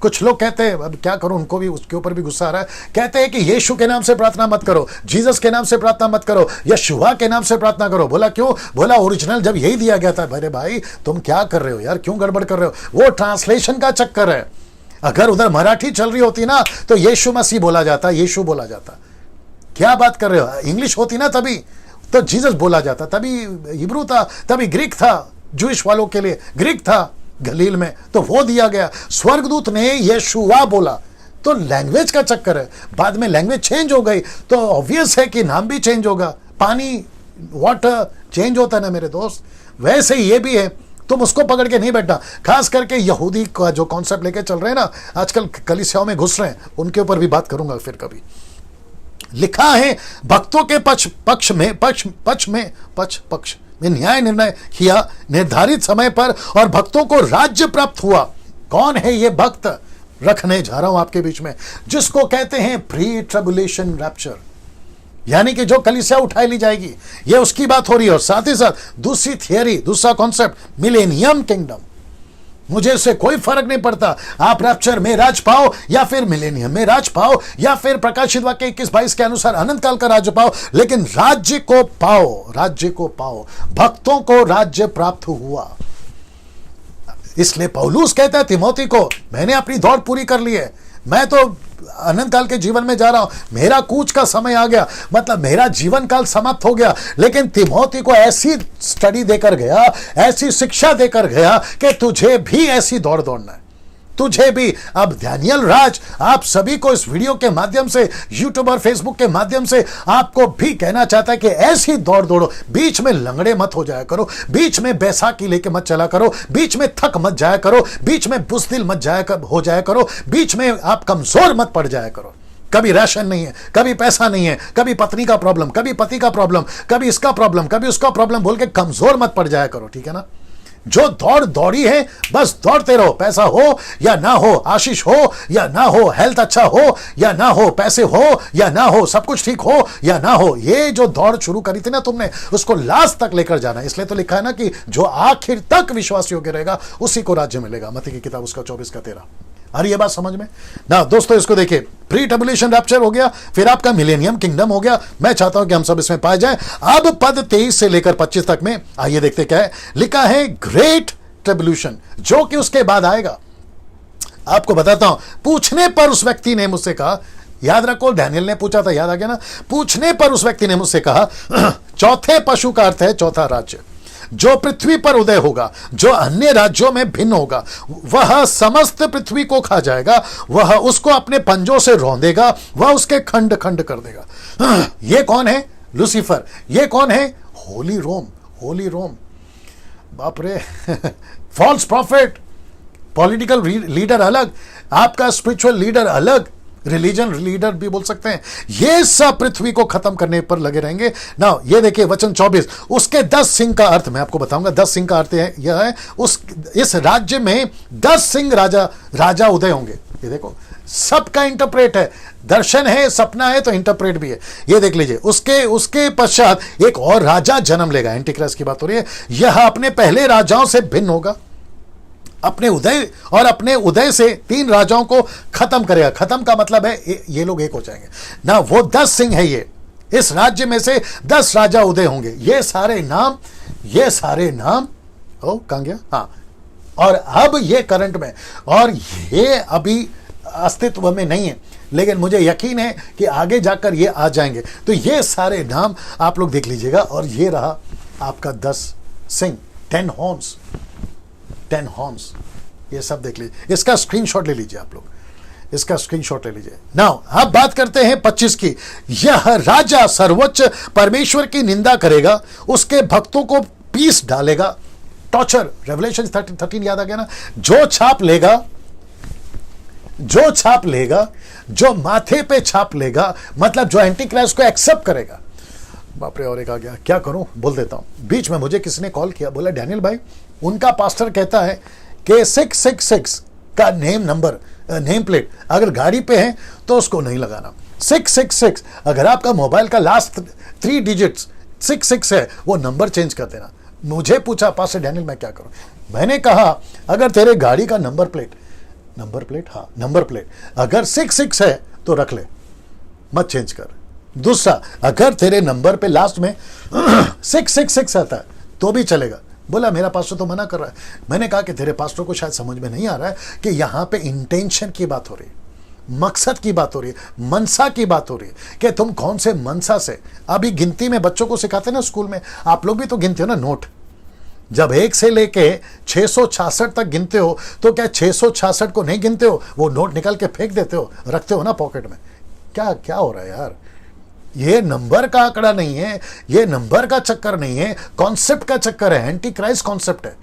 कुछ लोग कहते हैं, अब क्या करूं, उनको भी उसके ऊपर भी गुस्सा आ रहा है, कहते हैं कि यीशु के नाम से प्रार्थना मत करो, जीसस के नाम से प्रार्थना मत करो, यशुआ के नाम से प्रार्थना करो। बोला क्यों? बोला ओरिजिनल जब यही दिया गया था। अरे भाई, तुम क्या कर रहे हो यार, क्यों गड़बड़ कर रहे हो? वो ट्रांसलेशन का चक्कर है। अगर उधर मराठी चल रही होती ना तो यीशु मसीह बोला जाता, यीशु बोला जाता। क्या बात कर रहे हो? इंग्लिश होती ना तभी तो जीसस बोला जाता, तभी हिब्रू था, तभी ग्रीक था, जूइश वालों के लिए ग्रीक था गलील में, तो वो दिया गया। स्वर्गदूत ने यीशुआ बोला, तो लैंग्वेज का चक्कर है। बाद में लैंग्वेज चेंज हो गई तो ऑब्वियस है कि नाम भी चेंज होगा। पानी, वाटर चेंज होता है ना मेरे दोस्त, वैसे ही ये भी है। तुम उसको पकड़ के नहीं बैठना। खास करके यहूदी का जो कॉन्सेप्ट लेके चल रहे हैं ना, आजकल कलीसियाओं में घुस रहे हैं, उनके ऊपर भी बात करूंगा फिर कभी। लिखा है भक्तों के पक्ष में न्याय निर्णय किया निर्धारित समय पर, और भक्तों को राज्य प्राप्त हुआ। कौन है ये भक्त? रखने जा रहा हूं आपके बीच में, जिसको कहते हैं प्री ट्रिबुलेशन रैप्चर, यानी कि जो कलीसिया उठाई ली जाएगी, ये उसकी बात हो रही है। और साथ ही साथ दूसरी थियरी, दूसरा कॉन्सेप्ट, मिलेनियम किंगडम। मुझे इससे कोई फर्क नहीं पड़ता। आप रैप्चर में राज पाओ या फिर मिलेनियम में राज पाओ या फिर प्रकाशित वाक्य 21-22 के अनुसार अनंत काल का राज्य पाओ, लेकिन राज्य को पाओ, राज्य को पाओ। भक्तों को राज्य प्राप्त हुआ। इसलिए पौलुस कहता है तिमोथी को, मैंने अपनी दौड़ पूरी कर ली है, मैं तो अनंत काल के जीवन में जा रहा हूं, मेरा कूच का समय आ गया, मतलब मेरा जीवन काल समाप्त हो गया। लेकिन तिमोथी को ऐसी स्टडी देकर गया, ऐसी शिक्षा देकर गया कि तुझे भी ऐसी दौड़ दौड़ना है, तुझे भी। अब डैनियल राज आप सभी को इस वीडियो के माध्यम से, यूट्यूब और फेसबुक के माध्यम से आपको भी कहना चाहता है कि ऐसी दौड़ दौड़ो, बीच में लंगड़े मत हो जाया करो, बीच में बैसाखी लेके मत चला करो, बीच में थक मत जाया करो, बीच में बुज़दिल मत हो जाया करो, बीच में आप कमजोर मत पड़ जाया करो। कभी राशन नहीं है, कभी पैसा नहीं है, कभी पत्नी का प्रॉब्लम, कभी पति का प्रॉब्लम, कभी इसका प्रॉब्लम, कभी उसका प्रॉब्लम बोल के कमजोर मत पड़ जाया करो, ठीक है ना। जो दौड़ दौड़ी है बस दौड़ते रहो, पैसा हो या ना हो, आशीष हो या ना हो, हेल्थ अच्छा हो या ना हो, पैसे हो या ना हो, सब कुछ ठीक हो या ना हो, ये जो दौड़ शुरू करी थी ना तुमने, उसको लास्ट तक लेकर जाना। इसलिए तो लिखा है ना कि जो आखिर तक विश्वास योग्य रहेगा उसी को राज्य मिलेगा, मत्ती की किताब उसका 24:13। अरे ये बात समझ में ना दोस्तों। इसको देखिए, प्री ट्रिब्यूलेशन रैप्चर हो गया, फिर आपका मिलेनियम किंगडम हो गया। मैं चाहता हूं कि हम सब इसमें पाए जाएं। अब पद 23 से लेकर 25 तक में आइए देखते क्या है लिखा है। ग्रेट ट्रिब्यूलेशन जो कि उसके बाद आएगा, आपको बताता हूं। पूछने पर उस व्यक्ति ने मुझसे कहा, याद रखो डैनियल ने पूछा था, याद आ गया ना। पूछने पर उस व्यक्ति ने मुझसे कहा, चौथे पशु का अर्थ है चौथा राज्य, जो पृथ्वी पर उदय होगा, जो अन्य राज्यों में भिन्न होगा, वह समस्त पृथ्वी को खा जाएगा, वह उसको अपने पंजों से रौंदेगा, वह उसके खंड खंड कर देगा। ये कौन है? लूसीफर। ये कौन है? होली रोम। होली रोम, बाप रे। फॉल्स प्रॉफिट, पॉलिटिकल लीडर अलग, आपका स्पिरिचुअल लीडर अलग, रिलीजन लीडर भी बोल सकते हैं। ये सब पृथ्वी को खत्म करने पर लगे रहेंगे ना। ये देखिए वचन 24, उसके 10 सिंह का अर्थ मैं आपको बताऊंगा। 10 सिंह का अर्थ यह है इस राज्य में 10 सिंह राजा उदय होंगे। ये देखो सबका इंटरप्रेट है, दर्शन है, सपना है तो इंटरप्रेट भी है। ये देख लीजिए, उसके पश्चात एक और राजा जन्म लेगा। एंटीक्राइस्ट की बात हो रही है। यह अपने पहले राजाओं से भिन्न होगा, अपने उदय से 3 राजाओं को खत्म करेगा। खत्म का मतलब है ये लोग एक हो जाएंगे ना। वो 10 सिंह है, ये इस राज्य में से 10 राजा उदय होंगे। ये सारे नाम कहां गया? हाँ, और अब ये करंट में, और ये अभी अस्तित्व में नहीं है, लेकिन मुझे यकीन है कि आगे जाकर ये आ जाएंगे। तो ये सारे नाम आप लोग देख लीजिएगा। और ये रहा आपका 10 सिंह, 10 हॉर्न्स, ये सब देख लीजिए। इसका स्क्रीनशॉट ले लीजिए आप लोग, इसका स्क्रीनशॉट ले लीजिए। नाउ अब बात करते हैं 25 की। यह राजा सर्वोच्च परमेश्वर की निंदा करेगा, उसके भक्तों को पीस डालेगा, टॉर्चर। रेवलेशन 13 याद आ गया ना। जो छाप लेगा, जो माथे पे छाप लेगा, मतलब जो एंटीक्राइस्ट को एक्सेप्ट करेगा। बाप रे, और एक आ गया, क्या करूं, बोल देता हूं। बीच में मुझे किसी ने कॉल किया, बोला डैनियल भाई, उनका पास्टर कहता है कि 666 का नेम प्लेट अगर गाड़ी पे है तो उसको नहीं लगाना। 666 अगर आपका मोबाइल का लास्ट 3 डिजिट्स 66 है, वो नंबर चेंज कर देना। मुझे पूछा पास्टर डैनियल मैं क्या करूं? मैंने कहा अगर तेरे गाड़ी का नंबर प्लेट अगर 66 है तो रख ले, मत चेंज कर। दूसरा, अगर तेरे नंबर पे लास्ट में 666 आता है तो भी चलेगा। बोला मेरा पास्टर तो मना कर रहा है। मैंने कहा कि तेरे पास्टर को शायद समझ में नहीं आ रहा है कि यहाँ पे इंटेंशन की बात हो रही है, मकसद की बात हो रही है, मनसा की बात हो रही है कि तुम कौन से मनसा से। अभी गिनती में बच्चों को सिखाते ना स्कूल में, आप लोग भी तो गिनते हो ना नोट। जब 1 से लेके 666 तक गिनते हो तो क्या 666 को नहीं गिनते हो? वो नोट निकाल के फेंक देते हो, रखते हो ना पॉकेट में। क्या हो रहा है यार? ये नंबर का आंकड़ा नहीं है, ये नंबर का चक्कर नहीं है, कॉन्सेप्ट का चक्कर है, एंटी क्राइस्ट कॉन्सेप्ट है।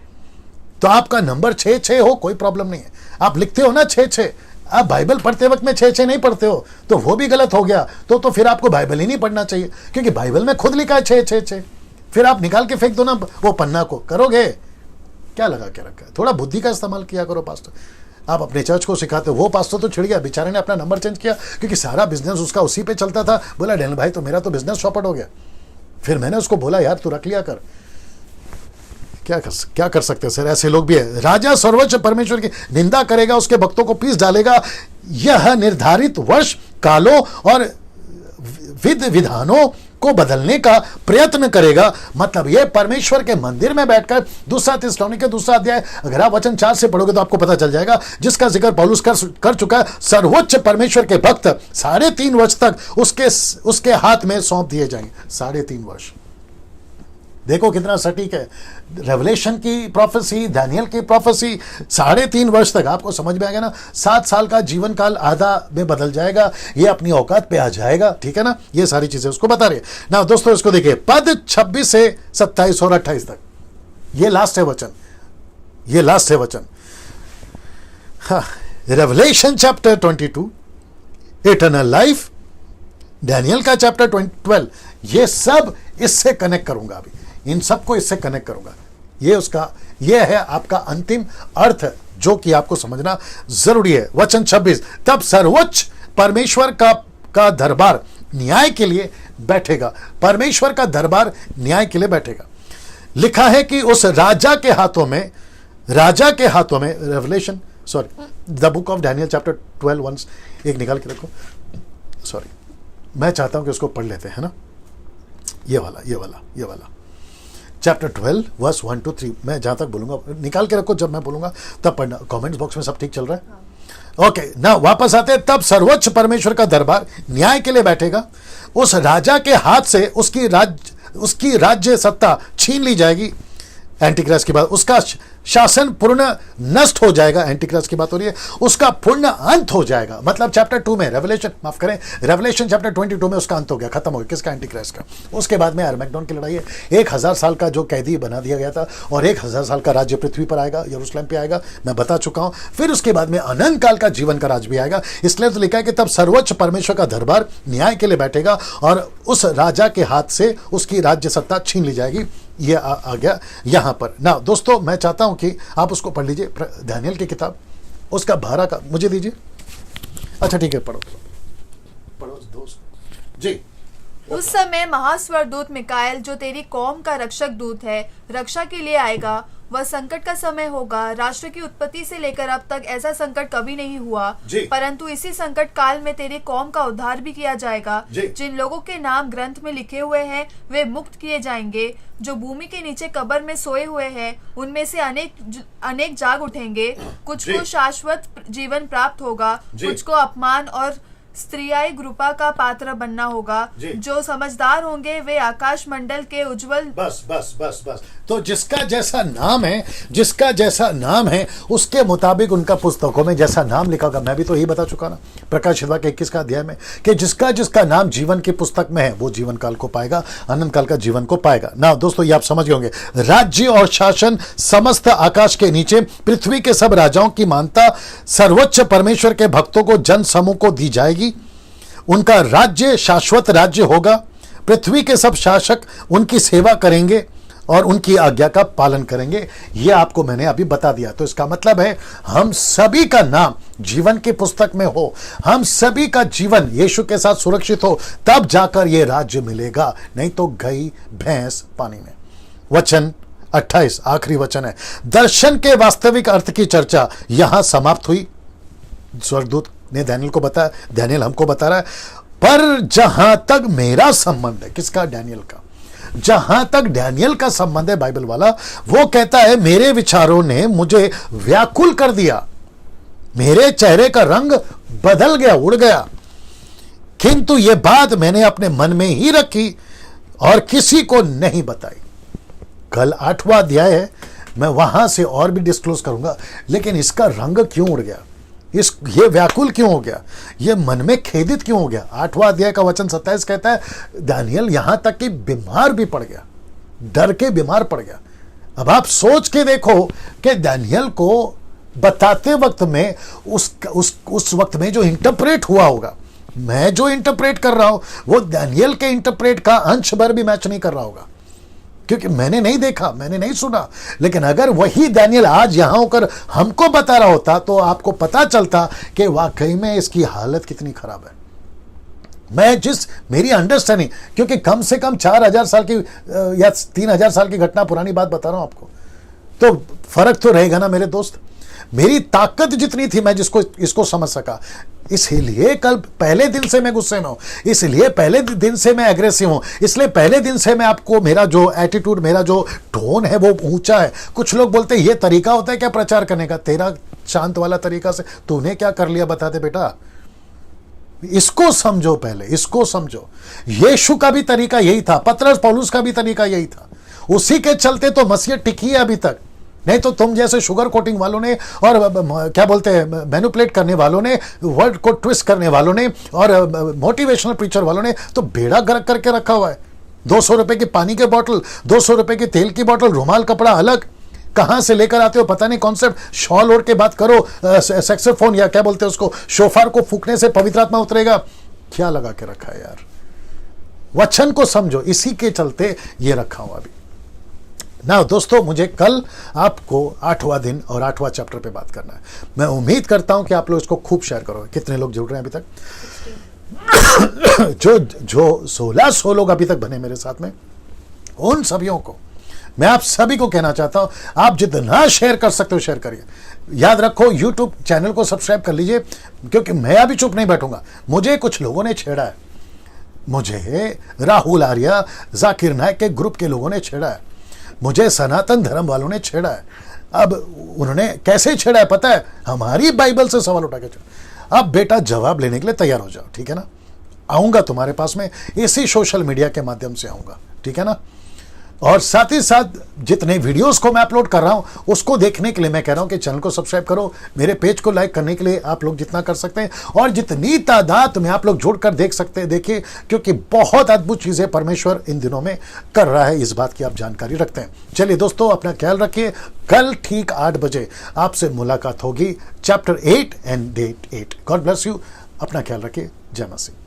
तो आपका नंबर 6 हो, कोई प्रॉब्लम नहीं है। आप लिखते हो ना 6, आप बाइबल पढ़ते वक्त में 6 नहीं पढ़ते हो तो वो भी गलत हो गया। तो फिर आपको बाइबल ही नहीं पढ़ना चाहिए, क्योंकि बाइबल में खुद लिखा है 6। फिर आप निकाल के फेंक दो ना वो पन्ना को, करोगे क्या? लगा के रखा है। थोड़ा बुद्धि का इस्तेमाल किया करो पास्टर। आप अपने चर्च को सिखाते हो। वो पास्टर तो छिड़ गया, बेचारे ने अपना नंबर चेंज किया क्योंकि सारा बिजनेस उसका उसी पे चलता था। बोला डैनियल भाई तो मेरा तो बिजनेस चौपट हो गया। फिर मैंने उसको बोला यार तू रख लिया कर, क्या कर सकते हैं सर, ऐसे लोग भी है। राजा सर्वोच्च परमेश्वर की निंदा करेगा, उसके भक्तों को पीस डालेगा, यह निर्धारित वर्ष कालों और विधि विधानों को बदलने का प्रयत्न करेगा। मतलब ये परमेश्वर के मंदिर में बैठकर, दूसरा थिस्सलुनीके दूसरा अध्याय अगर आप वचन 4 से पढ़ोगे तो आपको पता चल जाएगा, जिसका जिक्र पौलुस कर चुका है। सर्वोच्च परमेश्वर के भक्त 3.5 वर्ष तक उसके हाथ में सौंप दिए जाएंगे। 3.5 वर्ष, देखो कितना सटीक है। रेवलेशन की प्रोफेसी, दानियल की प्रोफेसी, 3.5 वर्ष तक आपको समझ में आ गया ना। 7 साल का जीवन काल आधा में बदल जाएगा, ये अपनी औकात पे आ जाएगा, ठीक है ना। ये सारी चीजें उसको बता रही है ना। दोस्तों इसको देखिए, पद 26 से 27 और 28 तक, ये लास्ट है वचन, ये लास्ट है वचन। Revelation chapter 22, eternal life, Daniel का चैप्टर 12, ये सब इससे कनेक्ट करूंगा अभी, इन सबको इससे कनेक्ट करूंगा। ये है आपका अंतिम अर्थ जो कि आपको समझना जरूरी है। वचन 26, तब सर्वोच्च परमेश्वर का दरबार न्याय के लिए बैठेगा। परमेश्वर का दरबार न्याय के लिए बैठेगा। लिखा है कि उस राजा के हाथों में Revelation the book of Daniel chapter 12 once, एक निकाल के रखो, सॉरी मैं चाहता हूं कि उसको पढ़ लेते हैं ना। ये वाला चैप्टर 12 वर्स 1 to 3, मैं जहां तक बोलूंगा निकाल के रखो, जब मैं बोलूंगा तब पढ़ना। कमेंट्स बॉक्स में सब ठीक चल रहा है? ओके ना, वापस आते हैं। तब सर्वोच्च परमेश्वर का दरबार न्याय के लिए बैठेगा। उस राजा के हाथ से उसकी राज्य सत्ता छीन ली जाएगी एंटीक्राइस्ट के बाद। उसका शासन पूर्ण नष्ट हो जाएगा। एंटीक्राइस्ट की बात हो रही है, उसका पूर्ण अंत हो जाएगा। मतलब चैप्टर 2 में रेवलेशन चैप्टर 22 में उसका अंत हो गया, खत्म हो गया। किसका? एंटीक्राइस्ट का। उसके बाद में अरमैगडोन की लड़ाई है। 1000 साल का जो कैदी बना दिया गया था और 1000 साल का राज्य पृथ्वी पर आएगा, यरूशलेम पे आएगा, मैं बता चुका हूं। फिर उसके बाद में अनंत काल का जीवन का राज भी आएगा। इसलिए तो लिखा है कि तब सर्वोच्च परमेश्वर का दरबार न्याय के लिए बैठेगा और उस राजा के हाथ से उसकी राज्य सत्ता छीन ली जाएगी। ये आ गया यहां पर ना। दोस्तों मैं चाहता हूं कि आप उसको पढ़ लीजिए, दानियल की किताब, उसका 12 का मुझे दीजिए। अच्छा ठीक है, पढ़ो दोस्त जी। उस समय महास्वरदूत मिकाएल, जो तेरी कौम का रक्षक दूत है, रक्षा के लिए आएगा। वह संकट का समय होगा। राष्ट्र की उत्पत्ति से लेकर अब तक ऐसा संकट कभी नहीं हुआ, परंतु इसी संकट काल में तेरी कौम का उद्धार भी किया जाएगा। जिन लोगों के नाम ग्रंथ में लिखे हुए हैं वे मुक्त किए जाएंगे। जो भूमि के नीचे कब्र में सोए हुए हैं उनमें से अनेक जाग उठेंगे। कुछ को शाश्वत जीवन प्राप्त होगा, कुछ को अपमान और स्त्रियाई कृपा का पात्र बनना होगा। जो समझदार होंगे वे आकाश मंडल के उज्जवल। बस तो जिसका जैसा नाम है उसके मुताबिक उनका पुस्तकों में जैसा नाम लिखा होगा। मैं भी तो यही बता चुका ना प्रकाशित वाक्य 21 का अध्याय में कि जिसका नाम जीवन की पुस्तक में है वो जीवन काल को पाएगा, अनंत काल का जीवन को पाएगा ना। दोस्तों ये आप समझ गए होंगे। राज्य और शासन समस्त आकाश के नीचे पृथ्वी के सब राजाओं की मानता सर्वोच्च परमेश्वर के भक्तों को जन समूह को दी जाएगी। उनका राज्य शाश्वत राज्य होगा। पृथ्वी के सब शासक उनकी सेवा करेंगे और उनकी आज्ञा का पालन करेंगे। यह आपको मैंने अभी बता दिया। तो इसका मतलब है हम सभी का नाम जीवन की पुस्तक में हो, हम सभी का जीवन यीशु के साथ सुरक्षित हो, तब जाकर यह राज्य मिलेगा, नहीं तो गई भैंस पानी में। वचन 28 आखिरी वचन है। दर्शन के वास्तविक अर्थ की चर्चा यहां समाप्त हुई। स्वर्गदूत ने दानियल को बताया, दानियल हमको बता रहा है। पर जहां तक मेरा संबंध है, किसका? दानियल का। जहां तक दानियल का संबंध है बाइबल वाला, वो कहता है मेरे विचारों ने मुझे व्याकुल कर दिया, मेरे चेहरे का रंग बदल गया, उड़ गया, किंतु ये बात मैंने अपने मन में ही रखी और किसी को नहीं बताई। कल 8वां अध्याय है, मैं वहां से और भी डिस्क्लोज करूंगा, लेकिन इसका रंग क्यों उड़ गया, ये व्याकुल क्यों हो गया, ये मन में खेदित क्यों हो गया? 8वां अध्याय का वचन 27 कहता है दानियल यहां तक कि बीमार भी पड़ गया, डर के बीमार पड़ गया। अब आप सोच के देखो कि दानियल को बताते वक्त में उस वक्त में जो इंटरप्रेट हुआ होगा, मैं जो इंटरप्रेट कर रहा हूं वो दानियल के इंटरप्रेट का अंश भर भी मैच नहीं कर रहा होगा, क्योंकि मैंने नहीं देखा, मैंने नहीं सुना। लेकिन अगर वही दानियल आज यहां होकर हमको बता रहा होता तो आपको पता चलता कि वाकई में इसकी हालत कितनी खराब है। मेरी अंडरस्टैंडिंग, क्योंकि कम से कम 4000 साल की या 3000 साल की घटना, पुरानी बात बता रहा हूं आपको, तो फर्क तो रहेगा ना मेरे दोस्त। मेरी ताकत जितनी थी मैं जिसको इसको समझ सका, इसलिए कल पहले दिन से मैं गुस्से में हूं, इसलिए पहले दिन से मैं एग्रेसिव हूं, इसलिए पहले दिन से मैं आपको, मेरा जो एटीट्यूड, मेरा जो टोन है वो ऊंचा है। कुछ लोग बोलते हैं ये तरीका होता है क्या प्रचार करने का? तेरा शांत वाला तरीका से तूने क्या कर लिया बता दे बेटा। इसको समझो, पहले इसको समझो। यीशु का भी तरीका यही था, पतरस पौलुस का भी तरीका यही था, उसी के चलते तो मसीह टिकी है अभी तक। नहीं तो तुम जैसे शुगर कोटिंग वालों ने और क्या बोलते हैं मैनिपुलेट करने वालों ने, वर्ड को ट्विस्ट करने वालों ने और मोटिवेशनल प्रीचर वालों ने तो बेड़ा गर्क करके रखा हुआ है। 200 रुपए की पानी के बोतल, 200 रुपए की तेल की बोतल, रुमाल कपड़ा अलग, कहां से लेकर आते हो पता नहीं। कॉन्सेप्ट शॉल ओढ़ के बात करो, सैक्सोफोन या क्या बोलते हैं उसको, शोफार को फूकने से पवित्र आत्मा उतरेगा, क्या लगा के रखा है यार। वचन को समझो, इसी के चलते ये रखा हुआ अभी ना। दोस्तों मुझे कल आपको 8वां दिन और 8वां चैप्टर पे बात करना है। मैं उम्मीद करता हूं कि आप लोग इसको खूब शेयर करोगे। कितने लोग जुड़ रहे हैं अभी तक? जो 1600 लोग अभी तक बने मेरे साथ में, उन सभियों को मैं आप सभी को कहना चाहता हूं, आप जितना शेयर कर सकते हो शेयर करिए। याद रखो YouTube चैनल को सब्सक्राइब कर लीजिए, क्योंकि मैं अभी चुप नहीं बैठूंगा। मुझे कुछ लोगों ने छेड़ा है, मुझे राहुल आर्या, जाकिर नायक के ग्रुप के लोगों ने छेड़ा है, मुझे सनातन धर्म वालों ने छेड़ा है। अब उन्होंने कैसे छेड़ा है पता है? हमारी बाइबल से सवाल उठा के छेड़ा। अब बेटा जवाब लेने के लिए तैयार हो जाओ, ठीक है ना? आऊंगा तुम्हारे पास में, इसी सोशल मीडिया के माध्यम से आऊंगा, ठीक है ना? और साथ ही साथ जितने वीडियोस को मैं अपलोड कर रहा हूं उसको देखने के लिए मैं कह रहा हूं कि चैनल को सब्सक्राइब करो, मेरे पेज को लाइक करने के लिए आप लोग जितना कर सकते हैं और जितनी तादाद में आप लोग जुड़कर देख सकते हैं देखिए, क्योंकि बहुत अद्भुत चीजें परमेश्वर इन दिनों में कर रहा है, इस बात की आप जानकारी रखते हैं। चलिए दोस्तों, अपना ख्याल रखिए। कल ठीक 8 बजे आपसे मुलाकात होगी, chapter 8 and date 8। God bless you. अपना ख्याल रखिए। जय मसीह।